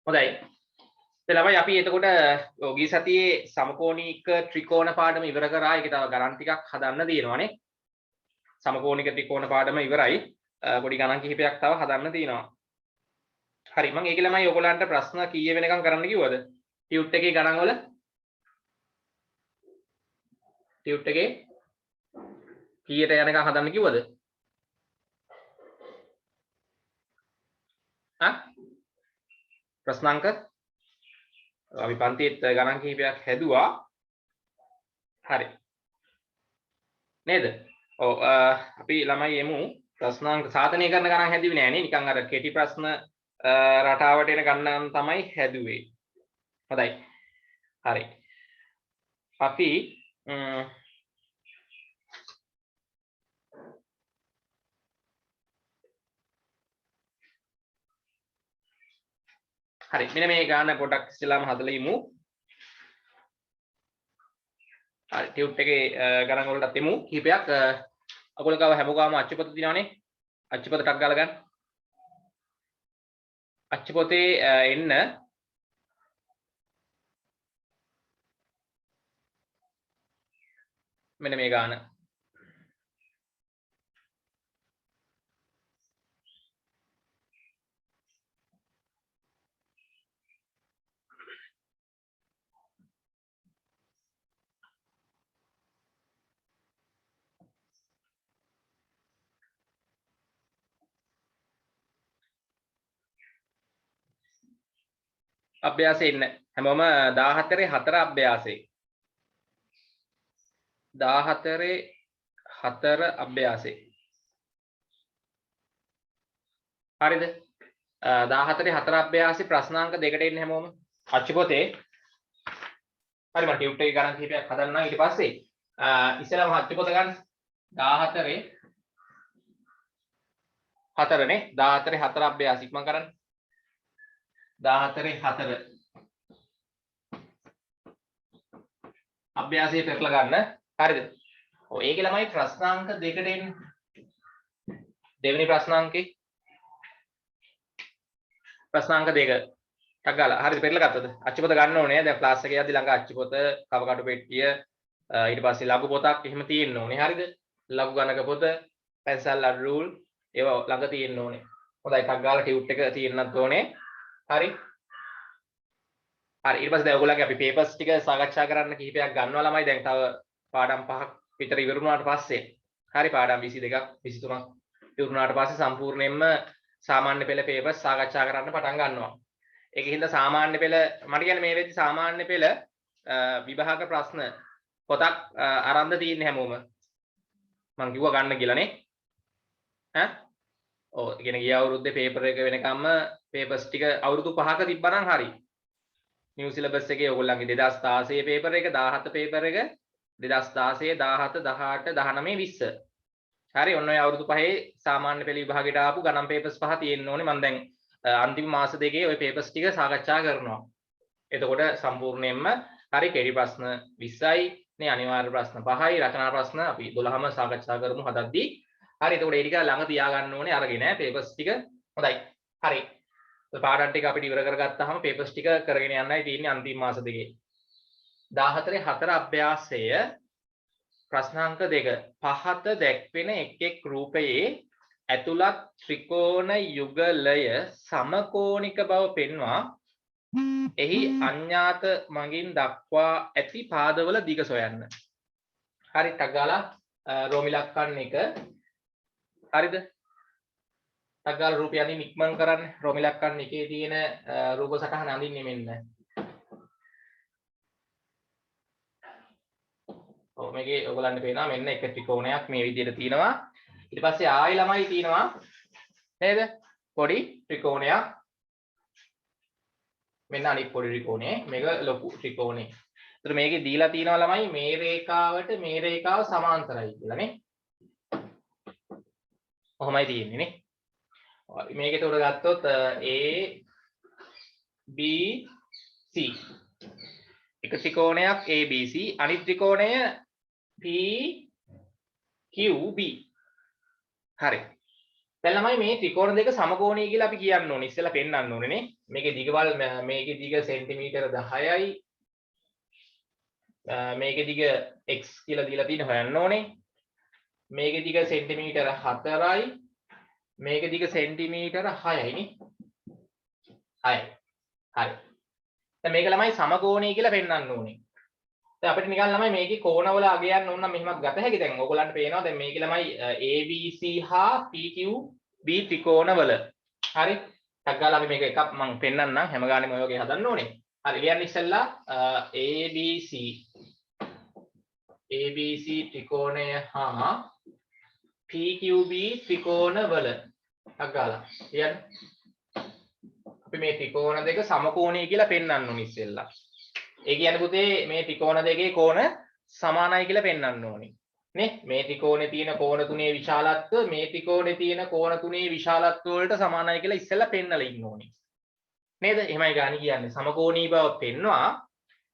හොඳයි. ළමයි අපි එතකොට ගිය සතියේ සමකෝණීක ත්‍රිකෝණ පාඩම ඉවර කරා. ඒක තව ගණන් ටිකක් හදන්න තියෙනවානේ. සමකෝණික ත්‍රිකෝණ පාඩම ඉවරයි. පොඩි ගණන් කිහිපයක් තව හදන්න තියෙනවා. හරි මම ඒකේ ළමයි ඔයගොල්ලන්ට ප්‍රශ්න කීය වෙනකම් කරන්න කිව්වද? ටියුට් එකේ ගණන් වල ටියුට් එකේ කීයට යනකම් හදන්න කිව්වද? ප්‍රශ්නාංක අපි පන්තියේත් ගණන් කිහිපයක් හැදුවා. හරි. නේද? ඔව් අපි ළමයි එමු ප්‍රශ්නාංක සාධනය කරන ගණන් හැදුවේ නෑනේ. නිකන් අර කෙටි ප්‍රශ්න රටාවට එන ගණන් තමයි හැදුවේ. හොඳයි. හරි. අපි හරි මෙන්න මේ ගාන පොඩක් ඉස්සෙල්ලාම හදලා ඉමු. හරි ටියුට් එකේ ගණන් වලටත් එමු. කිහිපයක් අකුල ගාව හැමෝගාම අච්චුපත දිනවනේ. අච්චුපත ටක් ගාලා ගන්න. අච්චුපතේ එන්න මෙන්න මේ ගාන. අභ්‍යාසෙ ඉන්න හැමෝම 14 4 අභ්‍යාසෙ 14 4 අභ්‍යාසෙ හරිද 14 4 අභ්‍යාසෙ ප්‍රශ්නාංක දෙකට එන්න හැමෝම අච්චු පොතේ හරි මම ටියුට් එකේ ගණන් කිහිපයක් හදන්නම් ඊට පස්සේ ඉස්සෙල්ලාම අච්චු පොත ගන්න 14 4 නේ 14 4 අභ්‍යාස ඉක්මන් කරන්න 14 4 අභ්‍යාසය පෙරලා ගන්න හරිද ඔව් ඒකේ ළමයි ප්‍රශ්නාංක දෙකට එන්නේ දෙවෙනි ප්‍රශ්නාංකේ ප්‍රශ්නාංක දෙක ටක් ගාලා හරිද පෙරලා ගත්තද අච්චුපොත ගන්න ඕනේ දැන් ක්ලාස් එකේ යද්දි ළඟ අච්චුපොත කවකටු පෙට්ටිය ඊට පස්සේ ලඝු පොතක් එහෙම තියෙන්න ඕනේ හරිද ලඝු ගණක පොත පැන්සල් අඩ රූල් ඒවා ළඟ තියෙන්න ඕනේ හොඳයි ටක් ගාලා ටියුට් එක තියෙන්නත් ඕනේ හරි හරි ඊට පස්සේ දැන් ඔයගොල්ලන්ගේ අපි පේපර්ස් ටික සාකච්ඡා කරන්න කිහිපයක් ගන්නවා ළමයි දැන් තව පාඩම් 5ක් විතර ඉවර වුණාට පස්සේ හරි පාඩම් 22ක් 23ක් ඉවර වුණාට පස්සේ සම්පූර්ණයෙන්ම සාමාන්‍ය පෙළ පේපර්ස් සාකච්ඡා කරන්න පටන් ගන්නවා ඒකෙන්ද සාමාන්‍ය පෙළ මට කියන්නේ මේ වෙද්දි සාමාන්‍ය පෙළ විභාග ප්‍රශ්න පොතක් අරන්ද තියෙන්නේ හැමෝම මම කිව්වා ගන්න කියලා නේ ඈ ඔව් කියන ගිය අවුරුද්දේ පේපර් එක වෙනකම්ම පේපර්ස් ටික අවුරුදු 5ක තිබ්බනම් හරි නිව් සිලබස් එකේ ඔයගොල්ලන්ගේ 2016 පේපර් එක 17 පේපර් එක 2016 17 18 19 20 හරි ඔන්න ඔය අවුරුදු 5 සාමාන්‍ය පෙළ විභාගයට ආපු ගණන් පේපර්ස් 5 තියෙන්න ඕනේ මම දැන් අන්තිම මාස දෙකේ ওই පේපර්ස් ටික සාකච්ඡා කරනවා එතකොට සම්පූර්ණයෙන්ම හරි කෙටි ප්‍රශ්න 20යි නේ අනිවාර්ය ප්‍රශ්න 5යි රචනා ප්‍රශ්න අපි 12ම සාකච්ඡා කරමු හදද්දී හරි එතකොට ඒ ටික ළඟ තියාගන්න ඕනේ අරගෙන ඈ පේපර්ස් ටික හොඳයි හරි පාඩම් ටික අපිට ඉවර කරගත්තාම පේපර්ස් ටික කරගෙන යන්නයි තියෙන්නේ අන්තිම මාස දෙකේ 14 4 අභ්‍යාසය ප්‍රශ්නාංක 2 පහත දැක්වෙන එක් රූපයේ ඇතුළත් ත්‍රිකෝණ යුගලය සමකෝණික බව පෙන්වා එහි අඥාත මගින් දක්වා ඇති පාදවල දිග සොයන්න හරි ටක් ගාලා රෝමිලක්කන් එක හරිද ටක් ගාලා රූපය අඳින්න ඉක්මන් කරන්න රෝමිලක්කන් එකේ තියෙන රූප සටහන අඳින්නේ මෙන්න ඔව් මේකේ ඔයගලන්ට පේනවා මෙන්න එක ත්‍රිකෝණයක් මේ විදිහට තියෙනවා ඊට පස්සේ ආයි ළමයි තියෙනවා නේද පොඩි ත්‍රිකෝණයක් මෙන්න අනිත් පොඩි ත්‍රිකෝණේ මේක ලොකු ත්‍රිකෝණේ. ඒතර මේකේ දීලා තියෙනවා ළමයි මේ රේඛාවට මේ රේඛාව සමාන්තරයි කියලා නේ. කොහොමයි තියෙන්නේ නේ. මේකේ උඩ ගත්තොත් A B C එක ත්‍රිකෝණයක් ABC අනිත් ත්‍රිකෝණය PQB හරි දැන් ළමයි මේ ත්‍රිකෝණ දෙක සමකෝණී කියලා අපි කියන්න ඕනේ. ඉස්සෙල්ලා පෙන්නන්න ඕනේ නේ. මේකේ දිගවල් මේකේ දිග සෙන්ටිමීටර 10යි. මේකේ දිග x කියලා දීලා තියෙන හොයන්න ඕනේ. මේකේ දිග සෙන්ටිමීටර 4යි. මේකේ දිග සෙන්ටිමීටර 6යි නේ. 6යි. හරි. දැන් මේක ළමයි සමකෝණී කියලා පෙන්නන්න ඕනේ. දැන් අපිට නිකන් ළමයි මේකේ කෝණවල අගයන් ඕන නම් මෙහෙමත් ගත හැකි. දැන් ඕගොල්ලන්ට පේනවා දැන් මේකේ ළමයි ABC හා PQB ත්‍රිකෝණවල. හරි. ටක් ගාලා අපි මේක එකක් මම පෙන්නන්නම්. හැම ගානෙම ඔය වගේ හදන්න ඕනේ. හරි. ලියන්න ඉස්සෙල්ලා ABC ත්‍රිකෝණය හා PQB ත්‍රිකෝණවල. ටක් ගාලා. ලියන්න. අපි මේ ත්‍රිකෝණ දෙක සමකෝණී කියලා පෙන්වන්න ඕනේ ඉස්සෙල්ලා. ඒ කියන්නේ පුතේ මේ ත්‍රිකෝණ දෙකේ කෝණ සමානයි කියලා පෙන්වන්න ඕනේ. නේ? මේ ත්‍රිකෝණේ තියෙන කෝණ තුනේ විශාලත්වය මේ ත්‍රිකෝණේ තියෙන කෝණ තුනේ විශාලත්වය වලට සමානයි කියලා ඉස්සෙල්ලා පෙන්නලා ඉන්න ඕනේ. නේද? එහෙමයි ගානි කියන්නේ. සමකෝණී බව පෙන්නවා.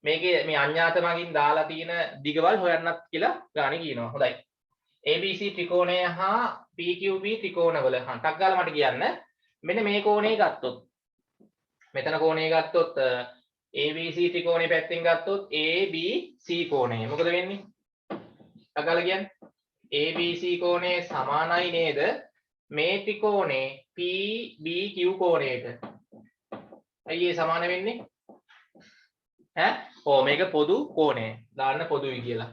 මේකේ මේ අඥාත මගින් දාලා තියෙන දිගවල් හොයන්නත් කියලා ගානි කියනවා. හොඳයි. ABC ත්‍රිකෝණය හා PQB ත්‍රිකෝණවල ටක් ගාලා මට කියන්න. මෙන්න මේ කෝණේ ගත්තොත් මෙතන කෝණය ගත්තොත් ABC ත්‍රිකෝණේ පැත්තෙන් ගත්තොත් ABC කෝණය මොකද වෙන්නේ? අගල කියන්නේ ABC කෝණය සමානයි නේද මේ ත්‍රිකෝණේ PBQ කෝණයට. ඇයි ඒ සමාන වෙන්නේ? ඈ? ඔව් මේක පොදු කෝණය. දාන්න පොදුයි කියලා.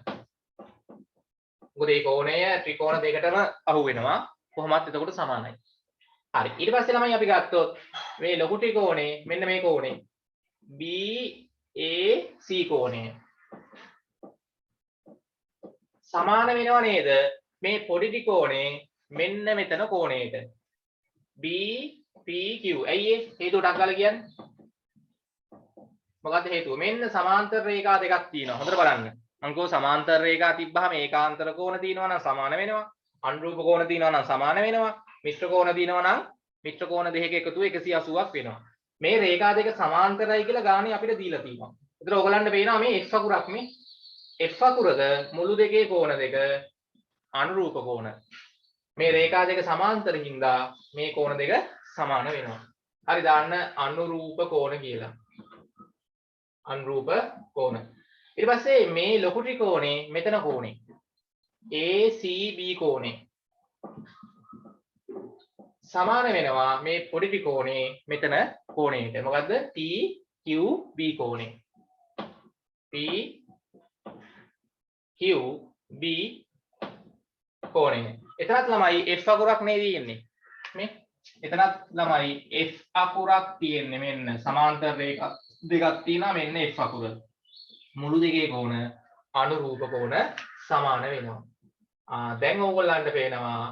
මොකද මේ කෝණය ත්‍රිකෝණ දෙකටම අහු වෙනවා. කොහොමත් එතකොට සමානයි. හරි. ඊට පස්සේ ළමයි අපි ගත්තොත් මේ ලොකු ත්‍රිකෝණේ මෙන්න මේ කෝණේ BAC කෝණය සමාන වෙනව නේද මේ පොඩි ත්‍රිකෝණේ මෙන්න මෙතන කෝණයට BPQ. ඇයි ඒ හේතුව ටක් ගාලා කියන්නේ? මොකද්ද හේතුව? මෙන්න සමාන්තර රේඛා දෙකක් තියෙනවා. හොඳට බලන්න. අංකෝ සමාන්තර රේඛා තිබ්බහම ඒකාන්තර කෝණ තියෙනවා නම් සමාන වෙනවා. අනුරූප කෝණ තියෙනවා නම් සමාන වෙනවා. මිශ්‍ර කෝණ තියෙනවා නම් මිශ්‍ර කෝණ දෙකක එකතුව 180ක් වෙනවා. මේ රේඛා දෙක සමාන්තරයි කියලා ගානේ අපිට දීලා තියෙනවා. ඒතර ඔයගලන්ට පේනවා මේ F අකුරක් මේ F අකුරක මුළු දෙකේ කෝණ දෙක අනුරූප කෝණ. මේ රේඛා දෙක සමාන්තරින්දා මේ කෝණ දෙක සමාන වෙනවා. හරි දාන්න අනුරූප කෝණ කියලා. අනුරූප කෝණ. ඊට පස්සේ මේ ලොකු ත්‍රිකෝණේ මෙතන කෝණේ ACB කෝණේ සමාන වෙනවා මේ පොඩි ත්‍රිකෝණේ මෙතන කෝණයට. මොකද්ද? PQB කෝණේ. PQB කෝණේ. එතනත් ළමයි F අකුරක් නේද තියෙන්නේ. මේ එතනත් ළමයි F අකුරක් තියෙන්නේ. මෙන්න සමාන්තර රේඛා දෙකක් තියෙනවා. මෙන්න F අකුර. මුළු දෙකේ කෝණ අනුරූප කෝණ සමාන වෙනවා. දැන් ඕගොල්ලන්ට පේනවා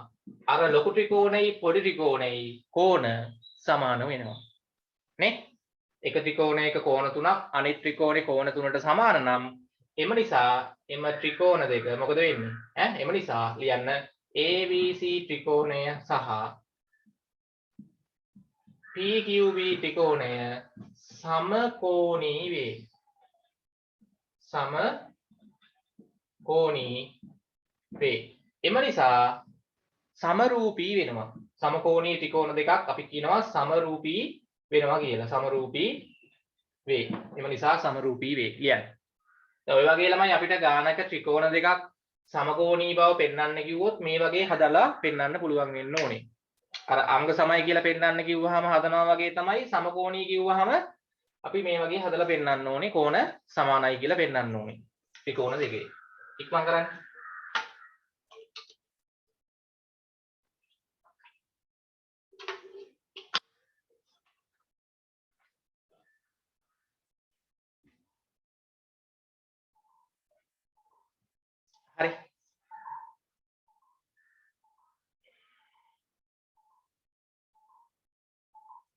අර ලොකු ත්‍රිකෝණයි පොඩි ත්‍රිකෝණයි කෝණ සමාන වෙනවා නේ. එක ත්‍රිකෝණයක කෝණ තුනක් අනිත් ත්‍රිකෝණේ කෝණ තුනට සමාන නම් එම නිසා එම ත්‍රිකෝණ දෙක මොකද වෙන්නේ? එම නිසා ලියන්න ABC ත්‍රිකෝණය සහ PQB ත්‍රිකෝණය සමකෝණී වේ. සමකෝණී වේ. එම නිසා සමරූපී වෙනවා. සමකෝණී ත්‍රිකෝණ දෙකක් අපි කියනවා සමරූපී වෙනවා කියලා. සමරූපී වේ. එම නිසා සමරූපී වේ කියන්නේ. දැන් ඔය වගේ ළමයි අපිට ගානක ත්‍රිකෝණ දෙකක් සමකෝණී බව පෙන්වන්න කිව්වොත් මේ වගේ හදලා පෙන්වන්න පුළුවන් වෙන්න ඕනේ. අර අංග සමයි කියලා පෙන්වන්න කිව්වහම හදනවා වගේ තමයි සමකෝණී කිව්වහම අපි මේ වගේ හදලා පෙන්වන්න ඕනේ. කෝණ සමානයි කියලා පෙන්වන්න ඕනේ. ත්‍රිකෝණ දෙකේ. ඉක්මන් කරන්න. හරි.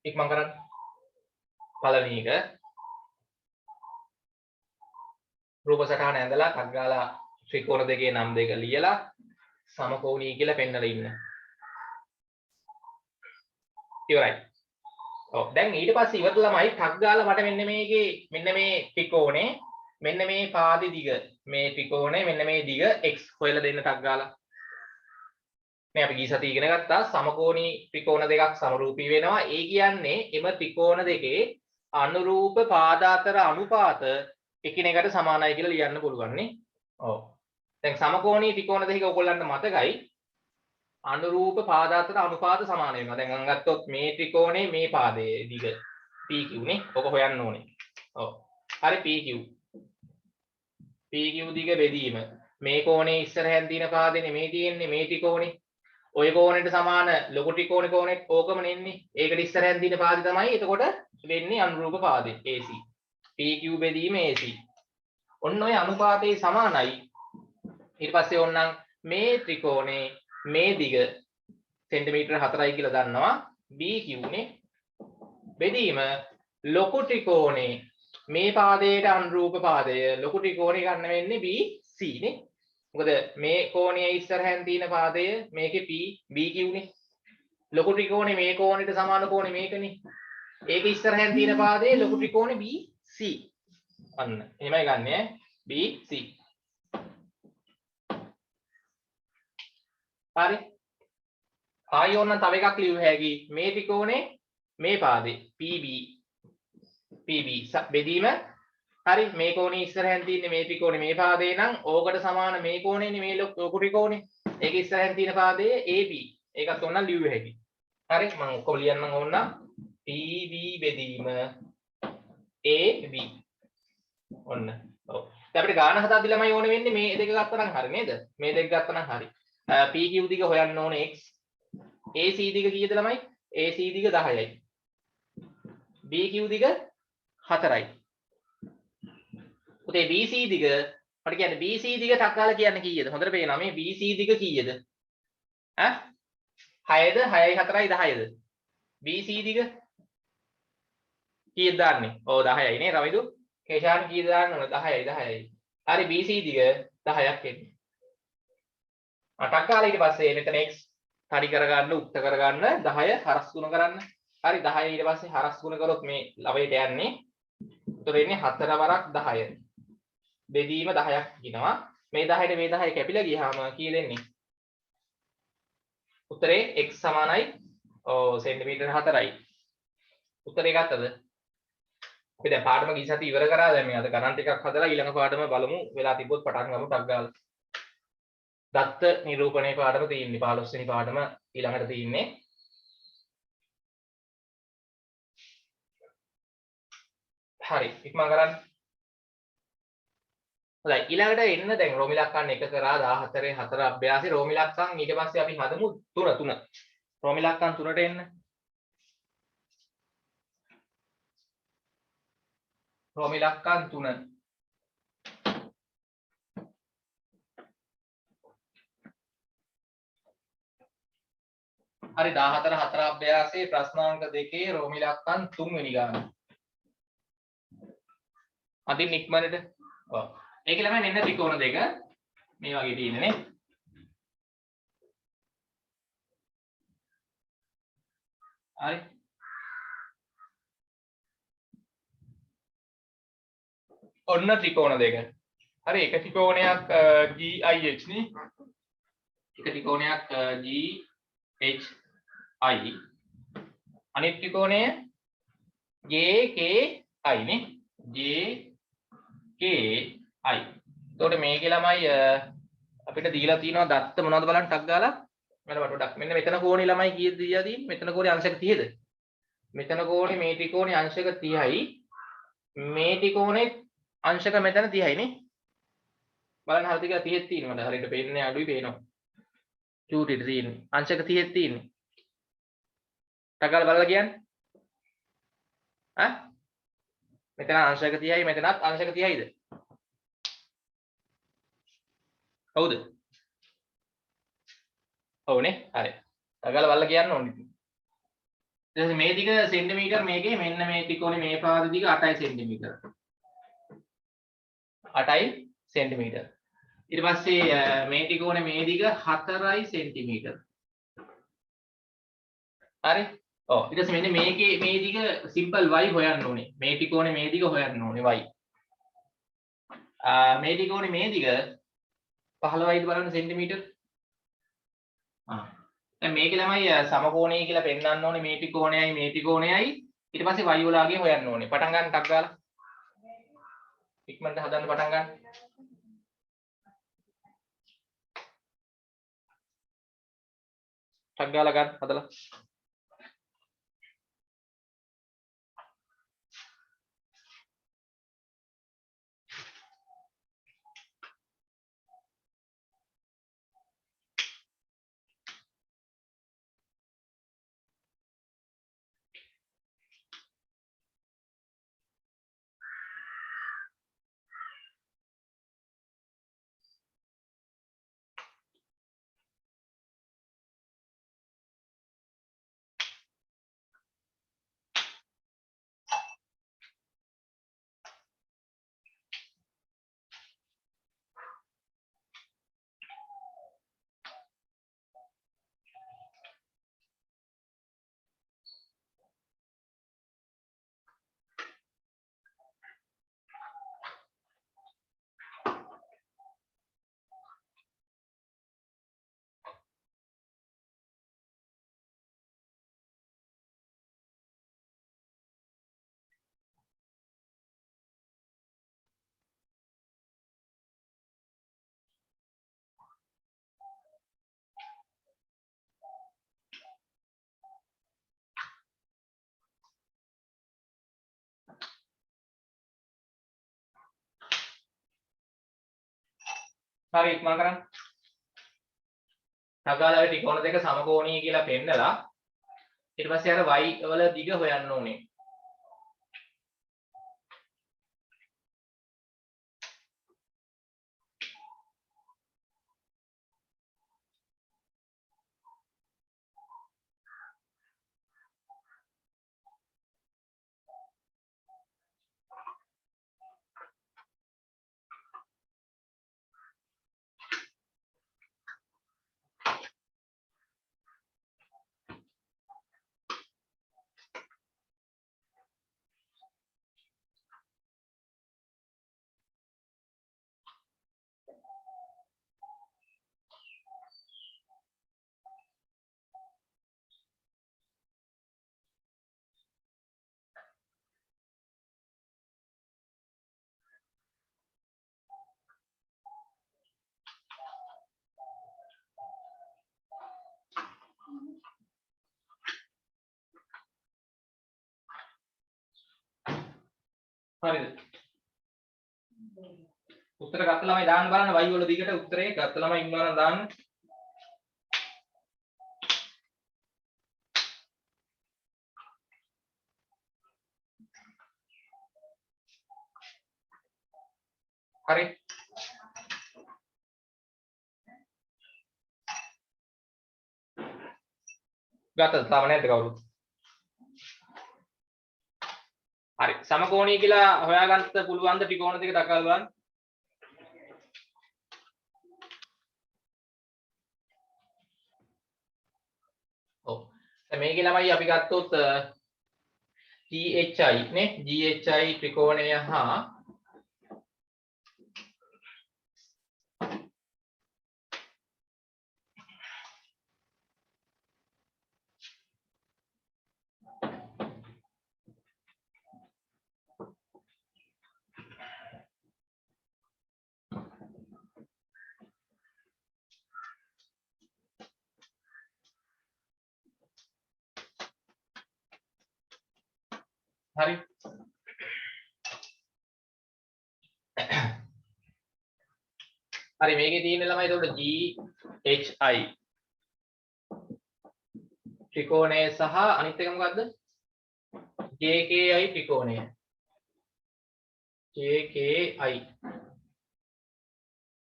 ඉක්මන් කරන්න. පළවෙනි එක රූප සටහන ඇඳලා ටක් ගාලා ත්‍රිකෝණ දෙකේ නම් දෙක ලියලා සමකෝණී කියලා පෙන්නලා ඉන්න. ඉවරයි. ඔව් දැන් ඊට පස්සේ ඉවත ළමයි ටක් ගාලා මට මෙන්න මේකේ මෙන්න මේ ත්‍රිකෝණේ මෙන්න මේ පාදේ දිග මේ ත්‍රිකෝණේ මෙන්න මේ දිග x හොයලා දෙන්න ටක් ගාලා. මේ අපි ගිය සතියේ ඉගෙන ගත්තා සමකෝණී ත්‍රිකෝණ දෙකක් සමරූපී වෙනවා. ඒ කියන්නේ එම ත්‍රිකෝණ දෙකේ අනුරූප පාද අතර අනුපාත එකිනෙකට සමානයි කියලා ලියන්න පුළුවන් නේ. ඔව්. දැන් සමකෝණී ත්‍රිකෝණ දෙකක ඔයගොල්ලන්ට මතකයි අනුරූප පාද අතර අනුපාත සමාන වෙනවා. දැන් මම ගත්තොත් මේ ත්‍රිකෝණේ මේ පාදයේ දිග PQ නේ. ඔක හොයන්න ඕනේ. ඔව්. හරි PQ. PQ දිග බෙදීම. මේ කෝණේ ඉස්සරහෙන් තියෙන පාදෙනේ මේ තියෙන්නේ මේ ත්‍රිකෝණේ. ඔය කෝණයට සමාන ලොකු ත්‍රිකෝණේ කෝණෙත් ඕකම නෙන්නේ. ඒකට ඉස්සරහෙන් තියෙන පාදේ තමයි එතකොට වෙන්නේ අනුරූප පාදේ AC. PQ බෙදීම AC. ඔන්න ඔය අනුපාතේ සමානයි. ඊට පස්සේ ඕනනම් මේ ත්‍රිකෝණේ මේ දිග සෙන්ටිමීටර 4යි කියලා දන්නවා. BQ නේ. බෙදීම ලොකු ත්‍රිකෝණේ මේ පාදයට අනුරූප පාදය ලොකු ත්‍රිකෝණේ ගන්න වෙන්නේ BC නේ. මොකද මේ කෝණයේ ඉස්සරහෙන් තියෙන පාදය මේකේ BQ නේ. ලොකු ත්‍රිකෝණේ මේ කෝණයට සමාන කෝණේ මේකනේ. ඒක ඉස්සරහෙන් තියෙන පාදයේ ලොකු ත්‍රිකෝණේ BC. අන්න එහෙමයි ගන්නෙ ඈ BC. හරි. ආයෙ ඕන තව එකක් ලියුව හැකි මේ ත්‍රිකෝණේ මේ පාදේ PB බෙදීම හරි මේ කෝණේ ඉස්සරහෙන් තියෙන්නේ මේ ත්‍රිකෝණේ මේ පාදේ නම් ඕකට සමාන මේ කෝණේනේ මේ ලොකු ත්‍රිකෝණේ. ඒක ඉස්සරහෙන් තියෙන පාදයේ AB. ඒකත් ඕන ලියුව හැකි. හරි මම ඔක්කොම ලියන්නම් ඕන PB බෙදීම AB. ඔන්න. ඔව්. දැන් අපිට ගාන හදද්දි ළමයි ඕනේ වෙන්නේ මේ දෙක ගත්තා නම් හරි නේද? මේ දෙක ගත්තා නම් හරි. PQ දිග හොයන්න ඕනේ x. AC දිග කීයද ළමයි? AC දිග 10යි. BQ දිග 4යි. පුතේ BC දිග මට කියන්නේ BC දිග ටක්කාලා කියන්නේ කීයද? හොඳට පේනවා මේ BC දිග කීයද? ඈ 6ද 6යි 4යි 10ද? BC දිග කීයද දාන්නේ? ඔව් 10යි නේ රවිදු. කේෂාන් කීයද දාන්න ඕන? 10යි 10යි. හරි BC දිග 10ක් එන්නේ. ටක්කාලා ඊට පස්සේ මෙතන x හරි කරගන්න උක්ත කරගන්න 10 හරස් ගුණ කරන්න. හරි 10 ඊට පස්සේ හරස් ගුණ කරොත් මේ ළවයට යන්නේ. උතර එන්නේ 4 වරක් 10. බෙදීම 10ක් කියනවා. මේ 10ට මේ 10 කැපිලා ගියාම කී දෙන්නේ? උත්තරේ x සමානයි සෙන්ටිමීටර 4යි. උත්තරේ ගත්තද? අපි දැන් පාඩම ගිය සතිය ඉවර කරා. දැන් මේ අද ගණන් ටිකක් හදලා ඊළඟ පාඩම බලමු. වෙලා තිබ්බොත් පටන් ගමු ටක් ගාලා. දත්ත නිරූපණයේ පාඩම තියෙන්නේ 15 වෙනි පාඩම ඊළඟට තියෙන්නේ. හරි ඉක්මන් කරන්න. හොඳයි ඊළඟට එන්න දැන් රෝමි ලක්කන් 1 කරා 14 4 අභ්‍යාසයේ රෝමි ලක්කන් ඊට පස්සේ අපි හදමු 3 රෝමි ලක්කන් 3ට එන්න. රෝමි ලක්කන් 3 හරි 14 4 අභ්‍යාසයේ ප්‍රශ්නාංක 2 රෝමි ලක්කන් 3 වෙනි ගාන. අදින් ඉක්මනට. ඔව්. ඒකේ ළමයි මෙන්න ත්‍රිකෝණ දෙක මේ වගේ තියෙන්නේ නේ. හරි. ඔන්න ත්‍රිකෝණ දෙක. හරි එක ත්‍රිකෝණයක් GIH නේ. එක ත්‍රිකෝණයක් GHI. අනිත් ත්‍රිකෝණය JKI නේ. JKI. එතකොට මේකේ ළමයි අපිට දීලා තියෙනවා දත්ත මොනවද බලන්න ටක් ගාලා. මම වටක් මෙන්න මෙතන කෝණේ ළමයි කීයද දීලා තියෙන්නේ? මෙතන කෝණේ අංශක 30ද? මෙතන කෝණේ මේ ත්‍රිකෝණේ අංශක 30යි. මේ ත්‍රිකෝණේ අංශක මෙතන 30යි නේ. බලන්න හරියට කියලා 30ක් තියෙනවද? හරියට පේන්නේ අඩුයි පේනවා. චූටිට තියෙන්නේ. අංශක 30ක් තියෙන්නේ. ටක් ගාලා බලලා කියන්න. ඈ? මෙතන අංශක 30යි මෙතනත් අංශක 30යිද? හවුද? ඔව්නේ. හරි. ටක් ගාලා බලලා කියන්න ඕනේ. ඊට මේ දිග සෙන්ටිමීටර් මේකේ මෙන්න මේ ත්‍රිකෝණේ මේ පාද දිග 8යි සෙන්ටිමීටර්. 8යි සෙන්ටිමීටර්. ඊට පස්සේ මේ ත්‍රිකෝණේ මේ දිග 4යි සෙන්ටිමීටර්. හරි? ඔව් ඊට පස්සේ මෙන්න මේකේ මේ දිග සිම්පල් y හොයන්න ඕනේ. මේ ත්‍රිකෝණේ මේ දිග හොයන්න ඕනේ y. මේ ත්‍රිකෝණේ මේ දිග 15යිද බලන්න සෙන්ටිමීටර්. දැන් මේක ළමයි සමකෝණී කියලා පෙන්වන්න ඕනේ මේ ත්‍රිකෝණයයි මේ ත්‍රිකෝණයයි ඊට පස්සේ y වලාගේ හොයන්න ඕනේ. පටන් ගන්න ටක් ගාලා. ඉක්මනට හදන්න පටන් ගන්න. ටක් ගාලා ගන්න හදලා. හරි ඉක්මන් කරන්න. නගාලා ඔය ත්‍රිකෝණ දෙක සමකෝණී කියලා පෙන්නලා ඊට පස්සේ අර y වල දිග හොයන්න ඕනේ. හරිද? උත්තර ගත්ත ළමයි දාන්න බලන්න y වල දිගට උත්තරේ ගත්ත ළමයි ඉන්නවා නම් දාන්න. හරි. ගත්තද? තාම නැද්ද කවුරුත්? හරි. සමකෝණී කියලා හොයාගන්න පුළුවන් ද ත්‍රිකෝණ දෙක දක්වලා බලන්න. ඔව්. දැන් මේකේ ළමයි අපි ගත්තොත් GHI නේ GHI ත්‍රිකෝණය හා හරි. හරි මේකේ තියෙන ළමයි එතකොට GHI ත්‍රිකෝණය සහ අනිත් එක මොකද්ද? JKI ත්‍රිකෝණය. JKI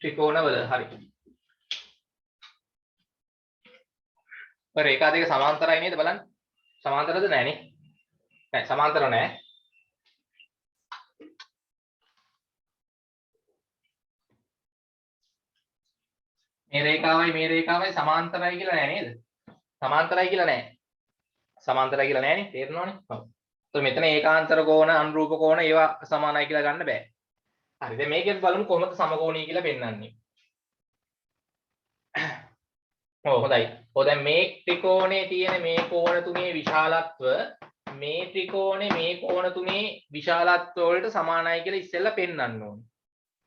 ත්‍රිකෝණවල හරි. ඔය රේඛා දෙක සමාන්තරයි නේද බලන්න. සමාන්තරද නැහනේ. නෑ සමාන්තර නෑ. මේ රේඛාවයි සමාන්තරයි කියලා නෑ නේද? සමාන්තරයි කියලා නෑ. සමාන්තරයි කියලා නෑනේ. තේරෙනවනේ. ඔව්. તો මෙතන ඒකාන්තර කෝණ අනුරූප කෝණ ඒවා සමානයි කියලා ගන්න බෑ. හරි. දැන් මේකෙත් බලමු කොහොමද සමකෝණී කියලා පෙන්වන්නේ. ඔව් හොඳයි. ඔය දැන් මේ ත්‍රිකෝණයේ තියෙන මේ කෝණ තුනේ විශාලත්ව මේ ත්‍රිකෝණේ මේ කෝණ තුනේ විශාලත්ව වලට සමානයි කියලා ඉස්සෙල්ලා පෙන්වන්න ඕනේ.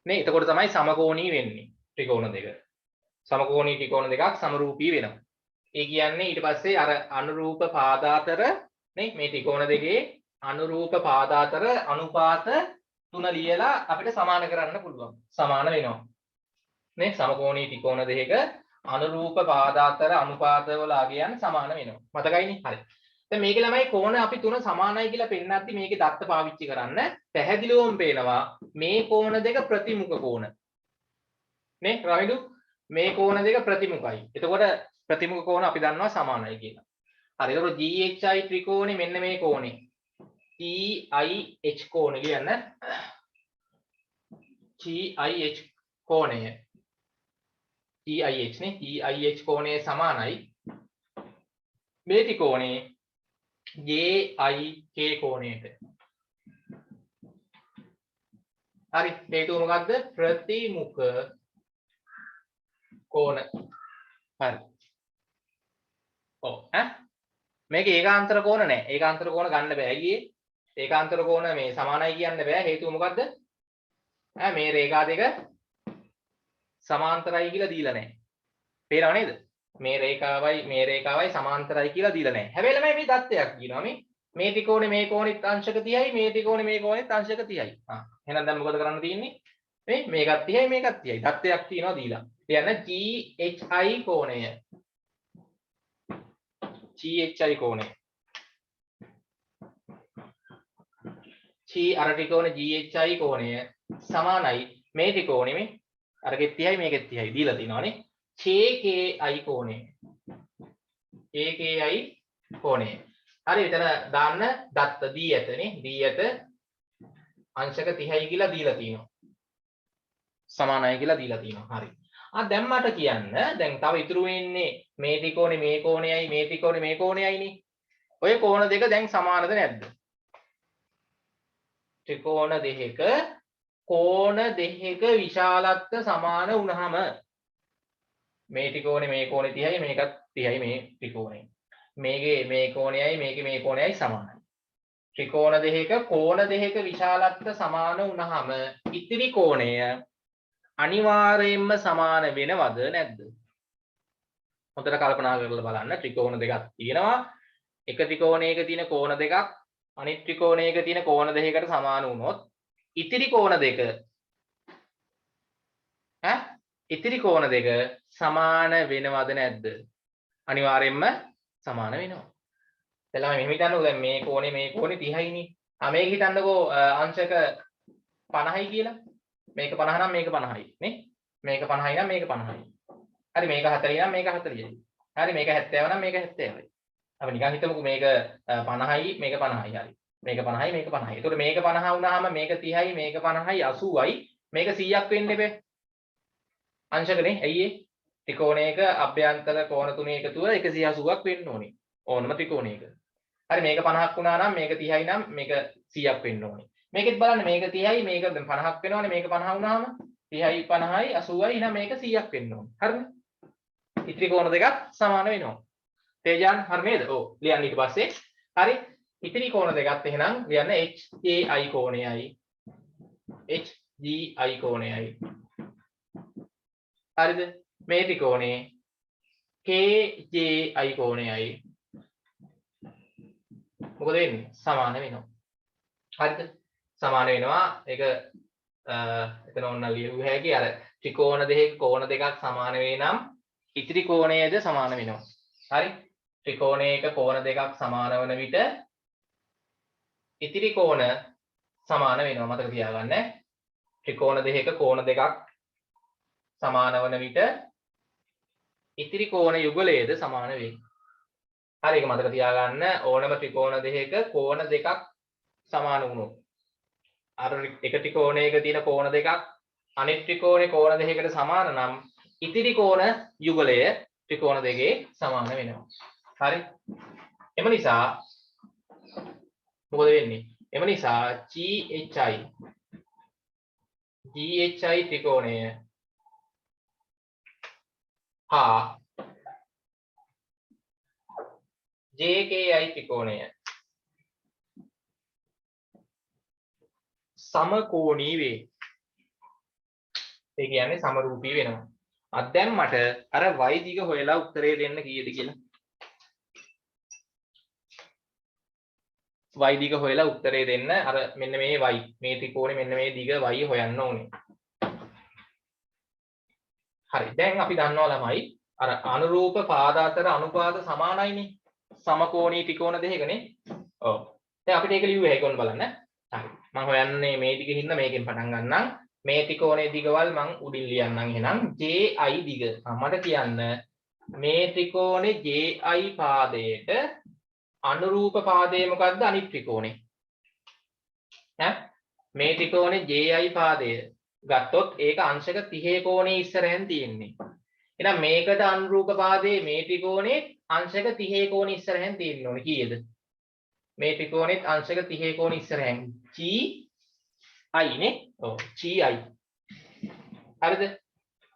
නේ? එතකොට තමයි සමකෝණී වෙන්නේ. ත්‍රිකෝණ දෙක. සමකෝණී ත්‍රිකෝණ දෙකක් සමරූපී වෙනවා. ඒ කියන්නේ ඊට පස්සේ අර අනුරූප පාදාතර නේ මේ ත්‍රිකෝණ දෙකේ අනුරූප පාදාතර අනුපාත තුන ලියලා අපිට සමාන කරන්න පුළුවන්. සමාන වෙනවා. නේ? සමකෝණී ත්‍රිකෝණ දෙක අනුරූප පාදාතර අනුපාත වල අගයන් සමාන වෙනවා. මතකයිනේ? හරි. දැන් මේකේ ළමයි කෝණ අපි තුන සමානයි කියලා පෙන්නද්දි මේකේ දත්ත පාවිච්චි කරන්න පැහැදිලිවම පේනවා මේ කෝණ දෙක ප්‍රතිමුඛ කෝණ. නේ? රවිදු මේ කෝණ දෙක ප්‍රතිමුඛයි. එතකොට ප්‍රතිමුඛ කෝණ අපි දන්නවා සමානයි කියලා. හරි. එතකොට GHI ත්‍රිකෝණේ මෙන්න මේ කෝණේ. TIH කෝණය කියන්න. TIH කෝණය. TIH නේ. TIH කෝණය සමානයි මේ ත්‍රිකෝණේ JIK කෝණයට. හරි. හේතුව මොකද්ද? ප්‍රතිමුඛ කෝණ. හරි. ඔව් මේක ඒකාන්තර කෝණ නෑ. ඒකාන්තර කෝණ ගන්න බෑ. ඇයි ඒ? ඒකාන්තර කෝණ මේ සමානයි කියන්න බෑ. හේතුව මොකද්ද? මේ රේඛා දෙක සමාන්තරයි කියලා දීලා නැහැ. පේනව නේද? මේ රේඛාවයි සමාන්තරයි කියලා දීලා නැහැ. හැබැයි ළමයි මේ தත්ත්වයක් කියනවා මේ ත්‍රිකෝණේ මේ කෝණෙත් අංශක 30යි මේ ත්‍රිකෝණේ මේ කෝණෙත් අංශක 30යි. එහෙනම් දැන් මොකද කරන්න තියෙන්නේ? මේකත් 30යි මේකත් 30යි. தත්ත්වයක් තියෙනවා දීලා. කියන්න GHI කෝණය. GHI කෝණය. අර ත්‍රිකෝණ GHI කෝණය සමානයි මේ ත්‍රිකෝණෙ මේ අරගෙත් 30යි මේකෙත් 30යි දීලා තිනවනේ. KKI කෝණය. KKI කෝණය. හරි එතන දාන්න දත්ත දී ඇතනේ. දී ඇත අංශක 30යි කියලා දීලා තිනවා. සමානයි කියලා දීලා තිනවා. හරි. දැන් මට කියන්න දැන් තව ඉතුරු වෙන්නේ මේ ත්‍රිකෝණේ මේ කෝණයයි මේ ත්‍රිකෝණේ මේ කෝණයයිනේ. ඔය කෝණ දෙක දැන් සමානද නැද්ද? ත්‍රිකෝණ දෙක කෝණ දෙක විශාලත්ව සමාන වුණාම මේ ත්‍රිකෝණේ මේ කෝණේ 30යි මේකත් 30යි මේ ත්‍රිකෝණේ. මේකේ මේ කෝණයයි මේකේ මේ කෝණයයි සමානයි. ත්‍රිකෝණ දෙක කෝණ දෙක විශාලත්ව සමාන වුණාම ඉතිරි කෝණය අනිවාර්යයෙන්ම සමාන වෙනවද නැද්ද? හොඳට කල්පනා කරලා බලන්න. ත්‍රිකෝණ දෙකක් තියෙනවා. එක ත්‍රිකෝණයක තියෙන කෝණ දෙකක් අනිත් ත්‍රිකෝණයක තියෙන කෝණ දෙකකට සමාන වුණොත් ඉතිරි කෝණ දෙක ඉතිරි කෝණ දෙක සමාන වෙනවද නැද්ද? අනිවාර්යයෙන්ම සමාන වෙනවා. එතලම මෙහෙම හිතන්නකෝ දැන් මේ කෝණේ 30යි නේ. මේක හිතන්නකෝ අංශක 50යි කියලා. මේක 50 නම් මේක 50යි නේ. මේක 50යි නම් මේක 50යි. හරි මේක 40යි නම් මේක 40යි. හරි මේක 70 නම් මේක 70යි. අපි නිකන් හිතමුකෝ මේක 50යි මේක 50යි හරි. මේක 50යි මේක 50යි. එතකොට මේක 50 වුණාම මේක 30යි මේක 50යි 80යි මේක 100ක් වෙන්න එපේ. අංශකනේ. ඇයි ඒ? ත්‍රිකෝණයක අභ්‍යන්තර කෝණ තුනේ එකතුව 180ක් වෙන්න ඕනේ. ඕනම ත්‍රිකෝණයක. හරි මේක 50ක් වුණා නම් මේක 30යි නම් මේක 100ක් වෙන්න ඕනේ. මේකෙත් බලන්න මේක 30යි මේක දැන් 50ක් වෙනවනේ මේක 50 වුණාම 30යි 50යි 80යි එහෙනම් මේක 100ක් වෙන්න ඕනේ. හරිද? ඉතිරි කෝණ දෙකක් සමාන වෙනවා. තේජාන් හරි නේද? ඔව් ලියන්න ඊට පස්සේ. හරි ඉතිරි කෝණ දෙකත් එහෙනම් ලියන්න HJI කෝණයයි HGI කෝණයයි. හරිද? මේ ත්‍රිකෝණේ KJI කෝණයයි. මොකද වෙන්නේ? සමාන වෙනවා. හරිද? සමාන වෙනවා. ඒක එතන ඔන්න ලියුව හැකි අර ත්‍රිකෝණ දෙකක කෝණ දෙකක් සමාන වේ නම් ඉතිරි කෝණයද සමාන වෙනවා. හරි? ත්‍රිකෝණයක කෝණ දෙකක් සමාන වන විට ඉතිරි කෝණ සමාන වෙනවා. මතක තියාගන්න. ත්‍රිකෝණ දෙකක කෝණ දෙකක් සමාන වන විට ඉතිරි කෝණ යුගලයේද සමාන වේ. හරි ඒක මතක තියාගන්න. ඕනම ත්‍රිකෝණ දෙකක කෝණ දෙකක් සමාන වුණොත් අර එක ත්‍රිකෝණයක තියෙන කෝණ දෙකක් අනිත් ත්‍රිකෝණේ කෝණ දෙකකට සමාන නම් ඉතිරි කෝණ යුගලය ත්‍රිකෝණ දෙකේ සමාන වෙනවා. හරි? එම නිසා මොකද වෙන්නේ? එම නිසා GHI ත්‍රිකෝණය හා JKI ත්‍රිකෝණය සමකෝණී වේ. ඒ කියන්නේ සමරූපී වෙනවා. දැන් මට අර y දිග හොයලා උත්තරේ දෙන්න කීයද කියලා. y දිග හොයලා උත්තරේ දෙන්න අර මෙන්න මේ y මේ ත්‍රිකෝණේ මෙන්න මේ දිග y හොයන්න ඕනේ. හරි. දැන් අපි දන්නවා ළමයි අර අනුරූප පාද අතර අනුපාත සමානයිනේ. සමකෝණී ත්‍රිකෝණ දෙකනේ. ඔව්. දැන් අපිට ඒක ලියුවේ ඒකෝන බලන්න. හරි. මම හොයන්නේ මේ දිගෙ හින්දා මේකෙන් පටන් ගන්නම්. මේ ත්‍රිකෝණයේ දිගවල් මං උඩින් ලියන්නම් එහෙනම් JI දිග. මට කියන්න මේ ත්‍රිකෝණේ JI පාදයට අනුරූප පාදය මොකද්ද අනිත් ත්‍රිකෝණේ? ඈ මේ ත්‍රිකෝණේ JI පාදය ගත්තොත් ඒක අංශක 30 කෝණේ ඉස්සරහෙන් තියෙන්නේ. එහෙනම් මේකට අනුරූප පාදයේ මේ ත්‍රිකෝණේ අංශක 30 කෝණේ ඉස්සරහෙන් තියෙන්න ඕනේ කීයද? මේ ත්‍රිකෝණෙත් අංශක 30 කෝණේ ඉස්සරහෙන් GI නේ. ඔව් GI. හරිද?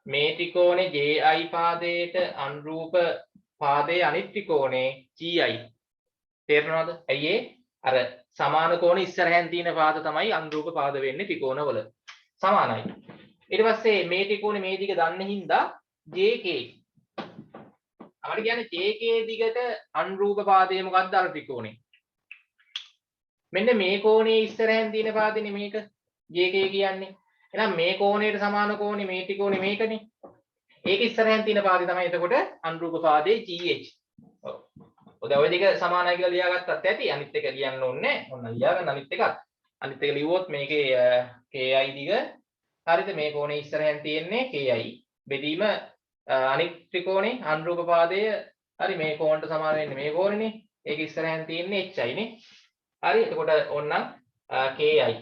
මේ ත්‍රිකෝණේ JI පාදයට අනුරූප පාදයේ අනිත් ත්‍රිකෝණේ GI. තේරෙනවද? ඇයි අර සමාන කෝණ ඉස්සරහෙන් තියෙන පාද තමයි අනුරූප පාද වෙන්නේ ත්‍රිකෝණවල. සමානයි. ඊට පස්සේ මේ ත්‍රිකෝණේ මේ දිග දන්න හින්දා JK. අපිට කියන්නේ JK දිගට අනුරූප පාදය මොකක්ද අර ත්‍රිකෝණේ? මෙන්න මේ කෝණයේ ඉස්සරහෙන් තියෙන පාදනේ මේක JK කියන්නේ. එහෙනම් මේ කෝණයට සමාන කෝණේ මේ ත්‍රිකෝණේ මේකනේ. ඒක ඉස්සරහෙන් තියෙන පාදේ තමයි එතකොට අනුරූප පාදේ GH. ඔව්. ඔය ඔය දෙක සමානයි කියලා ලියාගත්තත් ඇති. අනිත් එක ලියන්න ඕනේ නැහැ. ඔන්න ලියාගන්න අනිත් එකත්. අනිත් එක ලිව්වොත් මේකේ KI දිග හරිද මේ කෝණේ ඉස්සරහෙන් තියෙන්නේ KI. බෙදීම අනිත් ත්‍රිකෝණේ අනුරූප පාදය හරි මේ කෝණයට සමාන වෙන්නේ මේ කෝණේනේ. ඒක ඉස්සරහෙන් තියෙන්නේ HI නේ. හරි එතකොට ඕනනම් KI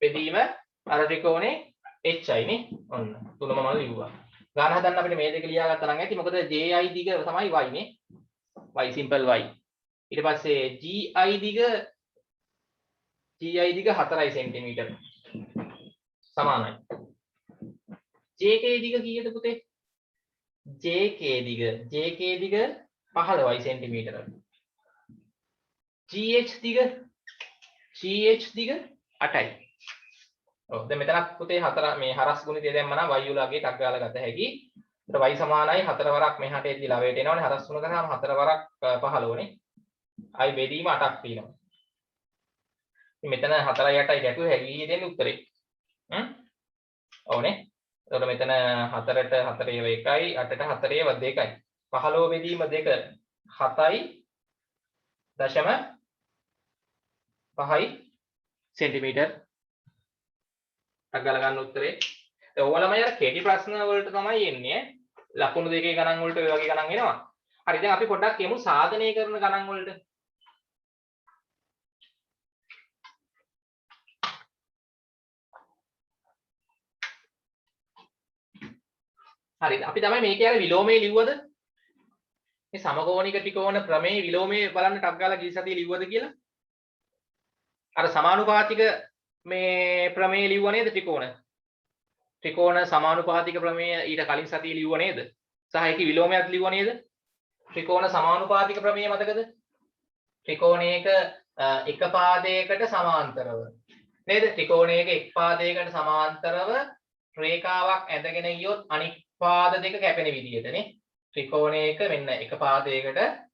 බෙදීම අර ත්‍රිකෝණේ HI නේ. ඔන්න තුනම මම ලිව්වා. ගාන හදන්න අපිට මේ දෙක ලියාගත්තා නම් ඇති. මොකද JI දිග තමයි y නේ. y simple y. ඊට පස්සේ GI දිග 4 cm. සමානයි. JK දිග කීයද පුතේ? JK දිග 15 cm. GH දිග 8යි. ඔව් දැන් මෙතනක් පුතේ 4 මේ හරස් ගුණිතය දැම්ම නම් y උලගේ ටක් ගාලා ගත හැකි. ඒතර y සමානයි 4 වරක් මෙහාට එද්දි ළවයට එනවනේ හරස් ගුණ කරාම 4 වරක් 15 නේ. අයි බෙදීම 8ක් තියෙනවා. මෙතන 4යි 8යි ගැටුවේ හැකි දෙන්නේ උත්තරේ. ඔව්නේ. එතකොට මෙතන 4ට 4 ඒව 1යි 8ට 4 ඒව 2යි. 15 බෙදීම 2 7යි දශම 5යි සෙන්ටිමීටර්. අගල ගන්න උත්තරේ. ඒ ඔයාලම අර කෙටි ප්‍රශ්න වලට තමයි එන්නේ. ලකුණු දෙකේ ගණන් වලට ඔය වගේ ගණන් එනවා. හරි දැන් අපි පොඩ්ඩක් කියමු සාධනය කරන ගණන් වලට. හරිද? අපි තමයි මේකේ අර විලෝමයේ ලිව්වද? මේ සමකෝණික ත්‍රිකෝණ ප්‍රමේය විලෝමයේ බලන්න ටක් ගාලා ගිය සතියේ ලිව්වද කියලා? අර සමානුපාතික මේ ප්‍රමේය ලිව්ව නේද ත්‍රිකෝණ? ත්‍රිකෝණ සමානුපාතික ප්‍රමේය ඊට කලින් සතියේ ලිව්ව නේද? සහ ඒකේ විලෝමයක් ලිව්ව නේද? ත්‍රිකෝණ සමානුපාතික ප්‍රමේය මතකද? ත්‍රිකෝණයක එක පාදයකට සමාන්තරව නේද? ත්‍රිකෝණයක එක් පාදයකට සමාන්තරව රේඛාවක් ඇදගෙන ගියොත් අනිත් පාද දෙක කැපෙන විදිහටනේ. ත්‍රිකෝණයක මෙන්න එක පාදයකට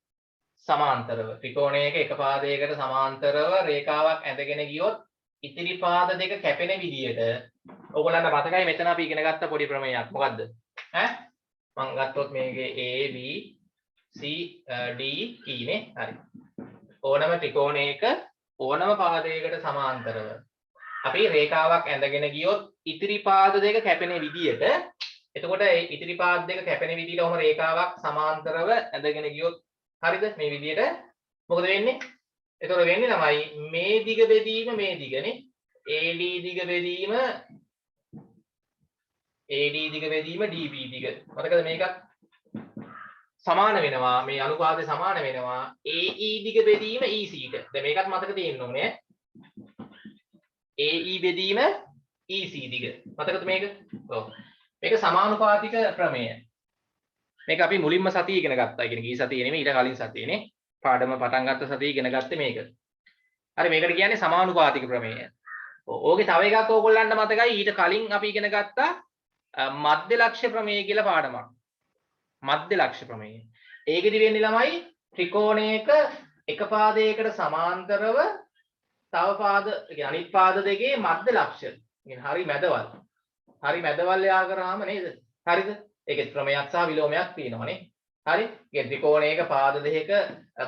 සමාන්තරව ත්‍රිකෝණයක එක පාදයකට සමාන්තරව රේඛාවක් ඇදගෙන ගියොත් ඉතිරි පාද දෙක කැපෙන විදිහට ඕගොල්ලන්ට මතකයි මෙතන අපි ඉගෙන ගත්ත පොඩි ප්‍රමේයයක් මොකද්ද ඈ මම ගත්තොත් මේකේ A B C D E නේ හරි ඕනම ත්‍රිකෝණයක ඕනම පාදයකට සමාන්තරව අපි රේඛාවක් ඇඳගෙන ගියොත් ඉතිරි පාද දෙක කැපෙන විදිහට එතකොට ඒ ඉතිරි පාද දෙක කැපෙන විදිහට ඔහම රේඛාවක් සමාන්තරව ඇඳගෙන ගියොත් හරිද මේ විදිහට මොකද වෙන්නේ එතකොට වෙන්නේ තමයි මේ දිග බෙදීම මේ දිගනේ AD දිග බෙදීම DB දිග මතකද මේකත් සමාන වෙනවා මේ අනුපාතය සමාන වෙනවා AE දිග බෙදීම EC ට දැන් මේකත් මතක තියෙන්න ඕනේ AE බෙදීම EC දිග මතකද මේක ඔව් මේක සමානුපාතික ප්‍රමේය මේක අපි මුලින්ම සතියේ ඉගෙන ගත්තා. ඒ කියන්නේ ගිය සතියේ නෙමෙයි ඊට කලින් සතියේනේ. පාඩම පටන් ගත්ත සතියේ ඉගෙන ගත්තේ මේක. හරි මේකට කියන්නේ සමානුපාතික ප්‍රමේය. ඕකේ තව එකක් ඕගොල්ලන්ට මතකයි ඊට කලින් අපි ඉගෙන ගත්තා මධ්‍ය ලක්ෂ්‍ය ප්‍රමේය කියලා පාඩමක්. මධ්‍ය ලක්ෂ්‍ය ප්‍රමේය. ඒකෙදි වෙන්නේ ළමයි ත්‍රිකෝණයක එක පාදයකට සමාන්තරව තව පාද අනිත් පාද දෙකේ මධ්‍ය ලක්ෂ්‍ය. කියන්නේ හරි මැදවල්. හරි මැදවල් යා කරාම නේද? හරිද? ඒකේ ප්‍රමේයක් සහ විලෝමයක් තියෙනවානේ. හරි? ඒ ත්‍රිකෝණයක පාද දෙකක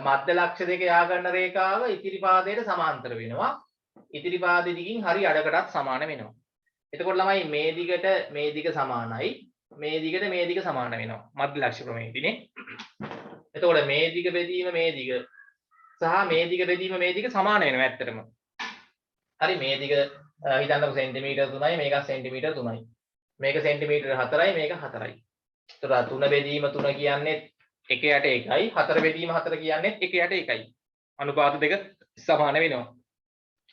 මධ්‍ය ලක්ෂ්‍ය දෙක යා ගන්න රේඛාව ඉතිරි පාදයට සමාන්තර වෙනවා. ඉතිරි පාදෙ දිගින් හරි අඩකටත් සමාන වෙනවා. එතකොට ළමයි මේ දිගට මේ දිග සමානයි. මේ දිගට මේ දිග සමාන වෙනවා. මධ්‍ය ලක්ෂ්‍ය ප්‍රමේයේදීනේ. එතකොට මේ දිග බෙදීම මේ දිග සහ මේ දිග බෙදීම මේ දිග සමාන වෙනවා ඇත්තටම. හරි මේ දිග හිතන්නකො සෙන්ටිමීටර් 3යි මේක සෙන්ටිමීටර් 3යි. මේක සෙන්ටිමීටර් 4යි මේක 4යි. එතකොට 3 බෙදීම 3 කියන්නේ 1 යට 1යි 4 බෙදීම 4 කියන්නේ 1 යට 1යි. අනුපාත දෙක සමාන වෙනවා.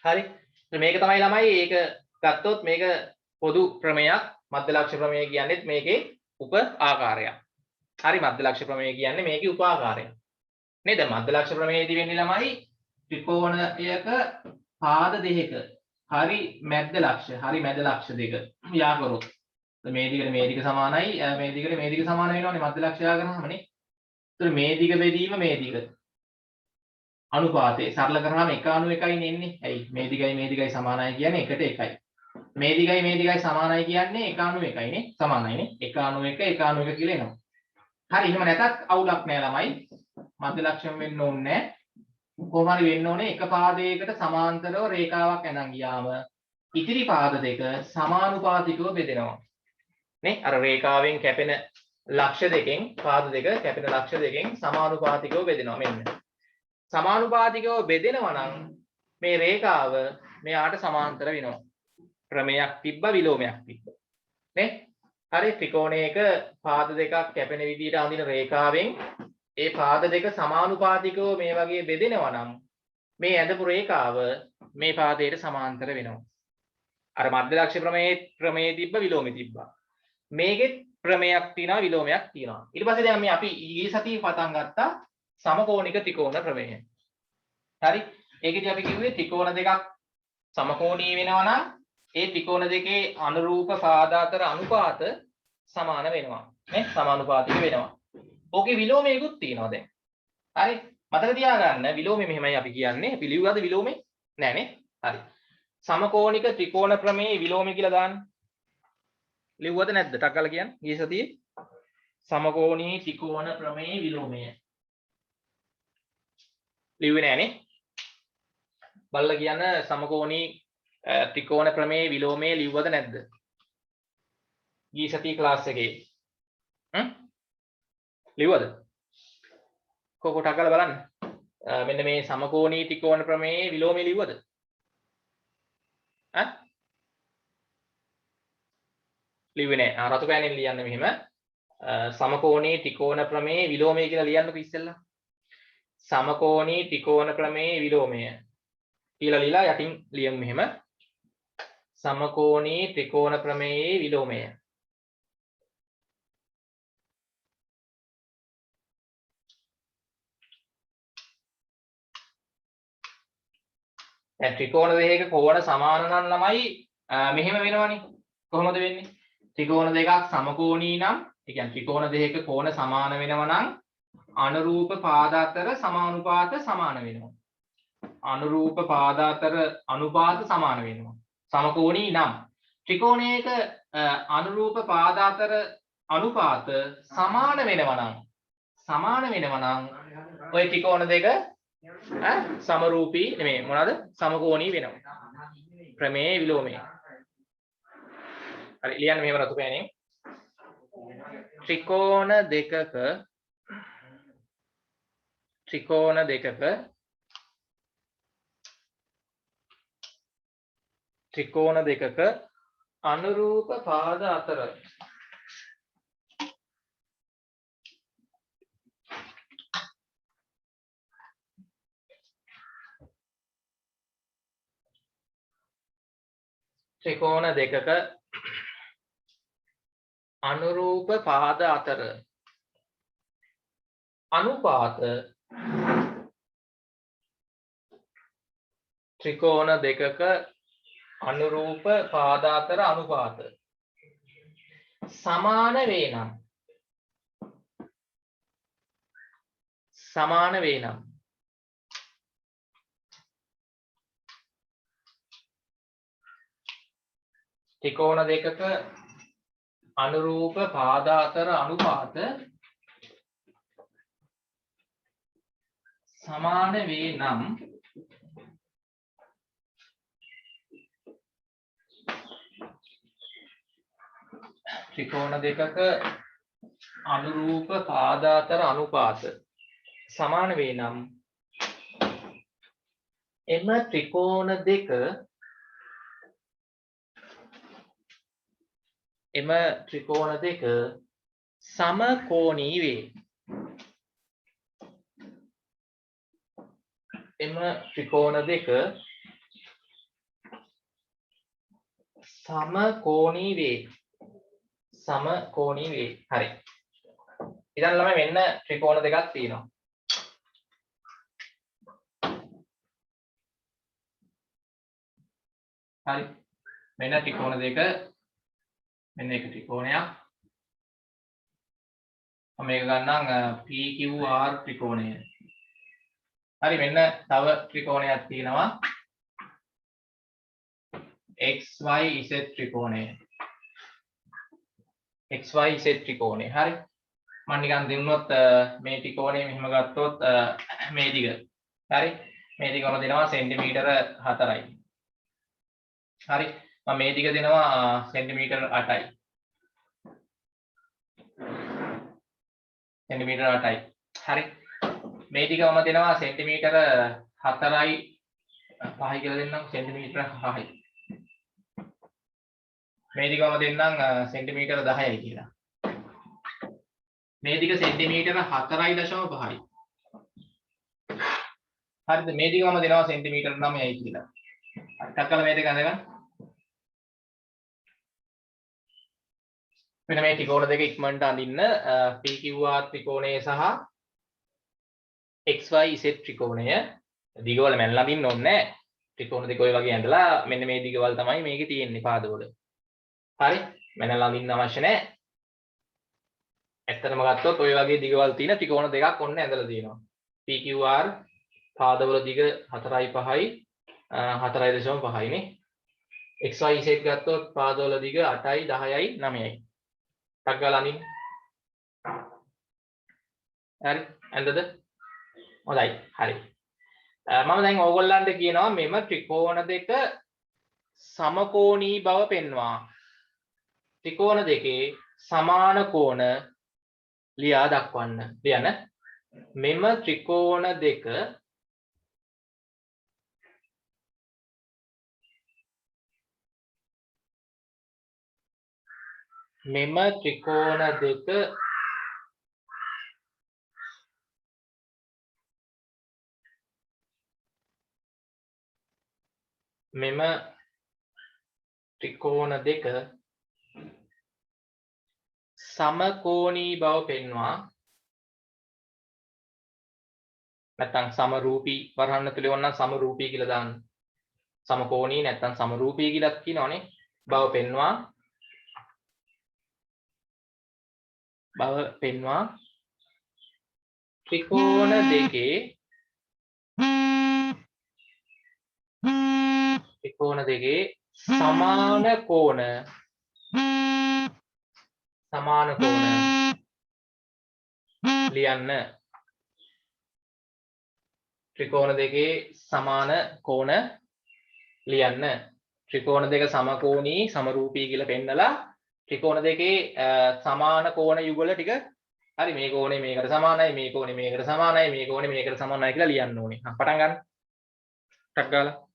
හරි. මේක තමයි ළමයි ඒක ගත්තොත් මේක පොදු ක්‍රමයක් මධ්‍ය ලක්ෂ්‍ය ප්‍රමේය කියන්නේ මේකේ උප ආකාරයක්. හරි මධ්‍ය ලක්ෂ්‍ය ප්‍රමේය කියන්නේ මේකේ උප ආකාරයක්. නේද? මධ්‍ය ලක්ෂ්‍ය ප්‍රමේයේදී වෙන්නේ ළමයි ත්‍රිකෝණයක පාද දෙකක හරි මැද්ද ලක්ෂ්‍ය හරි මැද ලක්ෂ්‍ය දෙක යා කරොත් මේ දිගට මේ දිග සමානයි මේ දිගට මේ දිග සමාන වෙනවනේ මධ්‍ය ලක්ෂ්‍ය යා කරාමනේ. ඒතර මේ දිග බෙදීම මේ දිග අනුපාතේ සරල කරාම 1:1යි එන්නේ. ඇයි මේ දිගයි සමානයි කියන්නේ 1ට 1යි. මේ දිගයි සමානයි කියන්නේ 1:1යි නේ සමානයිනේ 1:1 1:1 කියලා එනවා. හරි එහෙම නැතත් අවුලක් නෑ ළමයි. මධ්‍ය ලක්ෂ්‍යම වෙන්න ඕනේ නෑ. කොහොම හරි වෙන්න ඕනේ එක පාදයකට සමාන්තරව රේඛාවක් ඇඳන් ගියාම ඉතිරි පාද දෙක සමානුපාතිකව බෙදෙනවා. නේ අර රේඛාවෙන් කැපෙන ලක්ෂ්‍ය දෙකෙන් පාද දෙක කැපෙන ලක්ෂ්‍ය දෙකෙන් සමානුපාතිකව බෙදෙනවා මෙන්න. සමානුපාතිකව බෙදෙනවා නම් මේ රේඛාව මෙයාට සමාන්තර වෙනවා. ප්‍රමේයක් තිබ්බ විලෝමයක් තිබ්බ. නේ? හරි ත්‍රිකෝණයක පාද දෙකක් කැපෙන විදිහට අඳින රේඛාවෙන් ඒ පාද දෙක සමානුපාතිකව මේ වගේ බෙදෙනවා නම් මේ ඇඳපු රේඛාව මේ පාදයට සමාන්තර වෙනවා. අර මධ්‍ය ලක්ෂ්‍ය ප්‍රමේයේ තිබ්බ විලෝමෙ තිබ්බා. මේකෙත් ප්‍රමේයක් තියෙනවා විලෝමයක් තියෙනවා. ඊට පස්සේ දැන් මේ අපි ඊයේ සතියේ පටන් ගත්තා සමකෝණික ත්‍රිකෝණ ප්‍රමේය. හරි? ඒකෙදි අපි කිව්වේ ත්‍රිකෝණ දෙකක් සමකෝණී වෙනවා නම් ඒ ත්‍රිකෝණ දෙකේ අනුරූප පාද අතර අනුපාත සමාන වෙනවා. නේ? සමානුපාතික වෙනවා. ඕකේ විලෝමයකුත් තියෙනවා දැන්. හරි? මතක තියාගන්න විලෝමෙ මෙහෙමයි අපි කියන්නේ. අපි ලිව්වද විලෝමෙ? නෑනේ. හරි. සමකෝණික ත්‍රිකෝණ ප්‍රමේය විලෝමය කියලා දාන්න. ලිව්වද නැද්ද? ටක් ගාලා කියන්න. ඊයේ සතියේ සමකෝණී ත්‍රිකෝණ ප්‍රමේය විලෝමය. ලිව්වේ නෑනේ. බලලා කියන්න සමකෝණී ත්‍රිකෝණ ප්‍රමේය විලෝමය ලිව්වද නැද්ද? ඊයේ සතියේ ක්ලාස් එකේ. ලිව්වද? කොහොට අකල බලන්න. මෙන්න මේ සමකෝණී ත්‍රිකෝණ ප්‍රමේයේ විලෝමය ලිව්වද? ලිව්වේ නෑ. රතු පෑනෙන් ලියන්න මෙහෙම. සමකෝණී ත්‍රිකෝණ ප්‍රමේයේ විලෝමය කියලා ලියන්නකො ඉස්සෙල්ලා. සමකෝණී ත්‍රිකෝණ ප්‍රමේයේ විලෝමය කියලා ලියලා යටින් ලියමු මෙහෙම. සමකෝණී ත්‍රිකෝණ ප්‍රමේයේ විලෝමය. දැන් ත්‍රිකෝණ දෙකක කෝණ සමාන නම් ළමයි මෙහෙම වෙනවනේ. කොහොමද වෙන්නේ? ත්‍රිකෝණ දෙකක් සමකෝණී නම්, ඒ කියන්නේ ත්‍රිකෝණ දෙකක කෝණ සමාන වෙනවා නම් අනුරූප පාද අතර සමානුපාත සමාන වෙනවා. අනුරූප පාද අතර අනුපාත සමාන වෙනවා. සමකෝණී නම් ත්‍රිකෝණයක අනුරූප පාද අතර අනුපාත සමාන වෙනවා නම් ඔය ත්‍රිකෝණ දෙක සමරූපී නෙමෙයි මොනවාද සමකෝණී වෙනවා. ප්‍රමේය විලෝමය. හරි ලියන්න මෙහෙම රතු පෑනෙන්. ත්‍රිකෝණ දෙකක අනුරූප පාද අතර ත්‍රිකෝණ දෙකක අනුරූප පාද අතර අනුපාත ත්‍රිකෝණ දෙකක අනුරූප පාදාතර අනුපාත සමාන වේ නම් ත්‍රිකෝණ දෙකක අනුරූප පාදාතර අනුපාත සමාන වේ නම් ත්‍රිකෝණ දෙකක අනුරූප පාදාතර අනුපාත සමාන වේ නම් එම ත්‍රිකෝණ දෙක සමකෝණී වේ. එම ත්‍රිකෝණ දෙක සමකෝණී වේ. හරි. ඉතින් ළමයි මෙන්න ත්‍රිකෝණ දෙකක් තියෙනවා. හරි. මෙන්න ත්‍රිකෝණ දෙක. මෙන්න එක ත්‍රිකෝණයක්. මම මේක ගන්නම් PQR ත්‍රිකෝණය. හරි මෙන්න තව ත්‍රිකෝණයක් තියෙනවා. XYZ ත්‍රිකෝණය. XYZ ත්‍රිකෝණය. හරි. මම නිකන් දෙන්නොත් මේ ත්‍රිකෝණය මෙහෙම ගත්තොත් මේ දිග. හරි. මේ දිග මොන දෙනවා සෙන්ටිමීටර 4යි. හරි. මම මේ දිග දෙනවා සෙන්ටිමීටර 8යි. සෙන්ටිමීටර 8යි. හරි. මේ දිග මම දෙනවා සෙන්ටිමීටර 4යි 5යි කියලා දෙන්නම් සෙන්ටිමීටර 5යි. මේ දිග මම දෙන්නම් සෙන්ටිමීටර 10යි කියලා. මේ දිග සෙන්ටිමීටර 4.5යි. හරිද? මේ දිග මම දෙනවා සෙන්ටිමීටර 9යි කියලා. ටක් කරලා මේ දෙක අඳගන්න. මෙන්න මේ ත්‍රිකෝණ දෙක ඉක්මනට අඳින්න PQR ත්‍රිකෝණය සහ XYZ ත්‍රිකෝණය දිගවල මැනලා අඳින්න ඕනේ නැහැ. ත්‍රිකෝණ දෙක ඔය වගේ ඇඳලා මෙන්න මේ දිගවල තමයි මේකේ තියෙන්නේ පාදවල. හරි? මැනලා අඳින්න අවශ්‍ය නැහැ. ඇත්තටම ගත්තොත් ඔය වගේ දිගවල් තියෙන ත්‍රිකෝණ දෙකක් ඔන්න ඇඳලා තියෙනවා. PQR පාදවල දිග 4.5යි 4.5යි නේ. XYZ ගත්තොත් පාදවල දිග 8යි 10යි 9යි. ටක් ගාලා අඳින්න. හරි ඇඳද? හොඳයි. හරි. මම දැන් ඕගොල්ලන්ට කියනවා මෙම ත්‍රිකෝණ දෙක සමකෝණී බව පෙන්වා. ත්‍රිකෝණ දෙකේ සමාන කෝණ ලියා දක්වන්න. ලියන්න. මෙම ත්‍රිකෝණ දෙක සමකෝණී බව පෙන්වා. නැත්නම් සමරූපී වරහන්න තුල වුණා සමරූපී කියලා දාන්න. සමකෝණී නැත්නම් සමරූපී කියලා කියනවනේ. බව පෙන්වා ත්‍රිකෝණ දෙකේ සමාන කෝණ ලියන්න. ත්‍රිකෝණ දෙකේ සමාන කෝණ ලියන්න. ත්‍රිකෝණ දෙක සමකෝණී සමරූපී කියලා පෙන්නලා ත්‍රිකෝණ දෙකේ සමාන කෝණ යුගල ටික හරි මේ කෝණය මේකට සමානයි මේ කෝණය මේකට සමානයි මේ කෝණය මේකට සමානයි කියලා ලියන්න ඕනේ. පටන් ගන්න. ටක් ගාලා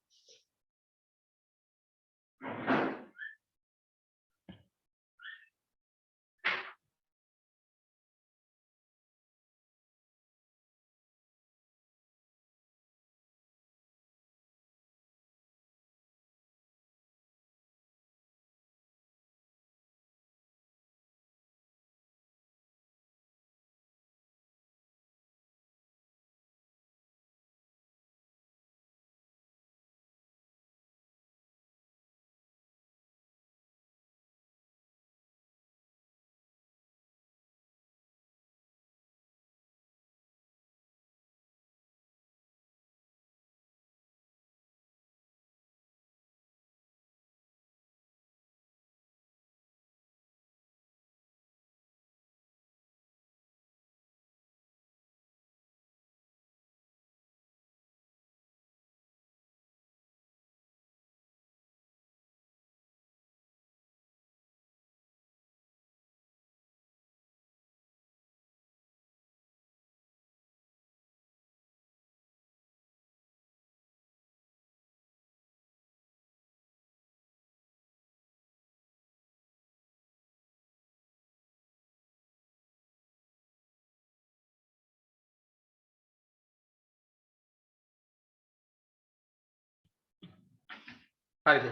හරිද?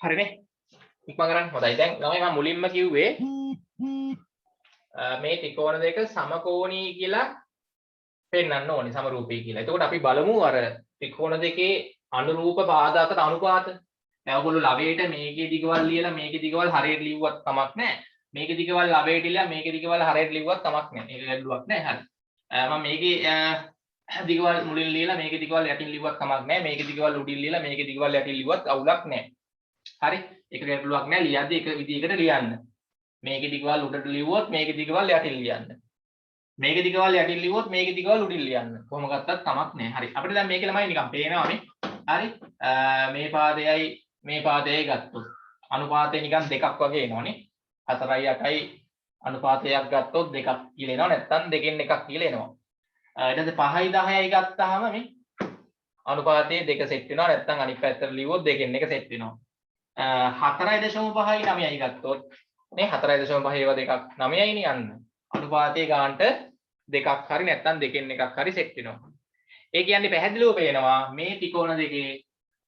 හරිනේ. ඉක්මන් කරන්න. හොඳයි. දැන් ළමයි මම මුලින්ම කිව්වේ මේ ත්‍රිකෝණ දෙක සමකෝණී කියලා පෙන්වන්න ඕනේ සමරූපී කියලා. එතකොට අපි බලමු අර ත්‍රිකෝණ දෙකේ අනුරූප පාද අතර අනුපාත. දැන් ඔයගොල්ලෝ ලවයට මේකේ දිගවල් ලියලා මේකේ දිගවල් හරියට ලිව්වත් කමක් නැහැ. මේකේ දිගවල් ලවයට ලියලා මේකේ දිගවල් හරියට ලිව්වත් කමක් නැහැ. ඒක ගැටලුවක් නැහැ. හරි. මම මේකේ දිගවල් මුලින් ලියලා මේකේ දිගවල් යටින් ලිව්වත් කමක් නැහැ. මේකේ දිගවල් උඩින් ලියලා මේකේ දිගවල් යටින් ලිව්වත් අවුලක් නැහැ. හරි. ඒක ගැටලුවක් නැහැ. ලියද්දි එක විදිහකට ලියන්න. මේකේ දිගවල් උඩට ලිව්වොත් මේකේ දිගවල් යටින් ලියන්න. මේකේ දිගවල් යටින් ලිව්වොත් මේකේ දිගවල් උඩින් ලියන්න. කොහොම ගත්තත් කමක් නැහැ. හරි. අපිට දැන් මේකේ ළමයි නිකන් පේනවා මේ. හරි. මේ පාදයයි මේ පාදයයි ගත්තොත් අනුපාතය නිකන් දෙකක් වගේ එනවනේ. 4යි 8යි අනුපාතයක් ගත්තොත් දෙකක් කියලා එනවා. නැත්නම් දෙකෙන් එකක් කියලා එනවා. ඊට පස්සේ 5යි 10යි ගත්තාම මේ අනුපාතයේ දෙක සෙට් වෙනවා. නැත්නම් අනිත් පැත්තට ලිව්වොත් දෙකෙන් එක සෙට් වෙනවා. 4.5යි 9යි ගත්තොත් නේ 4.5 ඒවා දෙකක් 9යිනේ යන්න. අනුපාතයේ ගානට දෙකක් හරි නැත්නම් දෙකෙන් එකක් හරි සෙට් වෙනවා. ඒ කියන්නේ පැහැදිලිව පේනවා මේ ත්‍රිකෝණ දෙකේ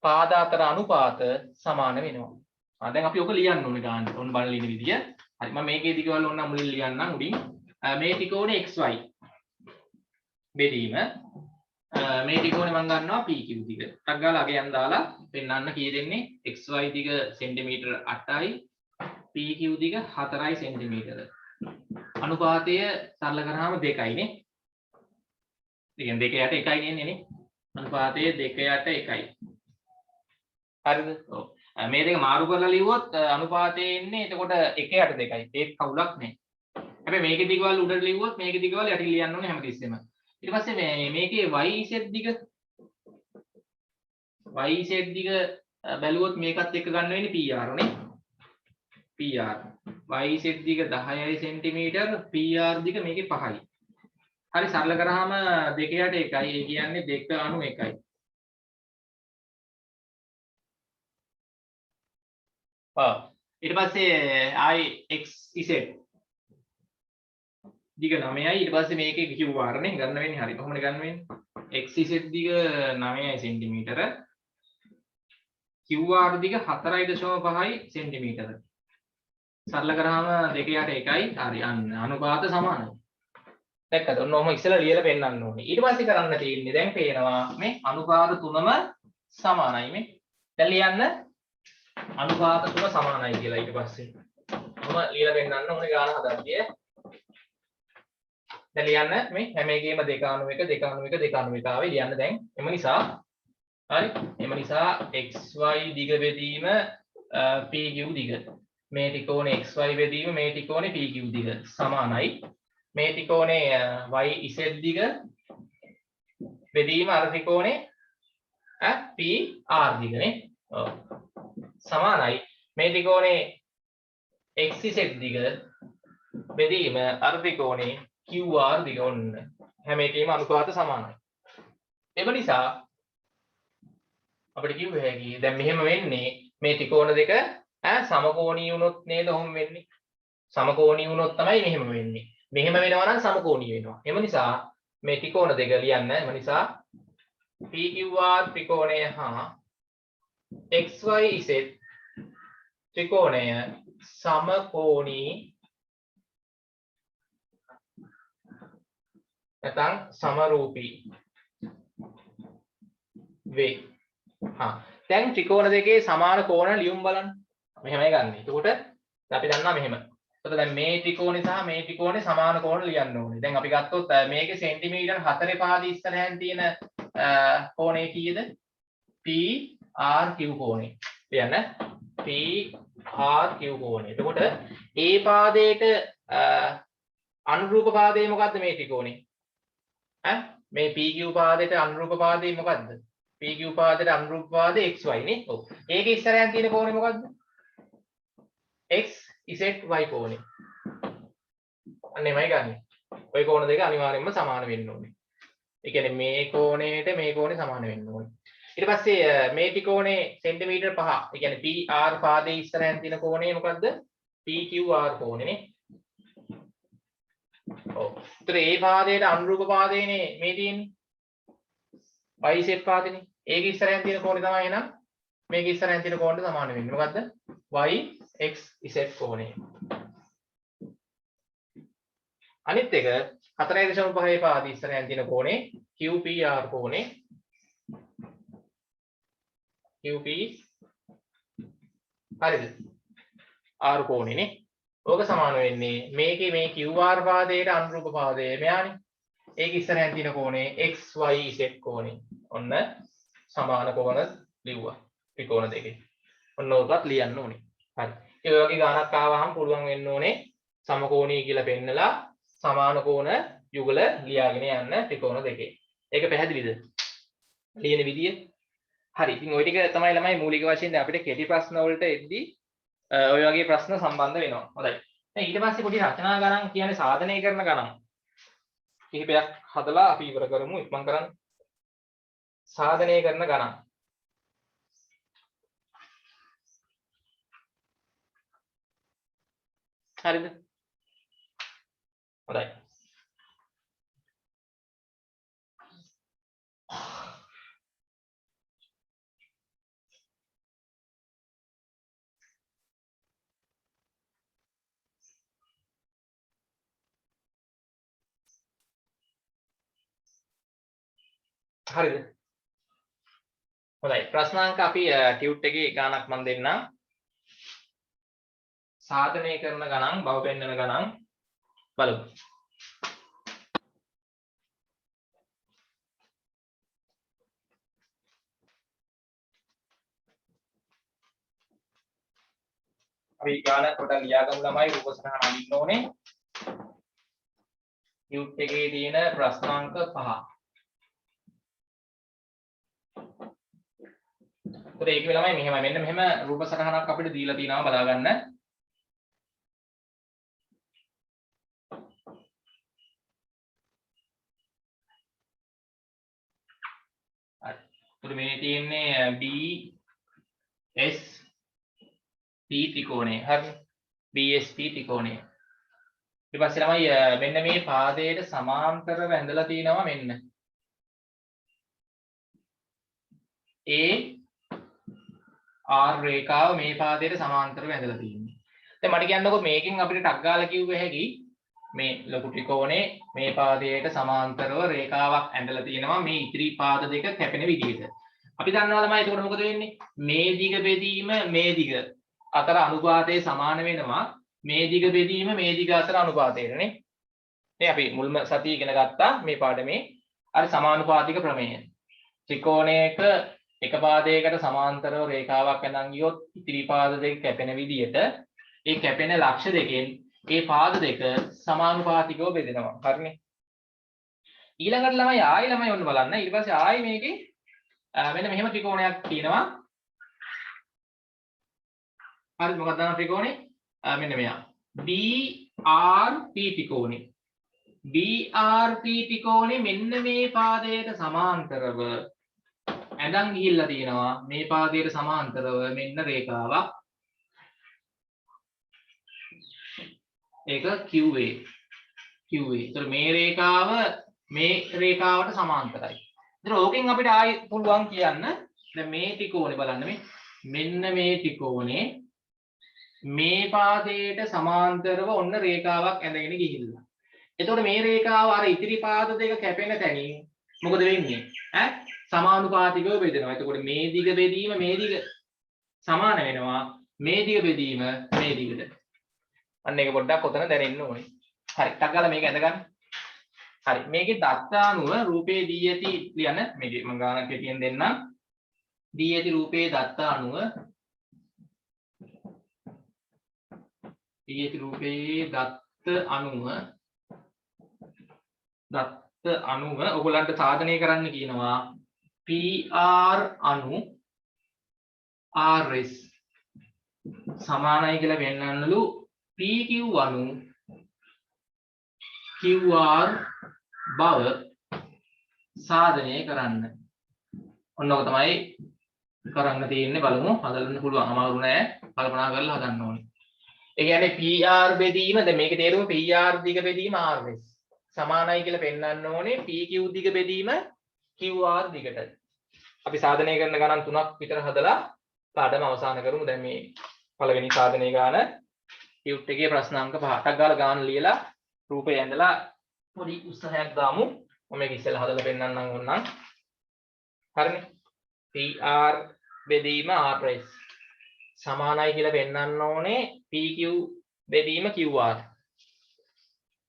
පාද අතර අනුපාත සමාන වෙනවා. දැන් අපි ඔක ලියන්න ඕනේ ගානට. ඔන්න බලන්න ලියන විදිය. හරි මම මේකේ දිගවල ඕන මුලින් ලියන්නම් උඩින්. මේ ත්‍රිකෝණේ xy බෙදීම මේ ත්‍රිකෝණේ මම ගන්නවා pq දිග. ටක් ගාලා අගයන් දාලා පෙන්නන්න කී දෙන්නේ xy දිග සෙන්ටිමීටර 8යි pq දිග 4යි සෙන්ටිමීටර. අනුපාතය සරල කරාම 2යි නේ. ඒ කියන්නේ 2 යට 1යි එන්නේ නේ. අනුපාතය 2 යට 1යි. හරිද? ඔව්. මේ දෙක මාරු කරලා ලිව්වොත් අනුපාතය එන්නේ එතකොට 1 යට 2යි. ඒක කවුලක් නැහැ. හැබැයි මේකේ දිගවල් උඩට ලිව්වොත් මේකේ දිගවල් යටින් ලියන්න ඕනේ හැමතිස්සෙම. ඊට පස්සේ මේකේ YZ දිග බැලුවොත් මේකත් එක්ක ගන්න වෙන්නේ PR නේ. PR. YZ දිග 10යි සෙන්ටිමීටර PR දිග මේකේ 5යි. හරි සරල කරාම 2 යට 1යි. ඒ කියන්නේ 2.1යි. ඊට පස්සේ ආයි XZ දිග 9යි. ඊට පස්සේ මේකේ QR නේ ගන්න වෙන්නේ. හරි කොහොමද ගන්න වෙන්නේ? XZ දිග 9යි සෙන්ටිමීටර QR දිග 4.5යි සෙන්ටිමීටර. සරල කරාම 2 යට 1යි. හරි අනුපාත සමානයි. දැක්කද? ඔන්න ඔහම ඉස්සෙල්ලා ලියලා පෙන්නන්න ඕනේ. ඊට පස්සේ කරන්න තියෙන්නේ දැන් පේනවා මේ අනුපාත තුනම සමානයි මේ. දැන් ලියන්න අනුපාත තුන සමානයි කියලා ඊට පස්සේ. මම ලියලා පෙන්නන්න ඕනේ ගාන හදද්දී. දැන් ලියන්න මේ හැම එකේම 2.1 2.1 2.1 ආවේ ලියන්න දැන්. එම නිසා හරි. එම නිසා xy දිග බෙදීම pq දිග. මේ ත්‍රිකෝණේ xy බෙදීම මේ ත්‍රිකෝණේ pq දිග සමානයි. මේ ත්‍රිකෝණේ yz දිග බෙදීම අර ත්‍රිකෝණේ pr දිග නේ. ඔව්. සමානයි. මේ ත්‍රිකෝණේ xz දිග බෙදීම අර ත්‍රිකෝණේ qr දිග ඔන්න හැම එකේම අනුපාත සමානයි. ඒ නිසා අපිට කිව්ව හැකි දැන් මෙහෙම වෙන්නේ මේ ත්‍රිකෝණ දෙක සමකෝණී වුණොත් නේද ඔහොම වෙන්නේ. සමකෝණී වුණොත් තමයි මෙහෙම වෙන්නේ. මෙහෙම වෙනවා නම් සමකෝණී වෙනවා. එම නිසා මේ ත්‍රිකෝණ දෙක ලියන්න. එම නිසා PQR ත්‍රිකෝණය හා XYZ ත්‍රිකෝණය සමකෝණී නැත්නම් සමරූපී වේ. දැන් ත්‍රිකෝණ දෙකේ සමාන කෝණ ලියුම් බලන්න. මෙහෙමයි ගන්න. එතකොට අපි දන්නවා මෙහෙම. එතකොට දැන් මේ ත්‍රිකෝණේ සහ මේ ත්‍රිකෝණේ සමාන කෝණ ලියන්න ඕනේ. දැන් අපි ගත්තොත් මේකේ සෙන්ටිමීටර් 4 පහද ඉස්සරහින් තියෙන කෝණය කීයද? PRQ කෝණය. ලියන්න. PRQ කෝණය. එතකොට ඒ පාදයට අනුරූප පාදේ මොකද්ද මේ ත්‍රිකෝණේ? මේ PQ පාදයට අනුරූප පාදේ මොකද්ද? PQ පාදයට අනුරූප පාදේ XY නේ. ඔව්. ඒකේ ඉස්සරහින් තියෙන කෝණය මොකද්ද? XZY කෝණය. අන්න එමය ගන්න. ওই කෝණ දෙක අනිවාර්යයෙන්ම සමාන වෙන්න ඕනේ. ඒ කියන්නේ මේ කෝණයට මේ කෝණය සමාන වෙන්න ඕනේ. ඊට පස්සේ මේ ත්‍රිකෝණේ සෙන්ටිමීටර් 5. ඒ කියන්නේ PR පාදයේ ඉස්සරහින් තියෙන කෝණය මොකද්ද? PQR කෝණෙනේ. ඔව්. ඒතර ඒ පාදයට අනුරූප පාදයනේ මේ තියෙන්නේ. y z පාදෙනේ. ඒක ඉස්සරහින් තියෙන කෝණය තමයි එහෙනම් මේක ඉස්සරහින් තියෙන කෝණයට සමාන වෙන්නේ. මොකද්ද? y x z කෝණය. අනිත් එක 4.5 පාද ඉස්සරහින් තියෙන කෝණේ QPR කෝණේ. QP හරිද? R කෝණෙනේ. ඕක සමාන වෙන්නේ මේකේ මේ QR පාදයට අනුරූප පාදය මෙයානේ. ඒක ඉස්සරහින් තියෙන කෝණේ XYZ කෝණේ. ඔන්න සමාන කෝණ ලිව්වා. ත්‍රිකෝණ දෙකේ. ඔන්න ඕකත් ලියන්න ඕනේ. හරි. ඒ වගේ ගානක් ආවහම පුළුවන් වෙන්න ඕනේ සමකෝණී කියලා පෙන්නලා සමාන කෝණ යුගල ලියාගෙන යන්න ත්‍රිකෝණ දෙකේ. ඒක පැහැදිලිද? ලියන විදිය. හරි. ඉතින් ওই ටික තමයි ළමයි මූලික වශයෙන් දැන් අපිට කෙටි ප්‍රශ්න වලට එද්දී ඔය වගේ ප්‍රශ්න සම්බන්ධ වෙනවා. හොඳයි. දැන් ඊට පස්සේ පොඩි රචනා ගණන් කියන්නේ සාධනය කරන ගණන්. කිහිපයක් හදලා අපි ඉවර කරමු ඉක්මන් කරන්න. සාධනය කරන ගණන්. හරිද? හොඳයි. හරිද? හොඳයි. ප්‍රශ්නාංක අපි ටියුට් එකේ ගානක් මම දෙන්නම්. සාධනය කරන ගණන්, බව පෙන්වන ගණන් බලමු. අපි ගාන කොට ලියාගමු ළමයි රූප සටහන අඳින්න ඕනේ. ටියුට් එකේ තියෙන ප්‍රශ්නාංක 5. ඒක ළමයි මෙහෙමයි මෙන්න මෙහෙම රූප සටහනක් අපිට දීලා තියෙනවා බලා ගන්න. හරි. මේ තියෙන්නේ BSP ත්‍රිකෝණය. හරි. BSP ත්‍රිකෝණය. ඊට පස්සේ ළමයි මෙන්න මේ පාදයට සමාන්තරව ඇඳලා තියෙනවා මෙන්න. R රේඛාව මේ පාදයට සමාන්තරව ඇඳලා තියෙන්නේ. දැන් මට කියන්නකො මේකෙන් අපිට ටක් ගාලා කිව්ව හැකි මේ ලොකු ත්‍රිකෝණේ මේ පාදයට සමාන්තරව රේඛාවක් ඇඳලා තියෙනවා මේ ඉතිරි පාද දෙක කැපෙන විදිහට. අපි දන්නවා ළමයි එතකොට මොකද වෙන්නේ? මේ දිග බෙදීම මේ දිග අතර අනුපාතය සමාන වෙනවා. මේ දිග බෙදීම මේ දිග අතර අනුපාතයටනේ. මේ අපි මුල්ම සතිය ඉගෙන ගත්තා මේ පාඩමේ අර සමානුපාතික ප්‍රමේය. ත්‍රිකෝණයක එක පාදයකට සමාන්තරව රේඛාවක් ඇඳන් ගියොත් ඉතිරි පාද දෙක කැපෙන විදිහට ඒ කැපෙන ලක්ෂ දෙකෙන් ඒ පාද දෙක සමානුපාතිකව බෙදෙනවා. හරිනේ. ඊළඟට ළමයි ආයි ඔන්න බලන්න. ඊට පස්සේ ආයි මේකේ මෙන්න මෙහෙම ත්‍රිකෝණයක් තියෙනවා. හරිද? මොකක්ද දාන ත්‍රිකෝණේ? මෙන්න මෙයා. BRP ත්‍රිකෝණේ. BRP ත්‍රිකෝණේ මෙන්න මේ පාදයට සමාන්තරව ඇඳන් ගිහිල්ලා තියෙනවා. මේ පාදයට සමාන්තරව මෙන්න රේඛාවක්. ඒක QA. ඒතර මේ රේඛාව මේ රේඛාවට සමාන්තරයි. ඒතර ඕකෙන් අපිට ආයි පුළුවන් කියන්න දැන් මේ ත්‍රිකෝණේ බලන්න මෙන්න මේ ත්‍රිකෝණේ මේ පාදයට සමාන්තරව ඔන්න රේඛාවක් ඇඳගෙන ගිහිල්ලා. එතකොට මේ රේඛාව අර ඉතිරි පාද දෙක කැපෙන තැනින් මොකද වෙන්නේ? සමානුපාතිකව බෙදෙනවා. එතකොට මේ දිග බෙදීම මේ දිග සමාන වෙනවා. මේ දිග බෙදීම මේ දිගට. අන්න ඒක පොඩ්ඩක් ඔතන දැනෙන්න ඕනේ. හරි. ටක් ගාලා මේක ඇඳගන්න. හරි. මේකේ දත්ත අණුව රූපේ දී ඇති ලියන්න. මේකේ මම ගානක් කෙටියෙන් දෙන්නම්. දී ඇති රූපේ දත්ත අණුව දත්ත අණුව ඔයගොල්ලන්ට සාධනය කරන්න කියනවා PR අණු RS සමානයි කියලා පෙන්වන්නලු PQ අණු QR බව සාධනය කරන්න. ඔන්න ඔක තමයි කරන්න තියෙන්නේ. බලමු හදන්න පුළුවන්. අමාරු නෑ. කල්පනා කරලා හදන්න ඕනේ. ඒ කියන්නේ PR බෙදීම දැන් මේකේ තේරුම PR දිග බෙදීම RS සමානයි කියලා පෙන්වන්න ඕනේ PQ දිග බෙදීම QR දිගට. අපි සාධනය කරන ගණන් 3ක් විතර හදලා පාඩම අවසන් කරමු. දැන් මේ පළවෙනි සාධනයේ ගාන ටියුට් එකේ ප්‍රශ්න අංක 5ක් ගාලා ගාන ලියලා රූපේ ඇඳලා පොඩි උත්සාහයක් දාමු. මම මේක ඉස්සෙල්ලා හදලා පෙන්නන්නම් ඕනනම්. හරිනේ. PR බෙදීම RS සමානයි කියලා පෙන්වන්න ඕනේ PQ බෙදීම QR.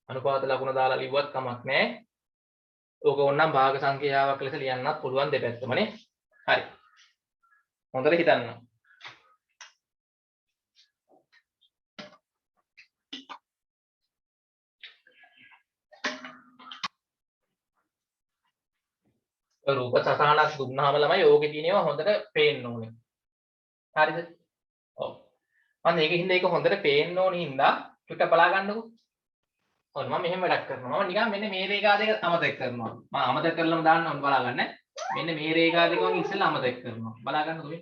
අනුපාත ලකුණ දාලා ලිව්වත් කමක් නැහැ. ඕක ඕනනම් භාග සංඛ්‍යාවක් ලෙස ලියන්නත් පුළුවන් දෙපැත්තමනේ. හරි. හොඳට හිතන්න. රූප සටහනක් දුන්නාම ළමයි ඕකේ තියෙනවා හොඳට පේන්න ඕනේ. හරිද? ඔව්. මම ඒකින්ද ඒක හොඳට පේන්න ඕනේ හින්දා චුට්ටක් බලා ගන්නකෝ. ඔන්න මම මෙහෙම වැඩක් කරනවා. මම නිකන් මෙන්න මේ රේඛා දෙක අමතක කරනවා. මම අමතක කරලම දාන්න ඕන බලා ගන්න. මෙන්න මේ රේඛා දෙක මම ඉස්සෙල්ලා අමතක කරනවා. බලා ගන්නකෝ මේ.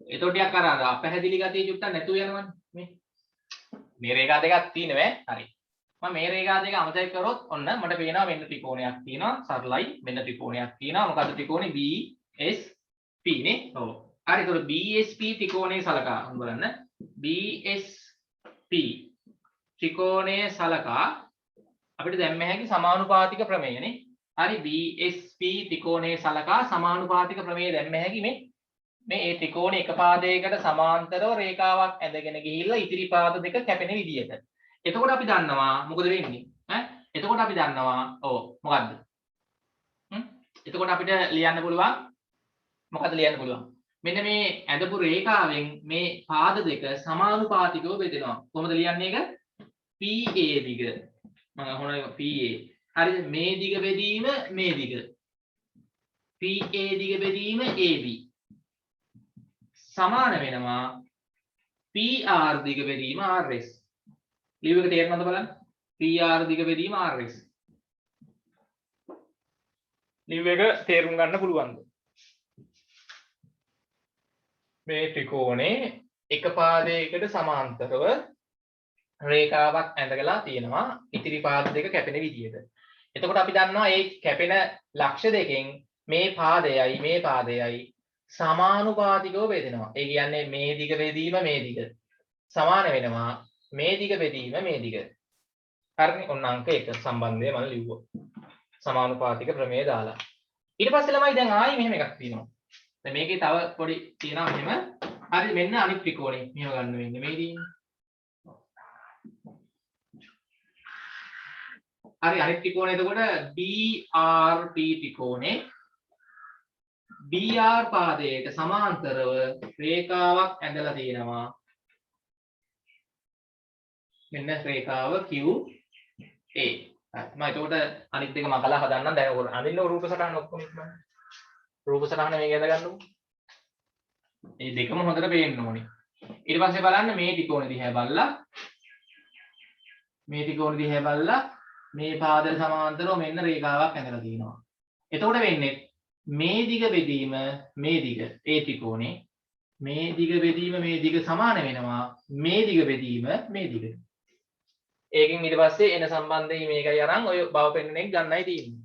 ඒතකොට ටිකක් අර අපැහැදිලි ගතිය චුට්ටක් නැතුව යනවනේ. මේ රේඛා දෙකක් තියෙනවා. හරි. මම මේ රේඛා දෙක අමතක කරොත් ඔන්න මට පේනවා මෙන්න ත්‍රිකෝණයක් තියෙනවා. සරලයි. මෙන්න ත්‍රිකෝණයක් තියෙනවා. මොකද්ද ත්‍රිකෝණේ BSP නේ? ඔව්. හරි. ඒතකොට BSP ත්‍රිකෝණයේ සලකා බලන්න. BSP ත්‍රිකෝණයේ සලකා අපිට දැම්ම හැකි සමානුපාතික ප්‍රමේය නේ. හරි BSP ත්‍රිකෝණයේ සලකා සමානුපාතික ප්‍රමේය දැම්ම හැකි මේ ඒ ත්‍රිකෝණේ එක පාදයකට සමාන්තරව රේඛාවක් ඇඳගෙන ගිහිල්ලා ඉතිරි පාද දෙක කැපෙන විදියට. එතකොට අපි දන්නවා මොකද වෙන්නේ? එතකොට අපි දන්නවා මොකද්ද? එතකොට අපිට ලියන්න පුළුවන් මොකද ලියන්න පුළුවන්? මෙන්න මේ ඇඳපු රේඛාවෙන් මේ පාද දෙක සමානුපාතිකව බෙදෙනවා. කොහොමද ලියන්නේ ඒක? PA දිග. මම අහන PA. හරිද? මේ දිග බෙදීම මේ දිග. PA දිග බෙදීම AB. සමාන වෙනවා PR දිග බෙදීම RS. ලියුව එක තේරෙනවද බලන්න? PR දිග බෙදීම RS. ලියුව එක තේරුම් ගන්න පුළුවන්ද? මේ ත්‍රිකෝණේ එක පාදයකට සමාන්තරව රේඛාවක් ඇඳගලා තියෙනවා ඉතිරි පාද දෙක කැපෙන විදියට. එතකොට අපි දන්නවා මේ කැපෙන ලක්ෂ දෙකෙන් මේ පාදයයි සමානුපාතිකව බෙදෙනවා. ඒ කියන්නේ මේ දිග බෙදීම මේ දිග සමාන වෙනවා මේ දිග බෙදීම මේ දිග. හරිනේ. ඔන්න අංක 1 සම්බන්ධය මම ලිව්වා. සමානුපාතික ප්‍රමේය දාලා. ඊට පස්සේ ළමයි දැන් ආයි මෙහෙම එකක් තියෙනවා. දැන් මේකේ තව පොඩි තියෙනවා මෙහෙම. හරි මෙන්න අනිත් ත්‍රිකෝණේ. මෙහෙම ගන්න වෙන්නේ මේ තියෙන්නේ. හරි අනිත් ත්‍රිකෝණය එතකොට BRP ත්‍රිකෝණේ BR පාදයට සමාන්තරව රේඛාවක් ඇඳලා තියෙනවා. මෙන්න රේඛාව QA. හරි මම එතකොට අනිත් දෙක මකලා හදන්නම්. දැන් අඳින්න රූප සටහන ඔක්කොම ඉක්මන. රූප සටහන මේක ඇඳ ගන්නකො. මේ දෙකම හොඳට පේන්න ඕනේ. ඊට පස්සේ බලන්න මේ ත්‍රිකෝණෙ දිහා බලලා මේ පාදයට සමාන්තරව මෙන්න රේඛාවක් ඇඳලා තියෙනවා. එතකොට වෙන්නේ මේ දිග බෙදීම මේ දිග ඒ ත්‍රිකෝණේ මේ දිග බෙදීම මේ දිග සමාන වෙනවා මේ දිග බෙදීම මේ දිග. ඒකෙන් ඊට පස්සේ එන සම්බන්ධය මේකයි අරන් ඔය බව පෙන්වන එක ගන්නයි තියෙන්නේ.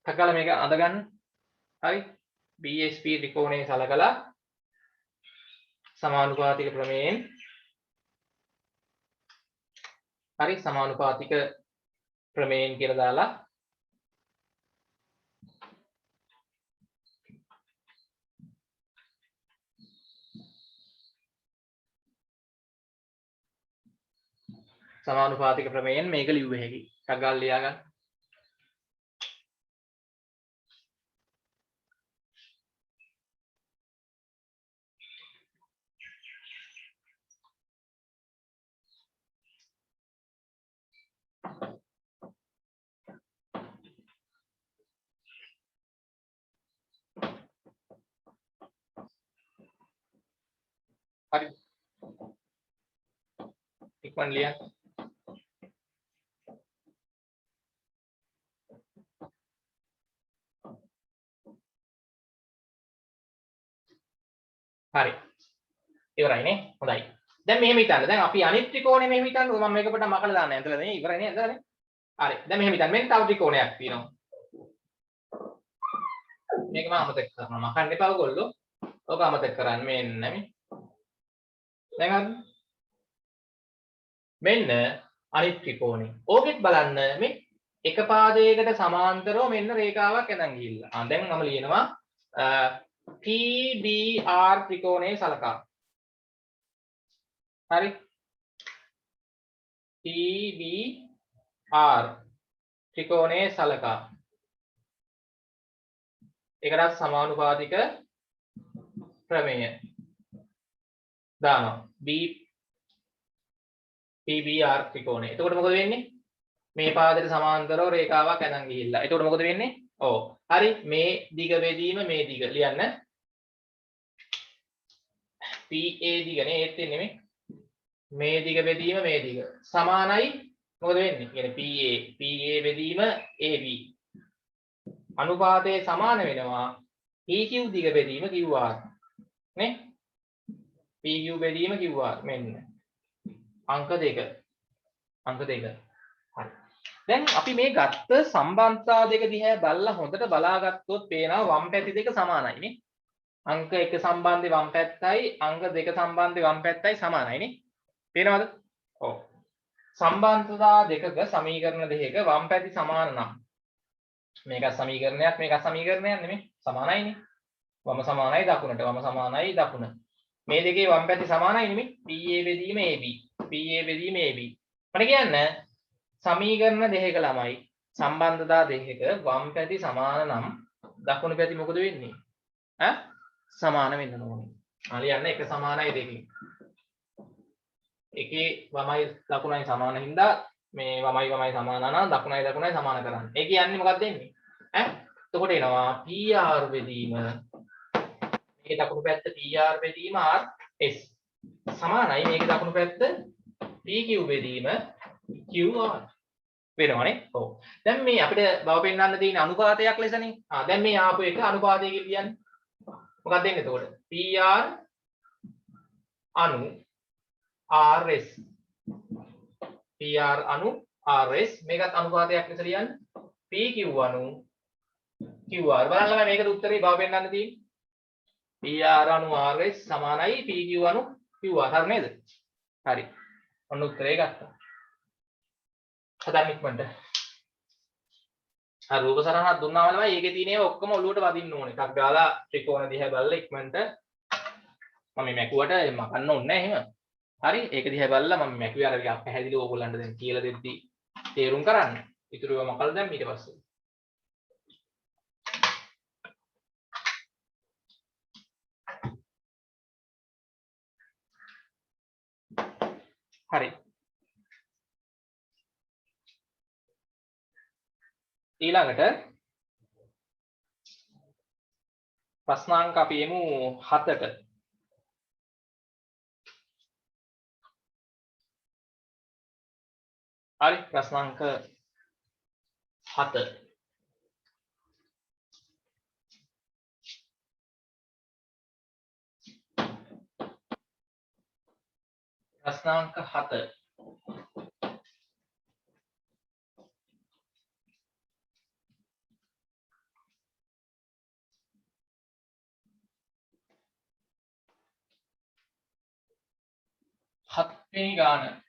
තකලා මේක අඳ ගන්න. හරි. BSP ත්‍රිකෝණයේ සලකලා සමානුපාතික ප්‍රමේයෙන් හරි සමානුපාතික ප්‍රමේයෙන් කියලා දාලා සමානුපාතික ප්‍රමේයෙන් මේක ලිව්ව හැකි. ටක් ගාලා ලියා ගන්න. හරි. ඉක්මන් ලියන්න. හරි. ඉවරයි නේ. හොඳයි. දැන් මෙහෙම හිතන්න. දැන් අපි අනිත් ත්‍රිකෝණය මෙහෙම හිතන්න. මම මේක පොඩ්ඩක් මකලා දාන්න. ඇඳලා නේ ඉවරයි නේ ඇඳලානේ. හරි. දැන් මෙහෙම හිතන්න. මෙන්න තව ත්‍රිකෝණයක් තියෙනවා. මේක මම අමතක කරනවා. මකන්න එපා ඔයගොල්ලෝ. ඔක අමතක කරන්න මෙන්න මේ. දැන් හරි. මෙන්න අනිත් ත්‍රිකෝණය. ඕකෙත් බලන්න මේ එක පාදයකට සමාන්තරව මෙන්න රේඛාවක් ඇඳන් ගිහිල්ලා. දැන් මම ලියනවා PBR ත්‍රිකෝණයේ සලකා. හරි. PBR ත්‍රිකෝණයේ සලකා. ඒකට සමානුපාතික ප්‍රමේය දානවා. PBR ත්‍රිකෝණය. එතකොට මොකද වෙන්නේ? මේ පාදයට සමාන්තරව රේඛාවක් ඇඳන් ගිහිල්ලා. එතකොට මොකද වෙන්නේ? ඔව්. හරි. මේ දිග බෙදීම මේ දිග ලියන්න. PA දිග නේ ඒත් එන්නේ මේ. මේ දිග බෙදීම මේ දිග සමානයි. මොකද වෙන්නේ? කියන්නේ PA බෙදීම AB. අනුපාතයේ සමාන වෙනවා PQ දිග බෙදීම QR. නේ? PQ බෙදීම QR මෙන්න. අංක 2. හරි. දැන් අපි මේ ගත්ත සම්බන්ධතා දෙක දිහා බලලා හොඳට බලාගත්තොත් පේනවා වම් පැති දෙක සමානයි නේ. අංක 1 සම්බන්ධේ වම් පැත්තයි අංක 2 සම්බන්ධේ වම් පැත්තයි සමානයි නේ. පේනවද? ඔව්. සම්බන්ධතා දෙකක සමීකරණ දෙකක වම් පැති සමාන නම් මේක සමීකරණයක් මේක සමීකරණයක් නෙමෙයි සමානයිනේ. වම සමානයි දකුණට වම සමානයි දකුණ. මේ දෙකේ වම් පැති සමානයි නෙමෙයි. PA බෙදීම AB. PA බෙදීම AB. මට කියන්න සමීකරණ දෙකක ළමයි සම්බන්ධතා දෙකක වම් පැති සමාන නම් දකුණු පැති මොකද වෙන්නේ? සමාන වෙන්න ඕනේ. ලියන්න එක සමානයි දෙකකින්. එකේ වමයි දකුණයි සමාන හින්දා මේ වමයි සමාන නම් දකුණයි සමාන කරන්න. ඒ කියන්නේ මොකක්ද වෙන්නේ? එතකොට එනවා PR බෙදීම මේ දකුණු පැත්ත PR බෙදීම RS සමානයි මේකේ දකුණු පැත්ත PQ බෙදීම QR වෙනවනේ. ඔව්. දැන් මේ අපිට බව පෙන්වන්න තියෙන අනුපාතයක් ලෙසනේ. දැන් මේ ආපු එක අනුපාතයකින් කියන්නේ. මොකක්ද වෙන්නේ එතකොට? PR අනු RS. PR අනු RS මේකත් අනුපාතයක් ලෙස ලියන්න. PQ අනු QR. බලන්න මේකද උත්තරේ බව පෙන්වන්න තියෙන්නේ. PR අනු RS සමානයි PQ අනු QR. හරි නේද? හරි. ඔන්න උත්තරේ ගත්තා. හදන්න ඉක්මනට. අර රූප සරහනක් දුන්නාම තමයි ඒකේ තියෙන ඒවා ඔක්කොම ඔලුවට වදින්න ඕනේ. එකක් ගාලා ත්‍රිකෝණ දිහා බලලා ඉක්මනට මම මැකුවට මකන්න ඕනේ නැහැ එහෙම. හරි ඒක දිහා බලලා මම මැකුවේ අර පැහැදිලිව ඕගොල්ලන්ට දැන් කියලා දෙද්දි තේරුම් කරන්න. ඊටු ඒවා මකලා දැන් ඊට පස්සේ. හරි. ඊළඟට ප්‍රශ්නාංක අපි එමු 7ට. හරි ප්‍රශ්නාංක 7. ප්‍රශ්නාංක 7. හත්වෙනි ගාන.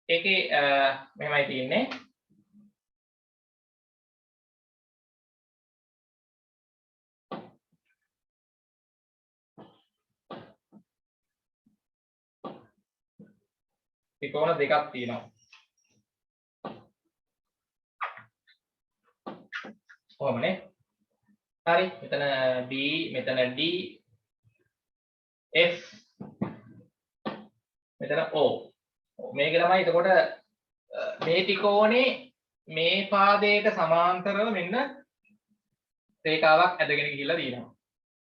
ඒකේ මෙහෙමයි තියෙන්නේ. ත්‍රිකෝණ දෙකක් තියෙනවා. කොහොමනේ? හරි මෙතන B මෙතන D F මෙතන O. මේක තමයි එතකොට මේ ත්‍රිකෝණේ මේ පාදයට සමාන්තරව මෙන්න රේඛාවක් ඇදගෙන ගිහිල්ලා තියෙනවා.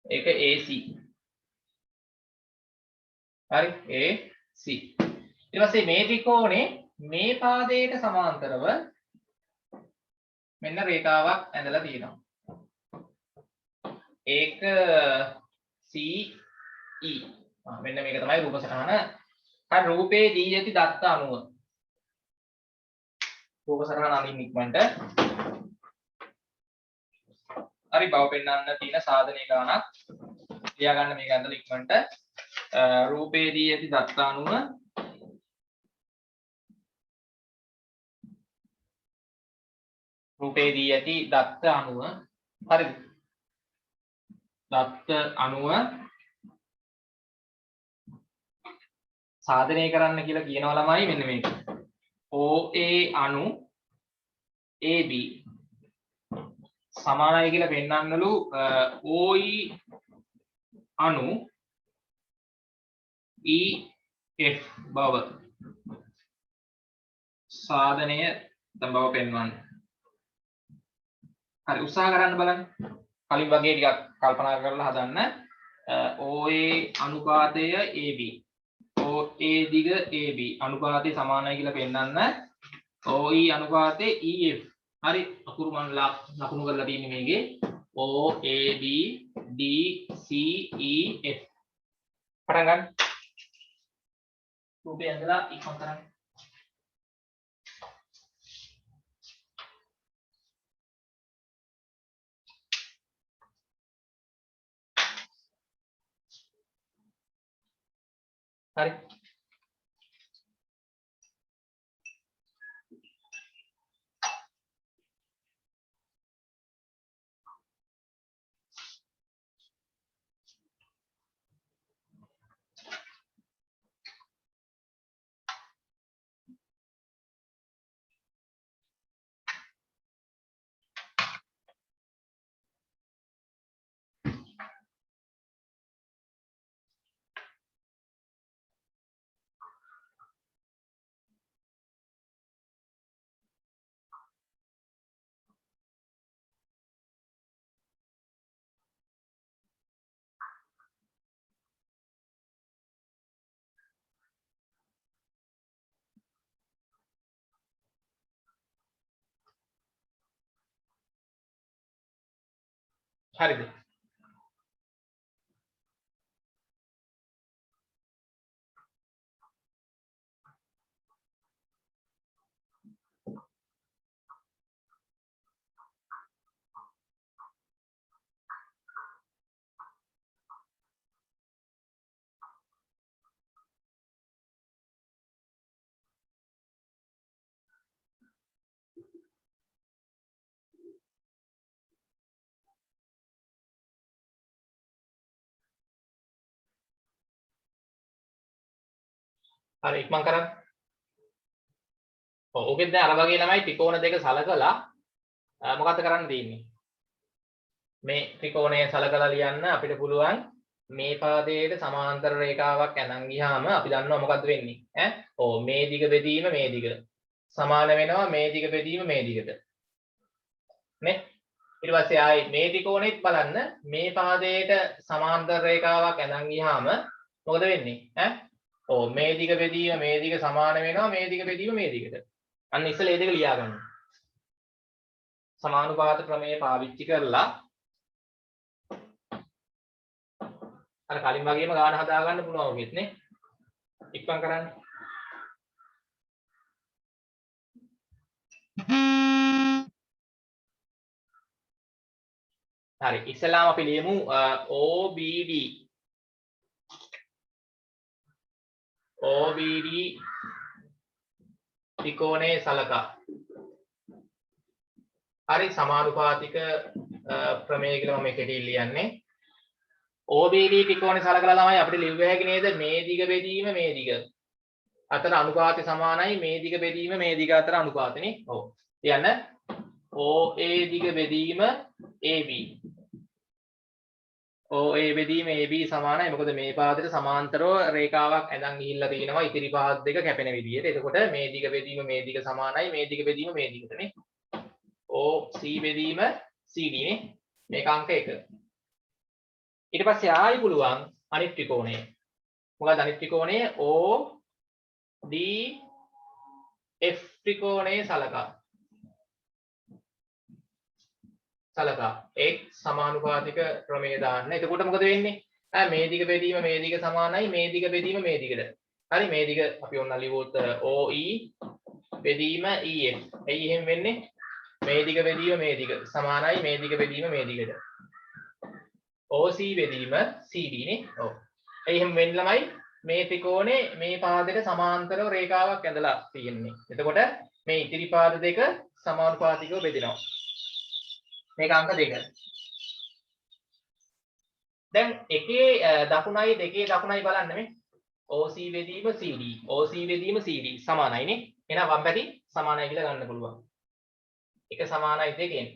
ඒක AC. හරි AC. ඊට පස්සේ මේ ත්‍රිකෝණේ මේ පාදයට සමාන්තරව මෙන්න රේඛාවක් ඇඳලා තියෙනවා. ඒක CE. මෙන්න මේක තමයි රූප සටහන. හරි රූපේ දී ඇති දත්ත අණුව. රූප සටහන අනින් ඉක්මනට. හරි බව පෙන්වන්න තියෙන සාධනීය ගානක්. ලියා ගන්න මේක ඇඳලා ඉක්මනට. රූපේ දී ඇති දත්ත අණුව රූපේ දී ඇති දත්ත අණුව හරිද? දත්ත අණුව සාධනය කරන්න කියලා කියනවා ළමයි මෙන්න මේක. OA අණු AB සමානයි කියලා පෙන්වන්නලු OE අණු EF බව සාධනය තම බව පෙන්වන්න. හරි උත්සාහ කරන්න බලන්න. කලින් වගේ ටිකක් කල්පනා කරලා හදන්න. OA අනුපාතය AB OA දිග AB අනුපාතය සමානයි කියලා පෙන්වන්න. OE අනුපාතය EF හරි අකුරු මම ලකුණු කරලා තියෙන්නේ මේකේ OAB DCEF පටන් ගන්න. රූපය ඇඳලා ඉක්මන් කරන්න. හරි හරිද? හරි ඉක්මන් කරන්න. ඔව් ඕකෙත් දැන් අර වගේ ළමයි ත්‍රිකෝණ දෙක සලකලා මොකක්ද කරන්න තියෙන්නේ? මේ ත්‍රිකෝණය සලකලා ලියන්න අපිට පුළුවන් මේ පාදයට සමාන්තර රේඛාවක් ඇඳන් ගියාම අපි දන්නවා මොකද්ද වෙන්නේ ඈ? ඔව් මේ දිග බෙදීම මේ දිග සමාන වෙනවා මේ දිග බෙදීම මේ දිගට. නේ? ඊට පස්සේ ආයි මේ ත්‍රිකෝණෙත් බලන්න මේ පාදයට සමාන්තර රේඛාවක් ඇඳන් ගියාම මොකද වෙන්නේ ඈ? ඔව් මේ දිග බෙදීම මේ දිග සමාන වෙනවා මේ දිග බෙදීම මේ දිගට. අන්න ඉස්සෙල්ලා මේ දෙක ලියා ගන්න. සමානුපාත ක්‍රමයේ පාවිච්චි කරලා අර කලින් වගේම ගාන හදා ගන්න පුළුවන් ඔගෙත් නේ. ඉක්මන් කරන්න. හරි ඉස්සෙල්ලාම අපි ලියමු OBD ත්‍රිකෝණයේ සලකා. හරි සමානුපාතික ප්‍රමේය කියලා මම එකටින් ලියන්නේ. OBD ත්‍රිකෝණය සලකලා තමයි අපිට ලිව්ව හැකි නේද මේ දිග බෙදීම මේ දිග අතර අනුපාතය සමානයි මේ දිග බෙදීම මේ දිග අතර අනුපාතනේ. ඔව්. කියන්න OA දිග බෙදීම AB OA බෙදීම AB සමානයි. මොකද මේ පාදයට සමාන්තරව රේඛාවක් ඇඳන් ගිහිල්ලා තිනවා ඉතිරි පාද දෙක කැපෙන විදිහට. එතකොට මේ දිග බෙදීම මේ දිග සමානයි මේ දිග බෙදීම මේ දිගටනේ. OC බෙදීම CD නේ. මේක අංක 1. ඊට පස්සේ ආයි පුළුවන් අනිත් ත්‍රිකෝණය. මොකද අනිත් ත්‍රිකෝණය ODF ත්‍රිකෝණයේ සලකා. සලකා x සමානුපාතික ක්‍රමයේ දාන්න. එතකොට මොකද වෙන්නේ? මේ දිග බෙදීම මේ දිග සමානයි මේ දිග බෙදීම මේ දිගට. හරි මේ දිග අපි ඔන්න ලියුවොත් OE බෙදීම EF. එයි එහෙම වෙන්නේ මේ දිග බෙදීම මේ දිග සමානයි මේ දිග බෙදීම මේ දිගට. OC බෙදීම CD නේ. ඔව්. එයි එහෙම වෙන්න ළමයි මේ ත්‍රිකෝණේ මේ පාදයට සමාන්තරව රේඛාවක් ඇඳලා තියෙන්නේ. එතකොට මේ ඉතිරි පාද දෙක සමානුපාතිකව බෙදෙනවා. මේක අංක 2. දැන් එකේ දකුණයි දෙකේ දකුණයි බලන්න මේ. OC බෙදීම CD. OC බෙදීම CD සමානයි නේ. එහෙනම් වම් පැති සමානයි කියලා ගන්න පුළුවන්. එක සමානයි දෙකෙන්.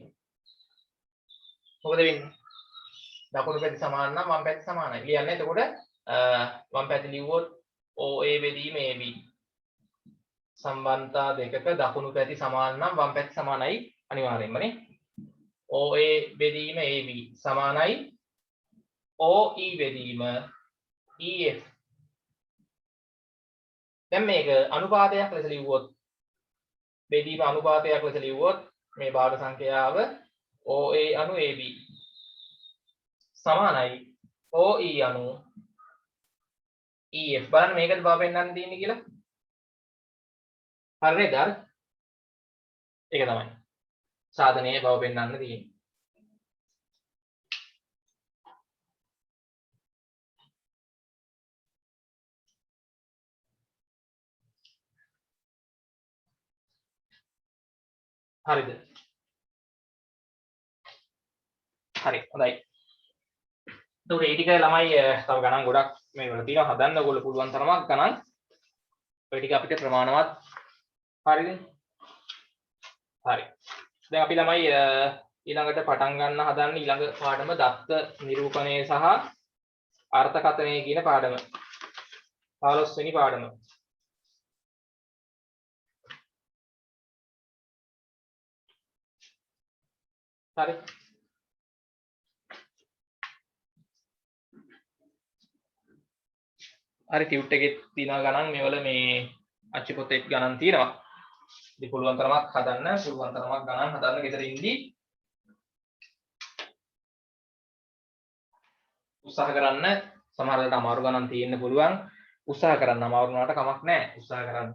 මොකද වෙන්නේ? දකුණු පැති සමාන නම් වම් පැති සමානයි. ලියන්න. එතකොට වම් පැති ලිව්වොත් OA බෙදීම AB. සම්බන්ධතා දෙකක දකුණු පැති සමාන නම් වම් පැති සමානයි අනිවාර්යෙන්ම නේ. OA බෙදීම AB සමානයි OE බෙදීම EF. දැන් මේක අනුපාතයක් ලෙස ලිව්වොත් බෙදීම අනුපාතයක් ලෙස ලිව්වොත් මේ භාග සංඛ්‍යාව OA අනු AB සමානයි OE අනු EF. බලන්න මේකද බව පෙන්වන්න තියෙන්නේ කියලා. හරි නේද? ඒක තමයි සාධනයේ බව පෙන්වන්න තියෙන්නේ. හරිද? හරි හොඳයි. ඒකට ඒ ටික ළමයි තව ගණන් ගොඩක් මේ වල තියෙනවා හදන්න ඕගොල්ලෝ පුළුවන් තරමක් ගණන්. ඔය ටික අපිට ප්‍රමාණවත් හරිද? හරි. දැන් අපි ළමයි ඊළඟට පටන් ගන්න හදන්න ඊළඟ පාඩම දත්ත නිරූපණය සහ අර්ථකථනය කියන පාඩම. 15 වෙනි පාඩම. හරි. හරි ටියුට් එකේ තියෙන ගණන් මේවල මේ අච්චි පොතේ ගණන් තියෙනවා. ඉතින් පුළුවන් තරමක් හදන්න පුළුවන් තරමක් ගණන් හදන්න ගෙදර ඉඳි උත්සාහ කරන්න. සමහරවිට අමාරු ගණන් තියෙන්න පුළුවන්. උත්සාහ කරන්න අමාරු වුණාට කමක් නැහැ. උත්සාහ කරන්න.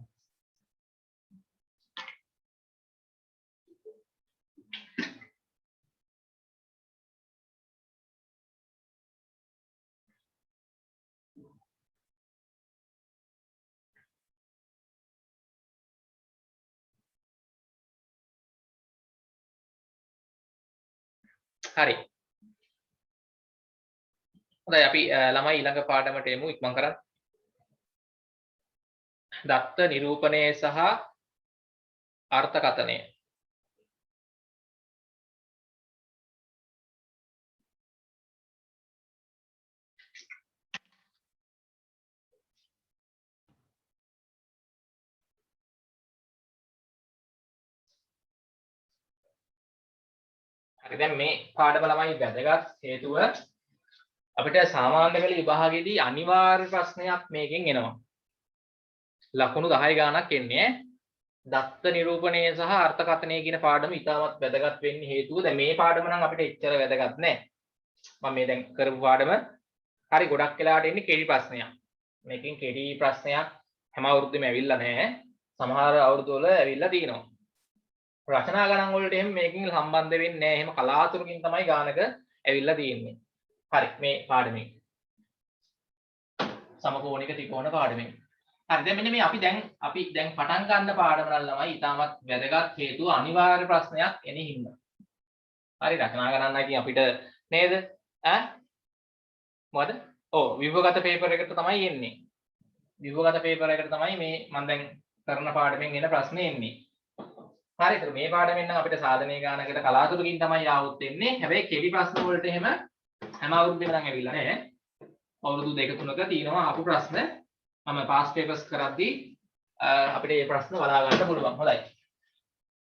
හරි. හොඳයි අපි ළමයි ඊළඟ පාඩමට එමු ඉක්මන් කරන්න. දත්ත නිරූපණය සහ අර්ථකථනය. හරි දැන් මේ පාඩම ළමයි වැදගත් හේතුව අපිට සාමාන්‍ය පෙළ විභාගයේදී අනිවාර්ය ප්‍රශ්නයක් මේකෙන් එනවා. ලකුණු 10 ගාණක් එන්නේ. දත්ත නිරූපණය සහ අර්ථකථනය කියන පාඩම ඉතාමත් වැදගත් වෙන්නේ හේතුව දැන් මේ පාඩම නම් අපිට එච්චර වැදගත් නෑ. මම මේ දැන් කරපු පාඩම හරි ගොඩක් වෙලාවට එන්නේ කෙටි ප්‍රශ්නයක්. මේකෙන් කෙටි ප්‍රශ්නයක් හැම අවුරුද්දෙම ඇවිල්ලා නෑ. සමහර අවුරුදු වල ඇවිල්ලා තියෙනවා. රචනා ගණන් වලට එහෙම මේකෙන් සම්බන්ධ වෙන්නේ නෑ. එහෙම කලාතුරකින් තමයි ගානක ඇවිල්ලා තියෙන්නේ. හරි මේ පාඩමේ සමකෝණික ත්‍රිකෝණ පාඩමේ. හරි දැන් මෙන්න මේ අපි දැන් පටන් ගන්න පාඩම නම් ළමයි ඉතාමත් වැදගත් හේතුව අනිවාර්ය ප්‍රශ්නයක් එන හින්දා. හරි රචනා ගණන් නැති අපිට නේද? මොකද? ඔව් විභවගත පේපර් එකට තමයි එන්නේ. විභවගත පේපර් එකට තමයි මේ මම දැන් කරන පාඩමෙන් එන ප්‍රශ්නේ එන්නේ. හරි ඒක මේ පාඩමෙන් නම් අපිට සාධනීය ගානකට කලාතුරකින් තමයි ආවොත් එන්නේ. හැබැයි කෙටි ප්‍රශ්න වලට එහෙම හැම අවුරුද්දෙම නම් ඇවිල්ලා නැහැ. අවුරුදු 2-3ක තියෙනවා ආපු ප්‍රශ්න. මම පාස් පේපර්ස් කරද්දී අපිට මේ ප්‍රශ්න බලා ගන්න පුළුවන්. හොඳයි.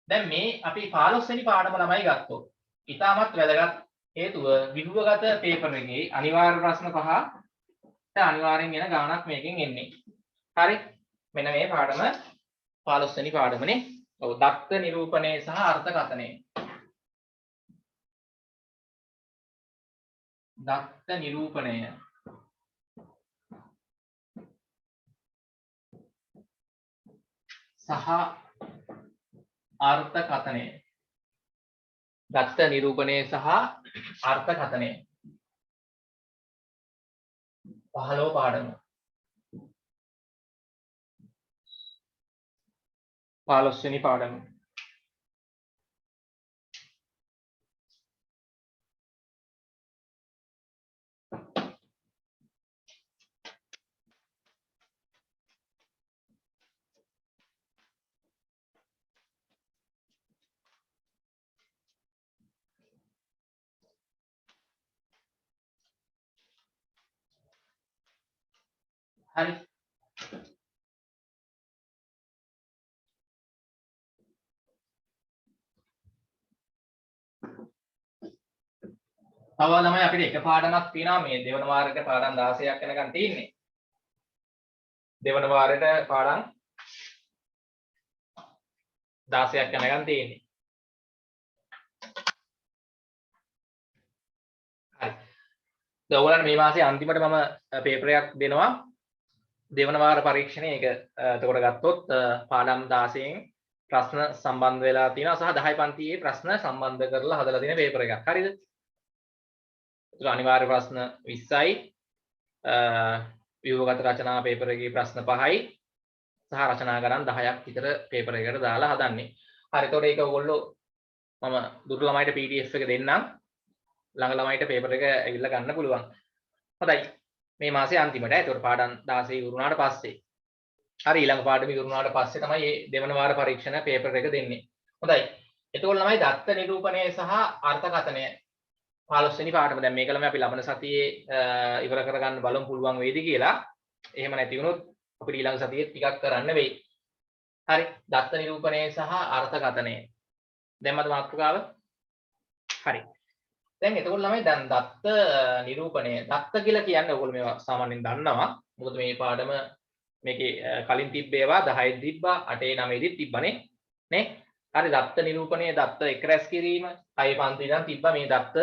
දැන් මේ අපි 15 වෙනි පාඩම ළමයි ගත්තොත්. ඉතාමත් වැදගත් හේතුව විභවගත පේපර් එකේ අනිවාර්ය ප්‍රශ්න 5ට අනිවාර්යෙන් එන ගාණක් මේකෙන් එන්නේ. හරි. මෙන්න මේ පාඩම 15 වෙනි පාඩමනේ. ඔව් දත්ත නිරූපණය සහ අර්ථකථනය. දත්ත නිරූපණය සහ අර්ථකථනය. දත්ත නිරූපණය සහ අර්ථකථනය 15 පාඩම 15 වෙනි පාඩම. හරි. තව ළමයි අපිට එක පාඩමක් තියෙනවා මේ දෙවන වාරයට පාඩම් 16ක් වෙනකන් තියෙන්නේ. දෙවන වාරයට පාඩම් 16ක් යනකම් තියෙන්නේ. හරි. දැන් ඔයගොල්ලන්ට මේ මාසේ අන්තිමට මම පේපර් එකක් දෙනවා. දෙවන වාර පරීක්ෂණය ඒක එතකොට ගත්තොත් පාඩම් 16න් ප්‍රශ්න සම්බන්ධ වෙලා තියෙනවා සහ 10 පන්තියේ ප්‍රශ්න සම්බන්ධ කරලා හදලා තියෙන පේපර් එකක්. හරිද? ඒක අනිවාර්ය ප්‍රශ්න 20යි. ව්‍යුහගත රචනා පේපර් එකේ ප්‍රශ්න 5යි සහ රචනා ගණන් 10ක් විතර පේපර් එකකට දාලා හදන්නේ. හරි. එතකොට ඒක ඔයගොල්ලෝ මම දුරු ළමයිට PDF එක දෙන්නම්. ළඟ ළමයිට පේපර් එක ඇවිල්ලා ගන්න පුළුවන්. හොඳයි. මේ මාසේ අන්තිමට. ඒතකොට පාඩම් 16 ඉවරුනාට පස්සේ. හරි ඊළඟ පාඩම ඉවරුනාට පස්සේ තමයි මේ දෙවන වාර පරීක්ෂණ පේපර් එක දෙන්නේ. හොඳයි. එතකොට ළමයි දත්ත නිරූපණය සහ අර්ථකථනය 15 වෙනි පාඩම. දැන් මේක ළමයි අපි ලබන සතියේ ඉවර කරගන්න බලමු පුළුවන් වේද කියලා. එහෙම නැති වුණොත් අපිට ඊළඟ සතියේ ටිකක් කරන්න වෙයි. හරි. දත්ත නිරූපණය සහ අර්ථකථනය. දැන් මත මාතෘකාව. හරි. දැන් එතකොට ළමයි දැන් දත්ත නිරූපණය දත්ත කියලා කියන්නේ ඔයගොල්ලෝ මේවා සාමාන්‍යයෙන් දන්නවා. මොකද මේ පාඩම මේකේ කලින් තිබ්බේවා 10 තිබ්බා 8 9 දිත් තිබ්බනේ නේ. හරි දත්ත නිරූපණය දත්ත එක රැස් කිරීම 6 පන්ති ඉඳන් තිබ්බා මේ දත්ත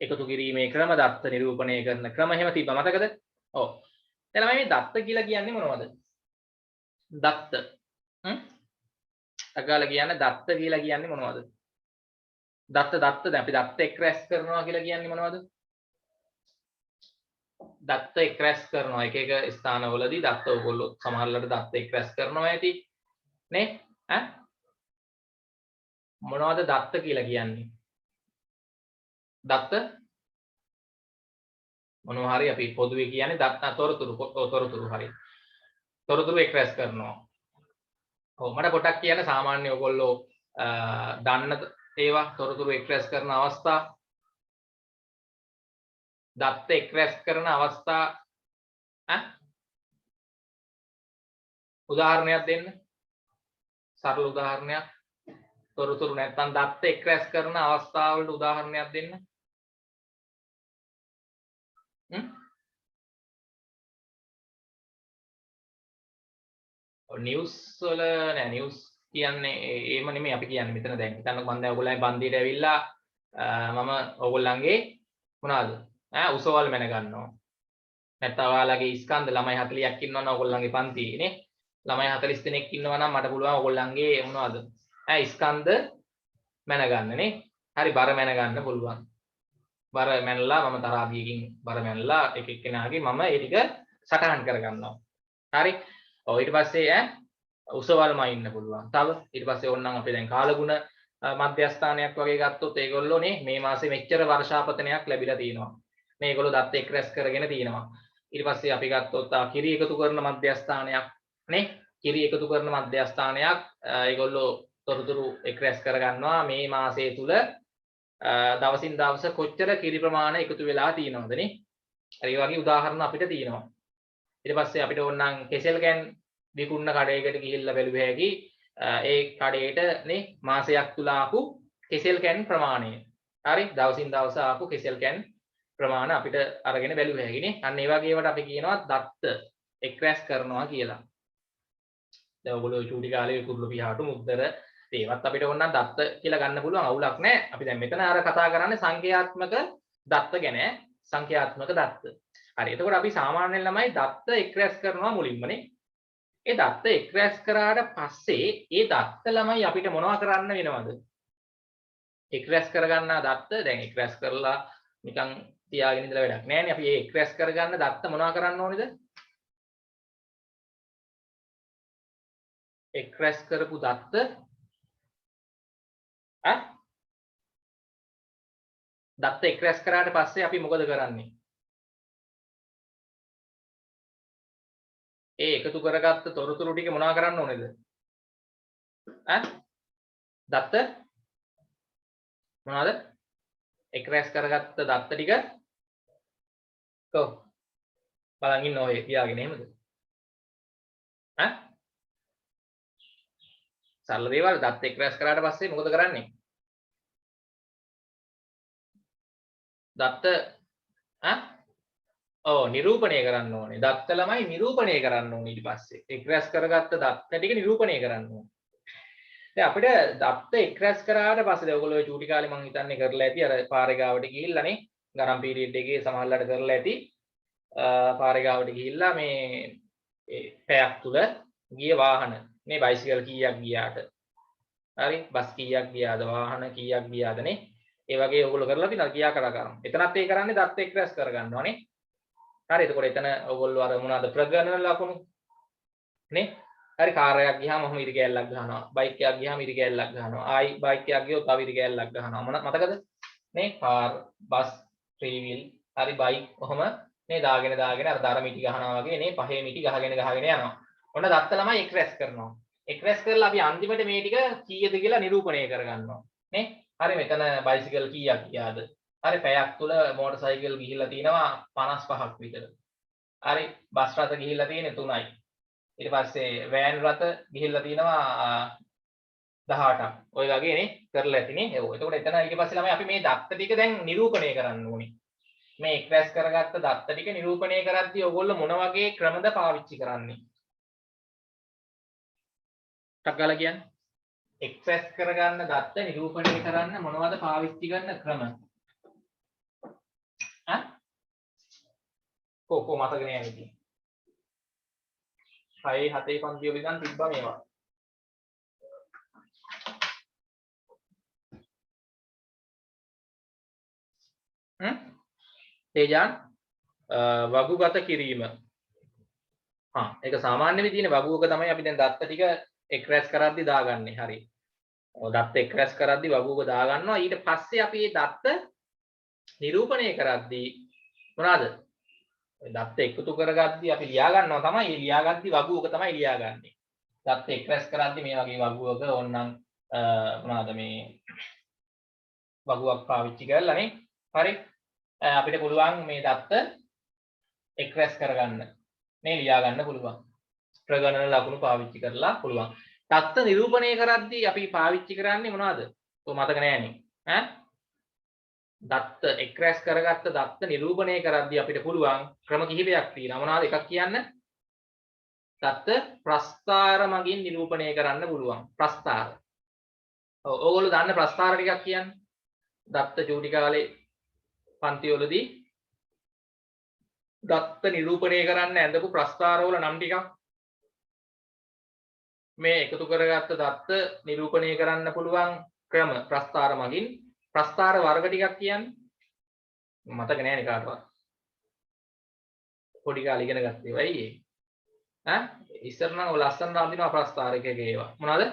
එකතු කිරීමේ ක්‍රම දත්ත නිරූපණය කරන ක්‍රම එහෙම තිබ්බා මතකද? ඔව්. දැන් ළමයි මේ දත්ත කියලා කියන්නේ මොනවද? දත්ත. අගාල කියන්නේ දත්ත කියලා කියන්නේ මොනවද? දත්ත දැන් අපි දත්ත එක් රැස් කරනවා කියලා කියන්නේ මොනවද? දත්ත එක් රැස් කරනවා එක එක ස්ථානවලදී දත්ත ඔයගොල්ලෝ සමහරවල්ලාට දත්ත එක් රැස් කරනවා ඇති නේ ඈ මොනවද දත්ත කියලා කියන්නේ? දත්ත මොනවා හරි අපි පොදුවේ කියන්නේ දත්ත තොරතුරු හරි තොරතුරු එක් රැස් කරනවා. ඔව් මට පොඩක් කියන්න සාමාන්‍ය ඔයගොල්ලෝ දන්න ඒවා තොරතුරු එක් රැස් කරන අවස්ථා දත්ත එක් රැස් කරන අවස්ථා උදාහරණයක් දෙන්න. සරල උදාහරණයක්. තොරතුරු නැත්නම් දත්ත එක් රැස් කරන අවස්ථාවලට උදාහරණයක් දෙන්න. නිවුස් වල නෑ නිවුස් කියන්නේ ඒම නෙමෙයි අපි කියන්නේ මෙතන දැන් හිතන්නකො මම දැන් ඔයගොල්ලන්ගේ පන්තියට ඇවිල්ලා මම ඔයගොල්ලන්ගේ මොනවාද උසවල් මැන ගන්නවා නැත්නම් ඔයාලගේ ස්කන්ධ ළමයි 40ක් ඉන්නවනම් ඔයගොල්ලන්ගේ පන්තියේ නේ ළමයි 40 දෙනෙක් ඉන්නවා නම් මට පුළුවන් ඔයගොල්ලන්ගේ මොනවද ස්කන්ධ මැන ගන්න නේ හරි බර මැන ගන්න පුළුවන් බර මැනලා මම තරාදියකින් බර මැනලා එක එක්කෙනාගේ මම ඒ ටික සටහන් කර ගන්නවා හරි ඔව් ඊට පස්සේ උසවල්ම ඉන්න පුළුවන්. තව ඊට පස්සේ ඕනනම් අපි දැන් කාලගුණ මධ්‍යස්ථානයක් වගේ ගත්තොත් ඒගොල්ලෝ නේ මේ මාසේ මෙච්චර වර්ෂාපතනයක් ලැබිලා තියෙනවා. මේ ඒගොල්ලෝ දත්ත එක් රැස් කරගෙන තියෙනවා. ඊට පස්සේ අපි ගත්තොත් කිරි එකතු කරන මධ්‍යස්ථානයක් නේ කිරි එකතු කරන මධ්‍යස්ථානයක් ඒගොල්ලෝ තොරතුරු එක් රැස් කර ගන්නවා මේ මාසයේ තුල දවසින් දවස කොච්චර කිරි ප්‍රමාණය එකතු වෙලා තියෙනවද නේ. හරි ඒ වගේ උදාහරණ අපිට තියෙනවා. ඊට පස්සේ අපිට ඕනනම් කෙසෙල් කැන් විකුණන කඩේකට ගිහිල්ලා බැලුව හැකි ඒ කඩේට නේ මාසයක් තුල ආපු කෙසෙල් කැන් ප්‍රමාණය. හරි දවසින් දවස ආපු කෙසෙල් කැන් ප්‍රමාණය අපිට අරගෙන බැලුව හැකි නේ. අන්න ඒ වගේ ඒවාට අපි කියනවා දත්ත එක් රැස් කරනවා කියලා. දැන් ඔයගොල්ලෝ චූටි කාලේ කුරුළු පියාට මුද්දර ඒවත් අපිට ඕනනම් දත්ත කියලා ගන්න පුළුවන් අවුලක් නැහැ. අපි දැන් මෙතන අර කතා කරන්නේ සංඛ්‍යාත්මක දත්ත ගැන. සංඛ්‍යාත්මක දත්ත. හරි. එතකොට අපි සාමාන්‍යයෙන් ළමයි දත්ත එක් රැස් කරනවා මුලින්මනේ. ඒ දත්ත එක් රැස් කරාට පස්සේ ඒ දත්ත ළමයි අපිට මොනව කරන්න වෙනවද? එක් රැස් කරගන්නා දත්ත දැන් එක් රැස් කරලා නිකන් තියාගෙන ඉඳලා වැඩක් නැහැ නේ. අපි ඒ එක් රැස් කරගන්න දත්ත මොනව කරන්න ඕනේද? එක් රැස් කරපු දත්ත දත්ත එක් රැස් කරාට පස්සේ අපි මොකද කරන්නේ? ඒ එකතු කරගත්ත තොරතුරු ටික මොනවා කරන්න ඕනේද? දත්ත මොනවාද? එක් රැස් කරගත්ත දත්ත ටික කො බලන් ඉන්න ඔය තියාගෙන එහෙමද? සරල දේවල් දත්ත එක් රැස් කරාට පස්සේ මොකද කරන්නේ? දත්ත නිරූපණය කරන්න ඕනේ. දත්ත ළමයි නිරූපණය කරන්න ඕනේ ඊට පස්සේ. එක් රැස් කරගත්ත දත්ත ටික නිරූපණය කරන්න ඕනේ. දැන් අපිට දත්ත එක් රැස් කරාට පස්සේ දැන් ඔයගොල්ලෝ චූටි කාලේ මං හිතන්නේ කරලා ඇති අර පාරේ ගාවට ගිහිල්ලානේ ගණන් පීරියඩ් එකේ සමහරලාට කරලා ඇති. පාරේ ගාවට ගිහිල්ලා මේ පැයක් තුල ගිය වාහන මේ බයිසිකල් කීයක් ගියාට හරි බස් කීයක් ගියාද වාහන කීයක් ගියාදනේ ඒ වගේ ඔයගොල්ලෝ කරලා තියෙනවා කියා කරා කරමු. එතනත් ඒ කරන්නේ දත්ත එක් රැස් කරගන්නවානේ. හරි එතකොට එතන ඔයගොල්ලෝ අර මොනවාද ප්‍රගණන ලකුණු නේ. හරි කාර් එකක් ගියාම ඔහම ඉරි කෑල්ලක් ගහනවා. බයික් එකක් ගියාම ඉරි කෑල්ලක් ගහනවා. ආයි බයික් එකක් ගියොත් තව ඉරි කෑල්ලක් ගහනවා. මතකද? නේ කාර් බස් ත්‍රී වීල් හරි බයික් ඔහම මේ දාගෙන අර දර මිටි ගහනවා වගේ නේ පහේ මිටි ගහගෙන යනවා. ඔන්න දත්ත ළමයි එක් රැස් කරනවා. එක් රැස් කරලා අපි අන්තිමට මේ ටික කීයද කියලා නිරූපණය කරගන්නවා. නේ? හරි මෙතන බයිසිකල් කීයක් ගියාද? හරි පැයක් තුල මෝටර් සයිකල් ගිහිල්ලා තිනවා 55ක් විතර. හරි බස් රථ ගිහිල්ලා තියෙන්නේ 3යි. ඊට පස්සේ වෑන් රථ ගිහිල්ලා තිනවා 18ක්. ඔය වගේ නේ කරලා ඇතිනේ. ඒක. එතකොට එතන ඊට පස්සේ ළමයි අපි මේ දත්ත ටික දැන් නිරූපණය කරන්න ඕනේ. මේ එක් රැස් කරගත්ත දත්ත ටික නිරූපණය කරද්දී ඔයගොල්ලෝ මොන වගේ ක්‍රමද පාවිච්චි කරන්නේ? ටක් ගාලා කියන්නේ. එක් රැස් කරගන්න දත්ත නිරූපණය කරන්න මොනවද පාවිච්චි කරන ක්‍රම? කො මතක නෑ ඉතින්. 6 7 පන්ති වල ඉඳන් තිබ්බා මේවා. තේජාන් වගුගත කිරීම. ඒක සාමාන්‍ය විදිහේ වගුවක තමයි අපි දැන් දත්ත ටික එක් රැස් කරද්දි දාගන්නේ. හරි. දත්ත එක් රැස් කරද්දි වගුවක දාගන්නවා. ඊට පස්සේ අපි මේ දත්ත නිරූපණය කරද්දි මොනවාද? දත්ත එකතු කරගද්දි අපි ලියා ගන්නවා තමයි. ඒ ලියාගද්දි වගුවක තමයි ලියාගන්නේ. දත්ත එක් රැස් කරද්දි මේ වගේ වගුවක ඕනනම් මොනවාද මේ වගුවක් පාවිච්චි කරලානේ. හරි. අපිට පුළුවන් මේ දත්ත එක් රැස් කරගන්න. මේ ලියා ගන්න පුළුවන්. ප්‍රගණන ලකුණු පාවිච්චි කරලා පුළුවන්. දත්ත නිරූපණය කරද්දී අපි පාවිච්චි කරන්නේ මොනවද? ඔය මතක නෑනේ. දත්ත එක් රැස් කරගත්ත දත්ත නිරූපණය කරද්දී අපිට පුළුවන් ක්‍රම කිහිපයක් තියෙනවා. මොනවද? එකක් කියන්න. දත්ත ප්‍රස්ථාර මගින් නිරූපණය කරන්න පුළුවන්. ප්‍රස්ථාර. ඔව් ඕගොල්ලෝ දන්න ප්‍රස්ථාර ටිකක් කියන්න. දත්ත චූටි කාලේ පන්ති වලදී දත්ත නිරූපණය කරන්න ඇඳපු ප්‍රස්ථාර වල නම් ටිකක් මේ එකතු කරගත්ත දත්ත නිරූපණය කරන්න පුළුවන් ක්‍රම ප්‍රස්ථාර මගින්. ප්‍රස්ථාර වර්ග ටිකක් කියන්නේ මතක නෑනේ කාටවත්. පොඩි කාලේ ඉගෙන ගත්තේ වෙයි ඒ. ඉස්සර නම් ඔය ලස්සන අඳිනවා ප්‍රස්ථාර එකක ඒවා. මොනවද?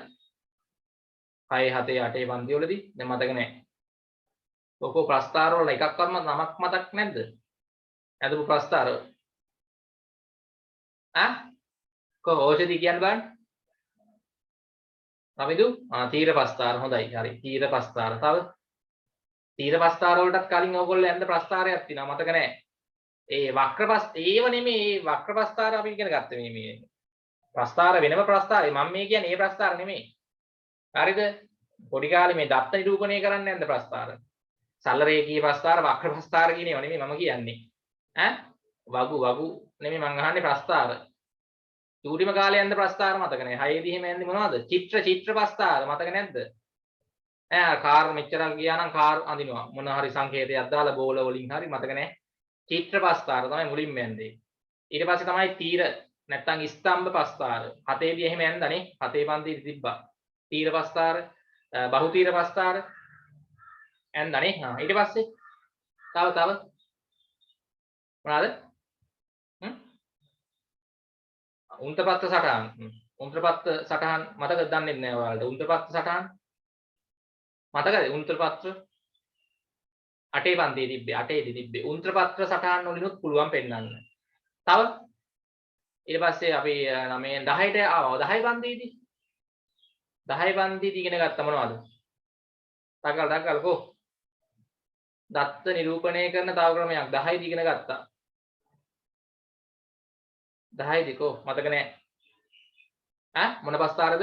6 7 8 පන්ති වලදී දැන් මතක නෑ. ඔකෝ ප්‍රස්ථාර වල එකක්වත් නමක් මතක් නැද්ද? ඇඳපු ප්‍රස්ථාර. කො ඕෂධි කියන්න බලන්න. රමිදු තීර ප්‍රස්ථාර හොඳයි. හරි. තීර ප්‍රස්ථාර. තව තීර ප්‍රස්ථාර වලටත් කලින් ඕගොල්ලෝ ඇඳ ප්‍රස්ථාරයක් තියෙනවා මතක නැහැ. ඒ වක්‍ර ඒව නෙමෙයි ඒ වක්‍ර ප්‍රස්ථාර අපි ඉගෙන ගත්තේ මේ ප්‍රස්ථාර වෙනම ප්‍රස්ථාරේ මම මේ කියන්නේ ඒ ප්‍රස්ථාර නෙමෙයි. හරිද? පොඩි කාලේ මේ දත්ත නිරූපණය කරන්න ඇඳ ප්‍රස්ථාර. සරල රේඛීය ප්‍රස්ථාර වක්‍ර ප්‍රස්ථාර කියන ඒවා නෙමෙයි මම කියන්නේ. වගු නෙමෙයි මං අහන්නේ ප්‍රස්ථාර. චූටිම කාලේ යන්න ප්‍රස්ථාර මතක නැහැ. 6 දී එහෙම යන්නේ මොනවද? චිත්‍ර ප්‍රස්ථාර මතක නැද්ද? කාර් මෙච්චරක් ගියා නම් කාර් අඳිනවා. මොන හරි සංකේතයක් දාලා බෝල වලින් හරි මතක නැහැ. චිත්‍ර පස්තාර තමයි මුලින්ම යන්නේ. ඊට පස්සේ තමයි තීර නැත්තම් ස්තම්භ පස්තාර. 7 දී එහෙම යන්දානේ. 7 පන්තියේ තිබ්බා. තීර පස්තාර, බහු තීර පස්තාර යන්දානේ. ඊට පස්සේ තව මොනවාද? උන්ටපත්ත සටහන්. උන්ටපත්ත සටහන් මතකද දන්නේ නැහැ ඔයාලට. උන්ටපත්ත සටහන් මතකද? උන්ටපත්‍ර 8 පන්තියේ තිබ්බේ. 8 දී තිබ්බේ. උන්ටපත්‍ර සටහන් වලිනුත් පුළුවන් පෙන්වන්න. තව ඊට පස්සේ අපි 9 10ට ආවා. 10 පන්තියේදී 10 පන්තියේදී ඉගෙන ගත්ත මොනවද? දක්කල් කො දත්ත නිරූපණය කරන තව ක්‍රමයක් 10 දී ඉගෙන ගත්තා. 10 දී කො මතක නැහැ. මොන පස්තාරද?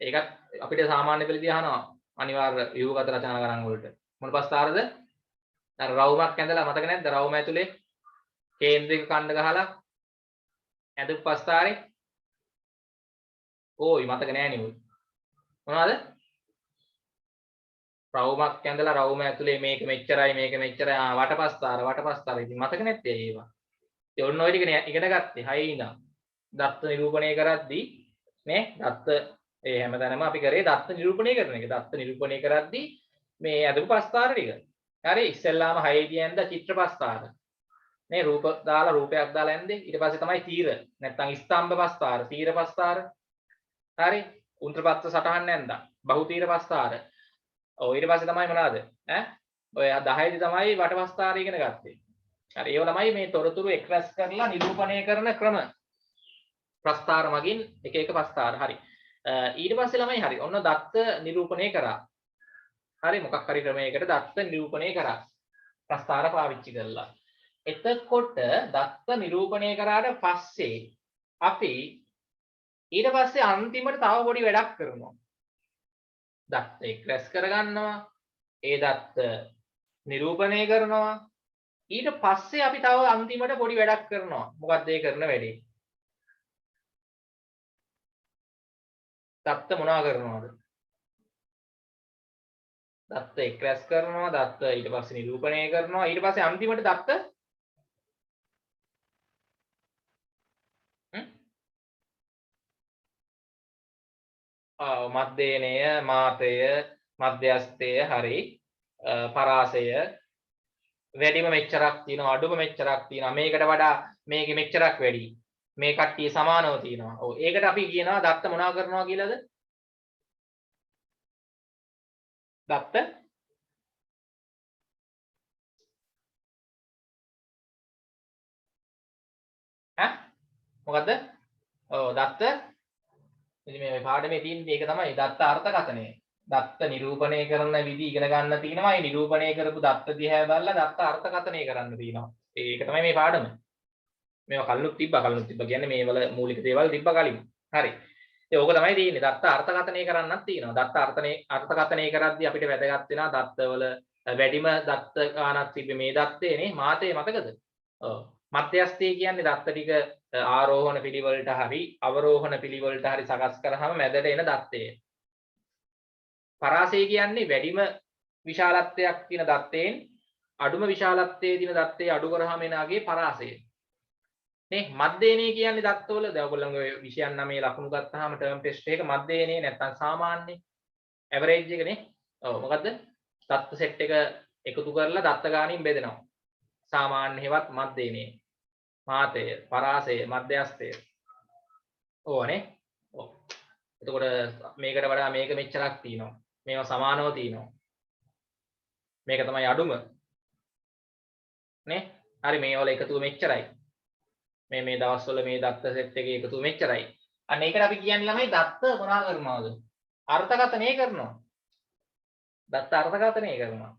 ඒකත් අපිට සාමාන්‍ය පෙළදී අහනවා. අනිවාර්ය ව්‍යුහගත රචනා ගණන් වලට. මොන පස්තාරද? අර රවුමක් ඇඳලා මතක නැද්ද? රවුම ඇතුලේ කේන්ද්‍රික ඛණ්ඩ ගහලා ඇඳපු පස්තාරේ. ඕයි මතක නෑ නේ. මොනවද? රවුමක් ඇඳලා රවුම ඇතුලේ මේක මෙච්චරයි මේක මෙච්චරයි වටපස්තාර ඉතින් මතක නැත්තේ ඒවා. ඒ ඔන්න ඔය ටික ඉගෙන ගත්තේ 6 ඉඳන්. දත්ත නිරූපණය කරද්දී නේ දත්ත ඒ හැමදාම අපි කරේ දත්ත නිරූපණය කරන එක. දත්ත නිරූපණය කරද්දී මේ අදපු පස්තාර ටික. හරි ඉස්සෙල්ලාම 6 දී ඇඳ චිත්‍ර පස්තාර. නේ රූප දාලා රූපයක් දාලා ඇඳේ. ඊට පස්සේ තමයි තීර නැත්තම් ස්තම්භ පස්තාර, තීර පස්තාර. හරි උන්ටපත්ත සටහන් ඇඳා. බහු තීර පස්තාර. ඔව් ඊට පස්සේ තමයි මොනවාද? ඔය 10 දී තමයි වටපස්තාර ඉගෙන ගත්තේ. හරි ඒව තමයි මේ තොරතුරු එක්රැස් කරලා නිරූපණය කරන ක්‍රම. ප්‍රස්තාර මගින් එක එක පස්තාර. හරි. ඊට පස්සේ ළමයි හරි. ඔන්න දත්ත නිරූපණය කරා. හරි මොකක් හරි ක්‍රමයකට දත්ත නිරූපණය කරා. ප්‍රස්තාර පාවිච්චි කරලා. එතකොට දත්ත නිරූපණය කරාට පස්සේ අපි ඊට පස්සේ අන්තිමට තව පොඩි වැඩක් කරනවා. දත්ත එක්රැස් කරගන්නවා. ඒ දත්ත නිරූපණය කරනවා. ඊට පස්සේ අපි තව අන්තිමට පොඩි වැඩක් කරනවා. මොකක්ද ඒ කරන වැඩේ? දත්ත මොනවා කරනවද? දත්ත එක්රැස් කරනවා. දත්ත ඊට පස්සේ නිරූපණය කරනවා. ඊට පස්සේ අන්තිමට දත්ත මධ්‍යයනය, මාතය, මධ්‍යස්ථය, හරි පරාසය වැඩිම මෙච්චරක් තියෙනවා අඩුම මෙච්චරක් තියෙනවා මේකට වඩා මේකෙ මෙච්චරක් වැඩි මේ කට්ටිය සමානව තියෙනවා. ඔව් ඒකට අපි කියනවා දත්ත මොනවා කරනවා කියලාද? දත්ත මොකද්ද? ඔව් දත්ත ඉතින් මේ පාඩමේ තියෙන මේක තමයි දත්ත අර්ථකථනය. දත්ත නිරූපණය කරන විදි ඉගෙන ගන්න තියෙනවා. ඒ නිරූපණය කරපු දත්ත දිහා බලලා දත්ත අර්ථකථනය කරන්න තියෙනවා. ඒක තමයි මේ පාඩම. මේවා කලිනුත් තිබ්බා කියන්නේ මේවල මූලික දේවල් තිබ්බා කලින්. හරි. ඉතින් ඕක තමයි තියෙන්නේ. දත්ත අර්ථකථනය කරන්නත් තියෙනවා. දත්ත අර්ථකථනය කරද්දී අපිට වැදගත් වෙනවා දත්තවල වැඩිම දත්ත ගානක් තිබ්බේ මේ දත්තේනේ. මාතේ මතකද? ඔව්. මධ්‍යස්ථය කියන්නේ දත්ත ටික ආරෝහණ පිළිවෙලට හරි අවරෝහණ පිළිවෙලට හරි සකස් කරාම මැදට එන දත්තය. පරාසය කියන්නේ වැඩිම විශාලත්වයක් තියෙන දත්තයෙන් අඩුම විශාලත්වයේ තියෙන දත්තේ අඩු කරාම එන අගේ පරාසය. නේ මධ්‍යයනේ කියන්නේ දත්තවල දැන් ඔයගොල්ලන්ගේ ඔය විෂයන් 9 ලකුණු ගත්තාම ටර්ම් ටෙස්ට් එක මධ්‍යයනේ නැත්නම් සාමාන්‍ය ඇවරේජ් එකනේ. ඔව් මොකද්ද? දත්ත සෙට් එක එකතු කරලා දත්ත ගානින් බෙදෙනවා. සාමාන්‍ය හේවත් මධ්‍යයනේ. මාතය, පරාසය, මධ්‍යස්ථය. ඕනේ. ඔව්. එතකොට මේකට වඩා මේක මෙච්චරක් තියෙනවා. මේවා සමානව තියෙනවා. මේක තමයි අඩුම. නේ? හරි මේවල එකතුව මෙච්චරයි. මේ දවස්වල මේ දත්ත සෙට් එකේ එකතුව මෙච්චරයි. අන්න ඒකට අපි කියන්නේ ළමයි දත්ත මොනවා කරනවද? අර්ථකථනය කරනවා. දත්ත අර්ථකථනය කරනවා.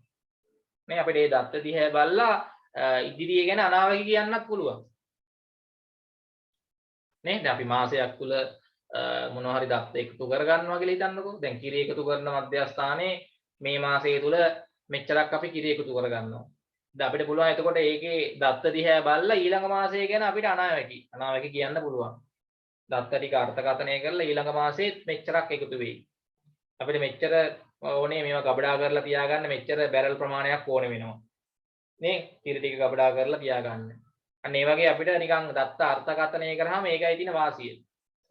මේ අපිට මේ දත්ත දිහා බලලා ඉදිරිය ගැන අනාවැකි කියන්නත් පුළුවන්. නේද? අපි මාසයක් තුල මොනවා හරි දත්ත එකතු කරගන්නවා කියලා හිතන්නකෝ. දැන් කිරි එකතු කරන මධ්‍යස්ථානයේ මේ මාසය තුල මෙච්චරක් අපි කිරි එකතු කරගන්නවා. දැන් අපිට පුළුවන් එතකොට ඒකේ දත්ත දිහා බලලා ඊළඟ මාසය ගැන අපිට අනාවැකි කියන්න පුළුවන්. දත්ත ටික අර්ථකථනය කරලා ඊළඟ මාසෙත් මෙච්චරක් එකතු වෙයි. අපිට මෙච්චර ඕනේ මේවා ගබඩා කරලා තියාගන්න මෙච්චර බැරල් ප්‍රමාණයක් ඕනේ වෙනවා. නේ? කිරි ටික ගබඩා කරලා තියාගන්න. අන්න ඒ වගේ අපිට නිකන් දත්ත අර්ථකථනය කරාම ඒකයි තියෙන වාසිය.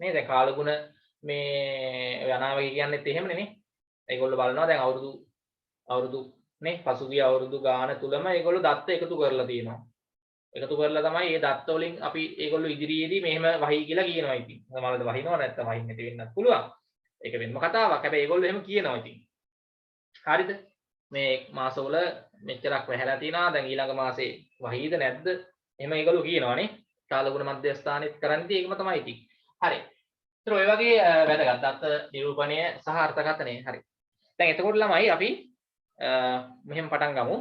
නේ? දැන් කාලගුණ මේ අනාවගේ කියන්නේත් එහෙමනේ නේ. ඒගොල්ලෝ බලනවා දැන් අවුරුදු නේ පසුගිය අවුරුදු ගාන තුලම ඒගොල්ලෝ දත්ත එකතු කරලා තියෙනවා. එකතු කරලා තමයි මේ දත්ත වලින් අපි ඒගොල්ලෝ ඉදිරියේදී මෙහෙම වහයි කියලා කියනවා ඉතින්. සමහරවිට වහිනව නැත්නම් වහින්නේ නැති වෙන්නත් පුළුවන්. ඒක වෙනම කතාවක්. හැබැයි ඒගොල්ලෝ එහෙම කියනවා ඉතින්. හරිද? මේ මාසවල මෙච්චරක් වැහැලා තිනවා. දැන් ඊළඟ මාසේ වහීද නැද්ද? එහෙම ඒගොල්ලෝ කියනවානේ. කාලගුණ මධ්‍යස්ථානෙත් කරන්නේ ඒකම තමයි ඉතින්. හරි. ඒතර ඔය වගේ වැදගත් දත්ත නිරූපණය සහ අර්ථකථනය. හරි. දැන් එතකොට ළමයි අපි මෙහෙම පටන් ගමු.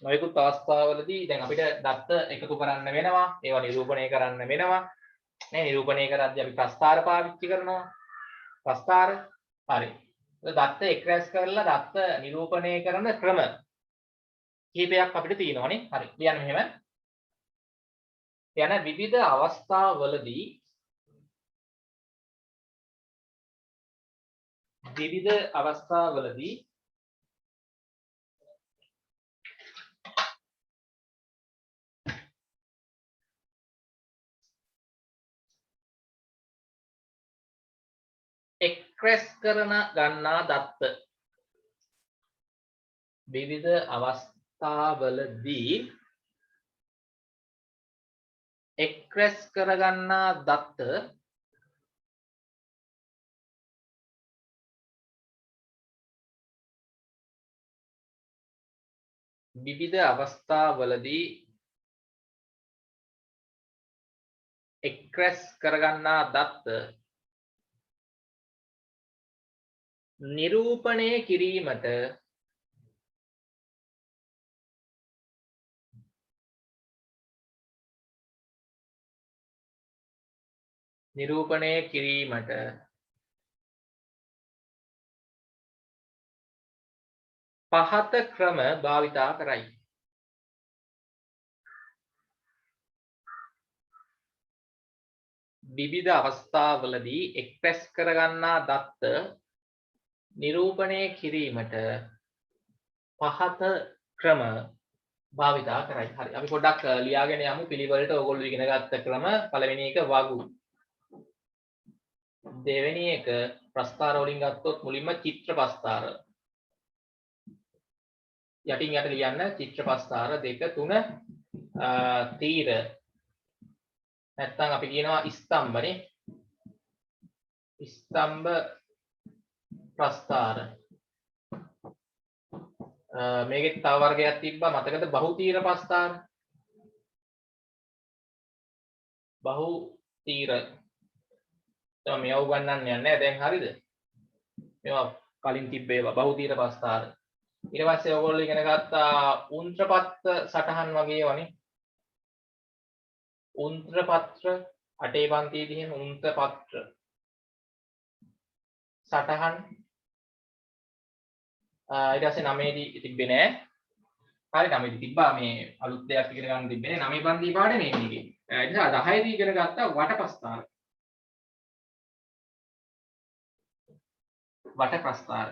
නොයෙකුත් අවස්ථාවලදී දැන් අපිට දත්ත එකතු කරන්න වෙනවා. ඒවා නිරූපණය කරන්න වෙනවා. නේ නිරූපණය කරද්දී අපි ප්‍රස්ථාර පාවිච්චි කරනවා. ප්‍රස්ථාර. හරි. දත්ත එක්රැස් කරලා දත්ත නිරූපණය කරන ක්‍රම කීපයක් අපිට තියෙනවානේ. හරි. ලියන්න මෙහෙම. යන විවිධ අවස්ථාවලදී එක්රැස් කරන ගන්නා දත්ත විවිධ අවස්ථාවලදී එක්රැස් කරගන්නා දත්ත විවිධ අවස්ථාවලදී එක්රැස් කරගන්නා දත්ත නිරූපණය කිරීමට පහත ක්‍රම භාවිතා කරයි. විවිධ අවස්ථාවලදී එක්ස්ප්‍රෙස් කරගන්නා දත්ත නිරූපණය කිරීමට පහත ක්‍රම භාවිතා කරයි. හරි. අපි පොඩ්ඩක් ලියාගෙන යමු පිළිවෙලට. ඕගොල්ලෝ ඉගෙන ගත්ත ක්‍රම පළවෙනි එක වගු. දෙවෙනි එක ප්‍රස්ථාර වලින් ගත්තොත් මුලින්ම චිත්‍ර ප්‍රස්ථාර. යටින් යට ලියන්න චිත්‍ර ප්‍රස්ථාර 2 3 තීර. නැත්නම් අපි කියනවා ස්තම්භනේ. ස්තම්භ ප්‍රස්ථාර. මේකේ තව වර්ගයක් තිබ්බා මතකද? බහුතීර ප්‍රස්ථාර. බහුතීර. තමයි මේව උගන්වන්න යන්නේ නැහැ දැන් හරිද? මේවා කලින් තිබ්බ ඒවා බහුතීර ප්‍රස්ථාර. ඊට පස්සේ ඔයගොල්ලෝ ඉගෙන ගත්තා උන්ත්‍රපත්ත සටහන් වගේ වනේ. උන්ත්‍රපත්‍ර 8 පන්තියේදී එහෙම උන්ත්‍රපත්‍ර සටහන් ඊට පස්සේ 9 දී තිබ්බේ නෑ. හරි 9 දී තිබ්බා මේ අලුත් දෙයක් ඉගෙන ගන්න තිබ්බේ නෑ 9 පන්ති පාඩේ මේකේ. ඒ නිසා 10 දී ඉගෙන ගත්තා වටපස්ථාර. වටපස්ථාර.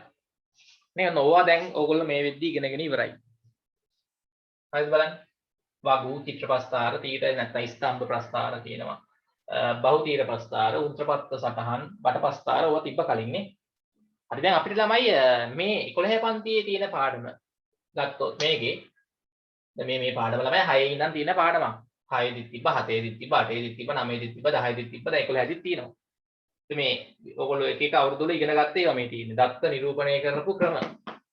නේ නොවා දැන් ඕගොල්ලෝ මේ වෙද්දී ඉගෙනගෙන ඉවරයි. හරිද බලන්න. වගු චිත්‍රපස්ථාර තීර නැත්නම් ස්තම්භ ප්‍රස්ථාර තියෙනවා. බහුතීර ප්‍රස්ථාර උන්ත්‍රපත්ත සටහන් වටපස්ථාර ඕවා තිබ්බ කලින්නේ. හරි දැන් අපිට ළමයි මේ 11 පන්තියේ තියෙන පාඩම ගත්තොත් මේකේ දැන් මේ පාඩම ළමයි 6 ඉඳන් තියෙන පාඩමක්. 6 දිත් තිබ්බ 7 දිත් තිබ්බ 8 දිත් තිබ්බ 9 දිත් තිබ්බ 10 දිත් තිබ්බ දැන් 11 දිත් තියෙනවා. ඉතින් මේ ඔයගොල්ලෝ එක එක අවුරුදු වල ඉගෙන ගත්ත ඒවා මේ තියෙන්නේ. දත්ත නිරූපණය කරපු ක්‍රම.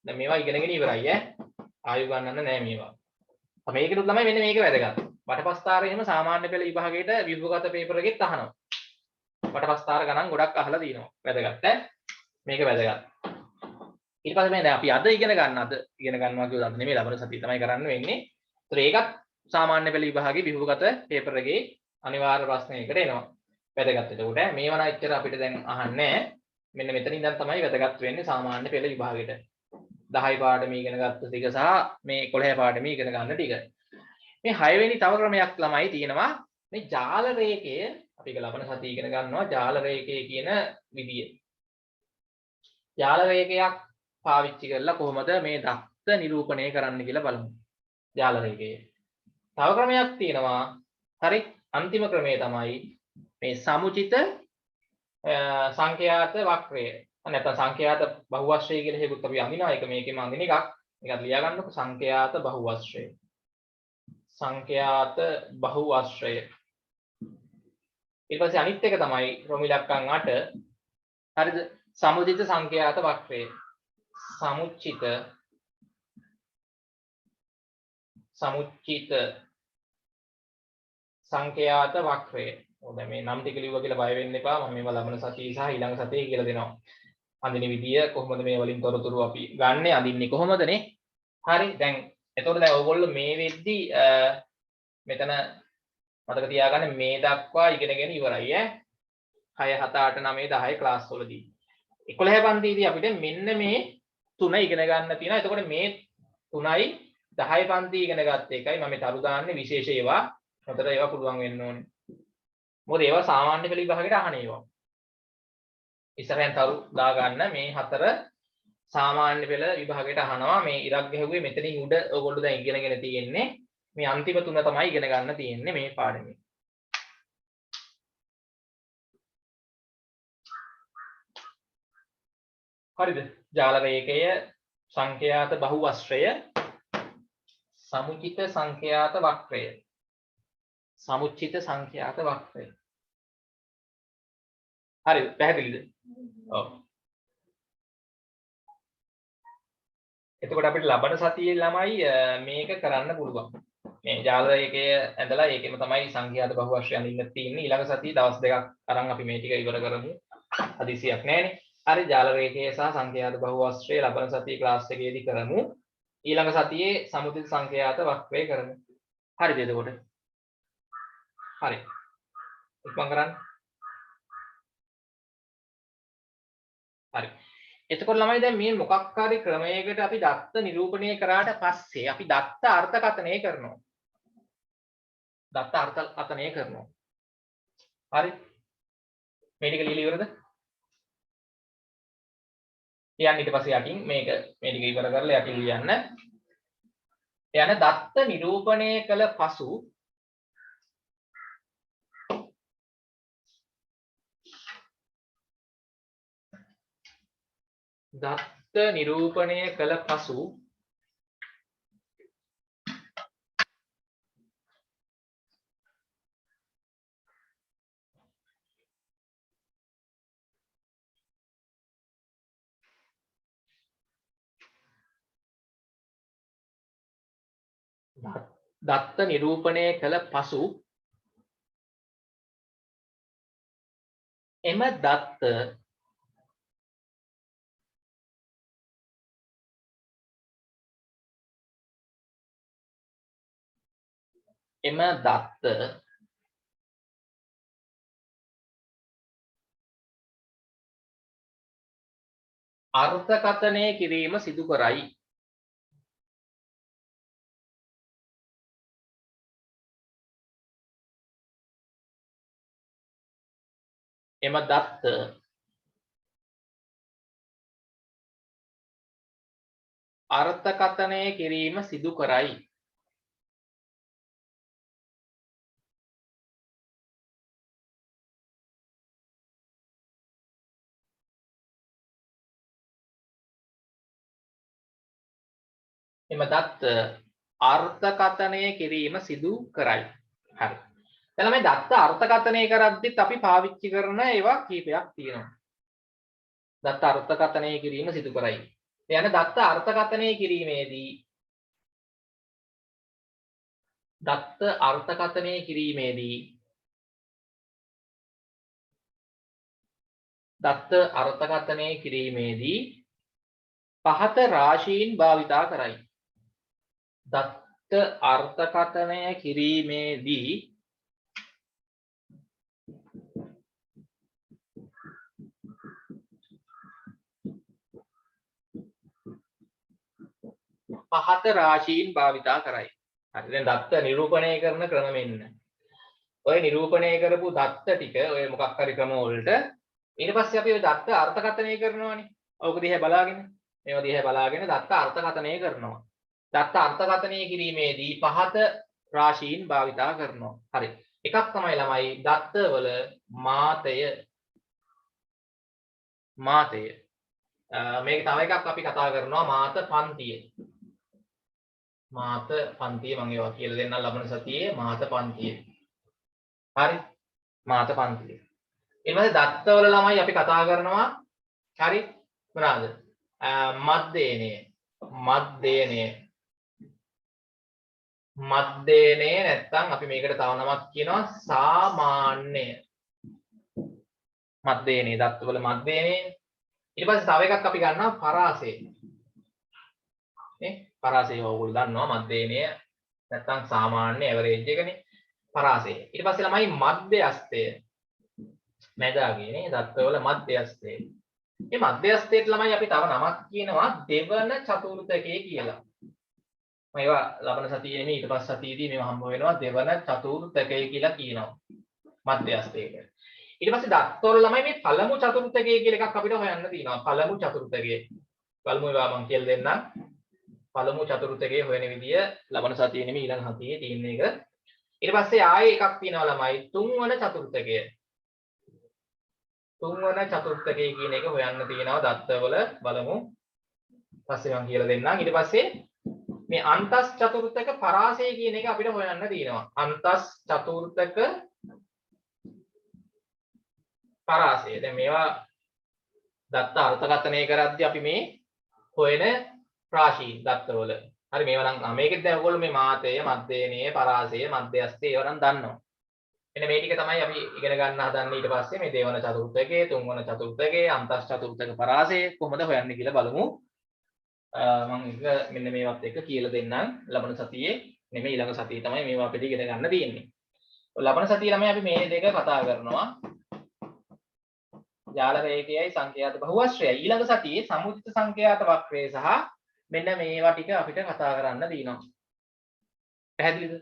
දැන් මේවා ඉගෙනගෙන ඉවරයි ඈ. ආයු ගන්නන්න නෑ මේවා. මේකෙත් ළමයි මෙන්න මේක වැදගත්. වටපස්ථාරය එහෙම සාමාන්‍ය පෙළ විභාගයට විභවගත පේපර් එකෙත් අහනවා. වටපස්ථාර ගණන් ගොඩක් අහලා තියෙනවා. වැදගත් ඈ. මේක වැදගත්. ඊට පස්සේ මේ දැන් අපි අද ඉගෙන ගන්නවා කියලාද නෙමෙයි ලබන සතිය තමයි කරන්න වෙන්නේ. ඒතර ඒකත් සාමාන්‍ය පෙළ විභාගයේ විභවගත පේපර් එකේ අනිවාර්ය ප්‍රශ්නයකට එනවා. වැදගත්. ඒකට මේව නම් එච්චර අපිට දැන් අහන්නේ මෙන්න මෙතන ඉඳන් තමයි වැදගත් වෙන්නේ සාමාන්‍ය පෙළ විභාගයට. 10 පාඩම ඉගෙන ගත්ත ටික සහ මේ 11 පාඩම ඉගෙන ගන්න ටික. මේ 6 වෙනි තව ක්‍රමයක් ළමයි තියෙනවා. මේ ජාල රේඛය අපි ඒක ලබන සතිය ඉගෙන ගන්නවා ජාල රේඛය කියන විදිය. ජාල රේඛයක් පාවිච්චි කරලා කොහොමද මේ දත්ත නිරූපණය කරන්න කියලා බලමු. ජාල රේඛයේ. තව ක්‍රමයක් තියෙනවා. හරි. අන්තිම ක්‍රමය තමයි මේ සමුචිත සංඛ්‍යාත වක්‍රය. නැත්නම් සංඛ්‍යාත බහුවශ්‍රය කියලා හේකුත් අපි අඳිනවා. ඒක මේකෙම අඳින එකක්. මේකත් ලියා ගන්නකො සංඛ්‍යාත බහුවශ්‍රය. සංඛ්‍යාත බහුවශ්‍රය. ඊට පස්සේ අනිත් එක තමයි රොමි ඉලක්කම් 8. හරිද? සමුචිත සංඛ්‍යාත වක්‍රය. සමුචිත සංඛ්‍යාත වක්‍රය. ඔය දැන් මේ නම් ටික ලිව්වා කියලා බය වෙන්න එපා. මම මේවා ලබන සතියේ සහ ඊළඟ සතියේ කියලා දෙනවා. අඳින විදිය කොහොමද මේ වලින් තොරතුරු අපි ගන්නෙ අඳින්නේ කොහොමදනේ? හරි. දැන් එතකොට දැන් ඔයගොල්ලෝ මේ වෙද්දි මෙතන මතක තියාගන්න මේ දක්වා ඉගෙනගෙන ඉවරයි ඈ. 6 7 8 9 10 ක්ලාස් වලදී. 11 පන්තියේදී අපිට මෙන්න මේ තුන ඉගෙන ගන්න තියෙනවා. එතකොට මේ 3යි 10 පන්ති ඉගෙන ගත්ත එකයි මම තරු දාන්නේ විශේෂ ඒවා. හතර ඒවා පුළුවන් වෙන්න ඕනේ. මොකද ඒවා සාමාන්‍ය පෙළ විභාගයට අහන ඒවා. ඉස්සරහෙන් තරු දා ගන්න මේ හතර සාමාන්‍ය පෙළ විභාගයට අහනවා. මේ ඉරක් ගැහුවේ මෙතනින් උඩ ඔයගොල්ලෝ දැන් ඉගෙනගෙන තියෙන්නේ. මේ අන්තිම තුන තමයි ඉගෙන ගන්න තියෙන්නේ මේ පාඩමේ. හරිද? ජාල රේඛය සංඛ්‍යාත බහුවශ්‍රය සමුචිත සංඛ්‍යාත වක්‍රය. සමුචිත සංඛ්‍යාත වක්‍රය. හරිද? පැහැදිලිද? ඔව්. එතකොට අපිට ලබන සතියේ ළමයි මේක කරන්න පුළුවන්. මේ ජාල රේඛය ඇඳලා ඒකෙම තමයි සංඛ්‍යාත බහුවශ්‍රය අඳින්න තියෙන්නේ. ඊළඟ සතියේ දවස් දෙකක් අරන් අපි මේ ටික ඉවර කරමු. හදිසියක් නැහැනේ. හරි ජාල රේඛය සහ සංඛ්‍යාත බහුවශ්‍රය ලබන සතියේ ක්ලාස් එකේදී කරමු. ඊළඟ සතියේ සමුචිත සංඛ්‍යාත වක්‍රය කරමු. හරිද එතකොට? හරි. ඉක්මන් කරන්න. හරි. එතකොට ළමයි දැන් මේ මොකක් හරි ක්‍රමයකට අපි දත්ත නිරූපණය කරාට පස්සේ අපි දත්ත අර්ථකථනය කරනවා. දත්ත අර්ථකථනය කරනවා. හරි. මේ ටික ලියලා ඉවරද? ලියන්න ඊට පස්සේ යටින් මේක මේ ටික ඉවර කරලා යටින් ලියන්න. යන දත්ත නිරූපණය කළ පසු දත්ත නිරූපණය කළ පසු දත්ත නිරූපණය කළ පසු එම දත්ත අර්ථකථනය කිරීම සිදු කරයි. එම දත්ත අර්ථකථනය කිරීම සිදු කරයි. එම දත්ත අර්ථකථනය කිරීම සිදු කරයි. හරි. දැන් මේ දත්ත අර්ථකථනය කරද්දිත් අපි පාවිච්චි කරන ඒවා කීපයක් තියෙනවා. දත්ත අර්ථකථනය කිරීම සිදු කරයි. යන දත්ත අර්ථකථනය කිරීමේදී පහත රාශීන් භාවිතා කරයි. දත්ත අර්ථකථනය කිරීමේදී පහත රාශීන් භාවිතා කරයි. හරි. දැන් දත්ත නිරූපණය කරන ක්‍රම මෙන්න. ඔය නිරූපණය කරපු දත්ත ටික ඔය මොකක් හරි ක්‍රම වලට ඊට පස්සේ අපි ඔය දත්ත අර්ථකථනය කරනවානේ. ඔක දිහා බලාගෙන මේවා දිහා බලාගෙන දත්ත අර්ථකථනය කරනවා. දත්ත අර්ථකථනය කිරීමේදී පහත රාශීන් භාවිතා කරනවා. හරි. එකක් තමයි ළමයි දත්තවල මාතය. මේක තව එකක් අපි කතා කරනවා මාත පන්තිය. මාත පන්තිය මම ඒවා කියලා දෙන්නම් ලබන සතියේ මාත පන්තිය. හරි. මාත පන්තිය. ඊට පස්සේ දත්තවල ළමයි අපි කතා කරනවා හරි මොනවාද? මද්දේනය නැත්තම් අපි මේකට තව නමක් කියනවා සාමාන්‍ය. මද්දේනය දත්තවල මද්දේනය. ඊට පස්සේ තව එකක් අපි ගන්නවා පරාසය. නේ? පරාසය ඕගොල්ලෝ දන්නවා මද්දේනය නැත්තම් සාමාන්‍ය ඇවරේජ් එකනේ. පරාසය. ඊට පස්සේ ළමයි මධ්‍යස්ථය. මැදාගේ නේ දත්තවල මධ්‍යස්ථය. මේ මධ්‍යස්ථයට ළමයි අපි තව නමක් කියනවා දෙවන චතුර්ථකය කියලා. මම ඒවා ලබන සතියේ නෙමෙයි ඊට පස්සේ සතියේදී මේවා හම්බ වෙනවා දෙවන චතුර්ථකය කියලා කියනවා මධ්‍යස්ථයට. ඊට පස්සේ දත්තවල ළමයි මේ පළමු චතුර්ථකය කියලා එකක් අපිට හොයන්න තියෙනවා. පළමු චතුර්ථකය. පළමු ඒවා මම කියලා දෙන්නම්. පළමු චතුර්ථකය හොයන විදිය ලබන සතියේ නෙමෙයි ඊළඟ සතියේ තියෙන එක. ඊට පස්සේ ආයේ එකක් තියෙනවා ළමයි තුන්වන චතුර්ථකය. තුන්වන චතුර්ථකය කියන එක හොයන්න තියෙනවා දත්තවල බලමු. පස්සේ මම කියලා දෙන්නම්. ඊට පස්සේ මේ අන්තස් චතුර්ථක පරාසය කියන එක අපිට හොයන්න තියෙනවා. අන්තස් චතුර්ථක පරාසය. දැන් මේවා දත්ත අර්ථකථනය කරද්දී අපි මේ හොයන රාශී දත්තවල. හරි මේවා නම් මේකෙත් දැන් ඔයගොල්ලෝ මේ මාතය, මධ්‍යේනය, පරාසය, මධ්‍යස්ථය ඒවා නම් දන්නවා. එන්න මේ ටික තමයි අපි ඉගෙන ගන්න හදන්නේ ඊට පස්සේ මේ දෙවන චතුර්ථකයේ, තුන්වන චතුර්ථකයේ, අන්තස් චතුර්ථක පරාසය කොහොමද හොයන්නේ කියලා බලමු. මම එක මෙන්න මේවත් එක්ක කියලා දෙන්නම්. ලබන සතියේ නෙමෙයි ඊළඟ සතියේ තමයි මේවා අපිට ඉගෙන ගන්න තියෙන්නේ. ලබන සතියේ ළමයි අපි මේ දෙක කතා කරනවා. ජාල රේඛයයි සංඛ්‍යාත බහුවශ්‍රයයි. ඊළඟ සතියේ සමුචිත සංඛ්‍යාත වක්‍රය සහ මෙන්න මේවා ටික අපිට කතා කරන්න තියෙනවා. පැහැදිලිද?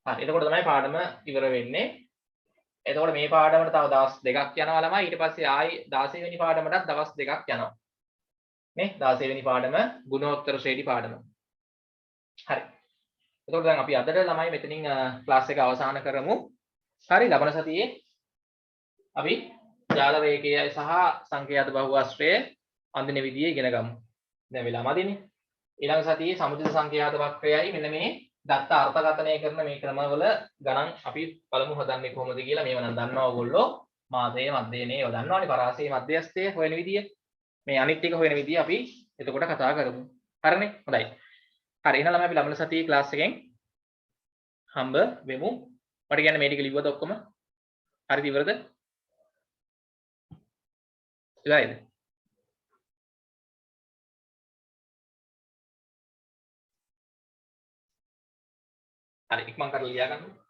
හරි. එතකොට තමයි පාඩම ඉවර වෙන්නේ. එතකොට මේ පාඩමට තව දවස් දෙකක් යනවා ළමයි. ඊට පස්සේ ආයි 16 වෙනි පාඩමටත් දවස් දෙකක් යනවා. නේ 16 වෙනි පාඩම ගුණෝත්තර ශ්‍රේණි පාඩම. හරි. එතකොට දැන් අපි අදට ළමයි මෙතනින් ක්ලාස් එක අවසන් කරමු. හරි. ලබන සතියේ අපි ජාල රේඛයයි සහ සංඛ්‍යාත බහුවශ්‍රය අඳින විදිය ඉගෙන ගමු. දැන් වෙලා මදිනේ. ඊළඟ සතියේ සමුචිත සංඛ්‍යාත වක්‍රයයි මෙන්න මේ දත්ත අර්ථකථනය කරන මේ ක්‍රමවල ගණන් අපි බලමු හදන්නේ කොහොමද කියලා. මේව නම් දන්නවා ඔයගොල්ලෝ. මාතේ මධ්‍යේනේ ඒව දන්නවනේ. පරාසයේ මධ්‍යස්ථයේ හොයන විදිය. මේ අනිත් ටික හොයන විදිය අපි එතකොට කතා කරමු. හරිනේ? හොඳයි. හරි. එහෙනම් ළමයි අපි ලබන සතියේ ක්ලාස් එකෙන් හම්බ වෙමු. මට කියන්නේ මේ ටික ලිව්වද ඔක්කොම? හරිද ඉවරද? ඉවරයිද? හරි ඉක්මන් කරලා ලියා ගන්න.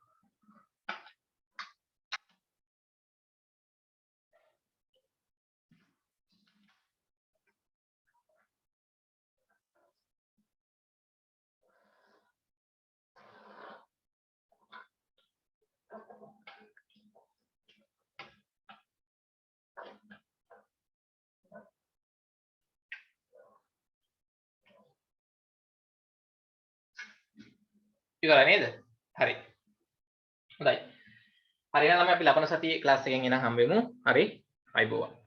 ඉවරයි නේද? හරි. හොඳයි. හරි එහෙනම් අපි ලබන සතියේ ක්ලාස් එකෙන් එන හම්බෙමු. හරි. අයබෝවන්.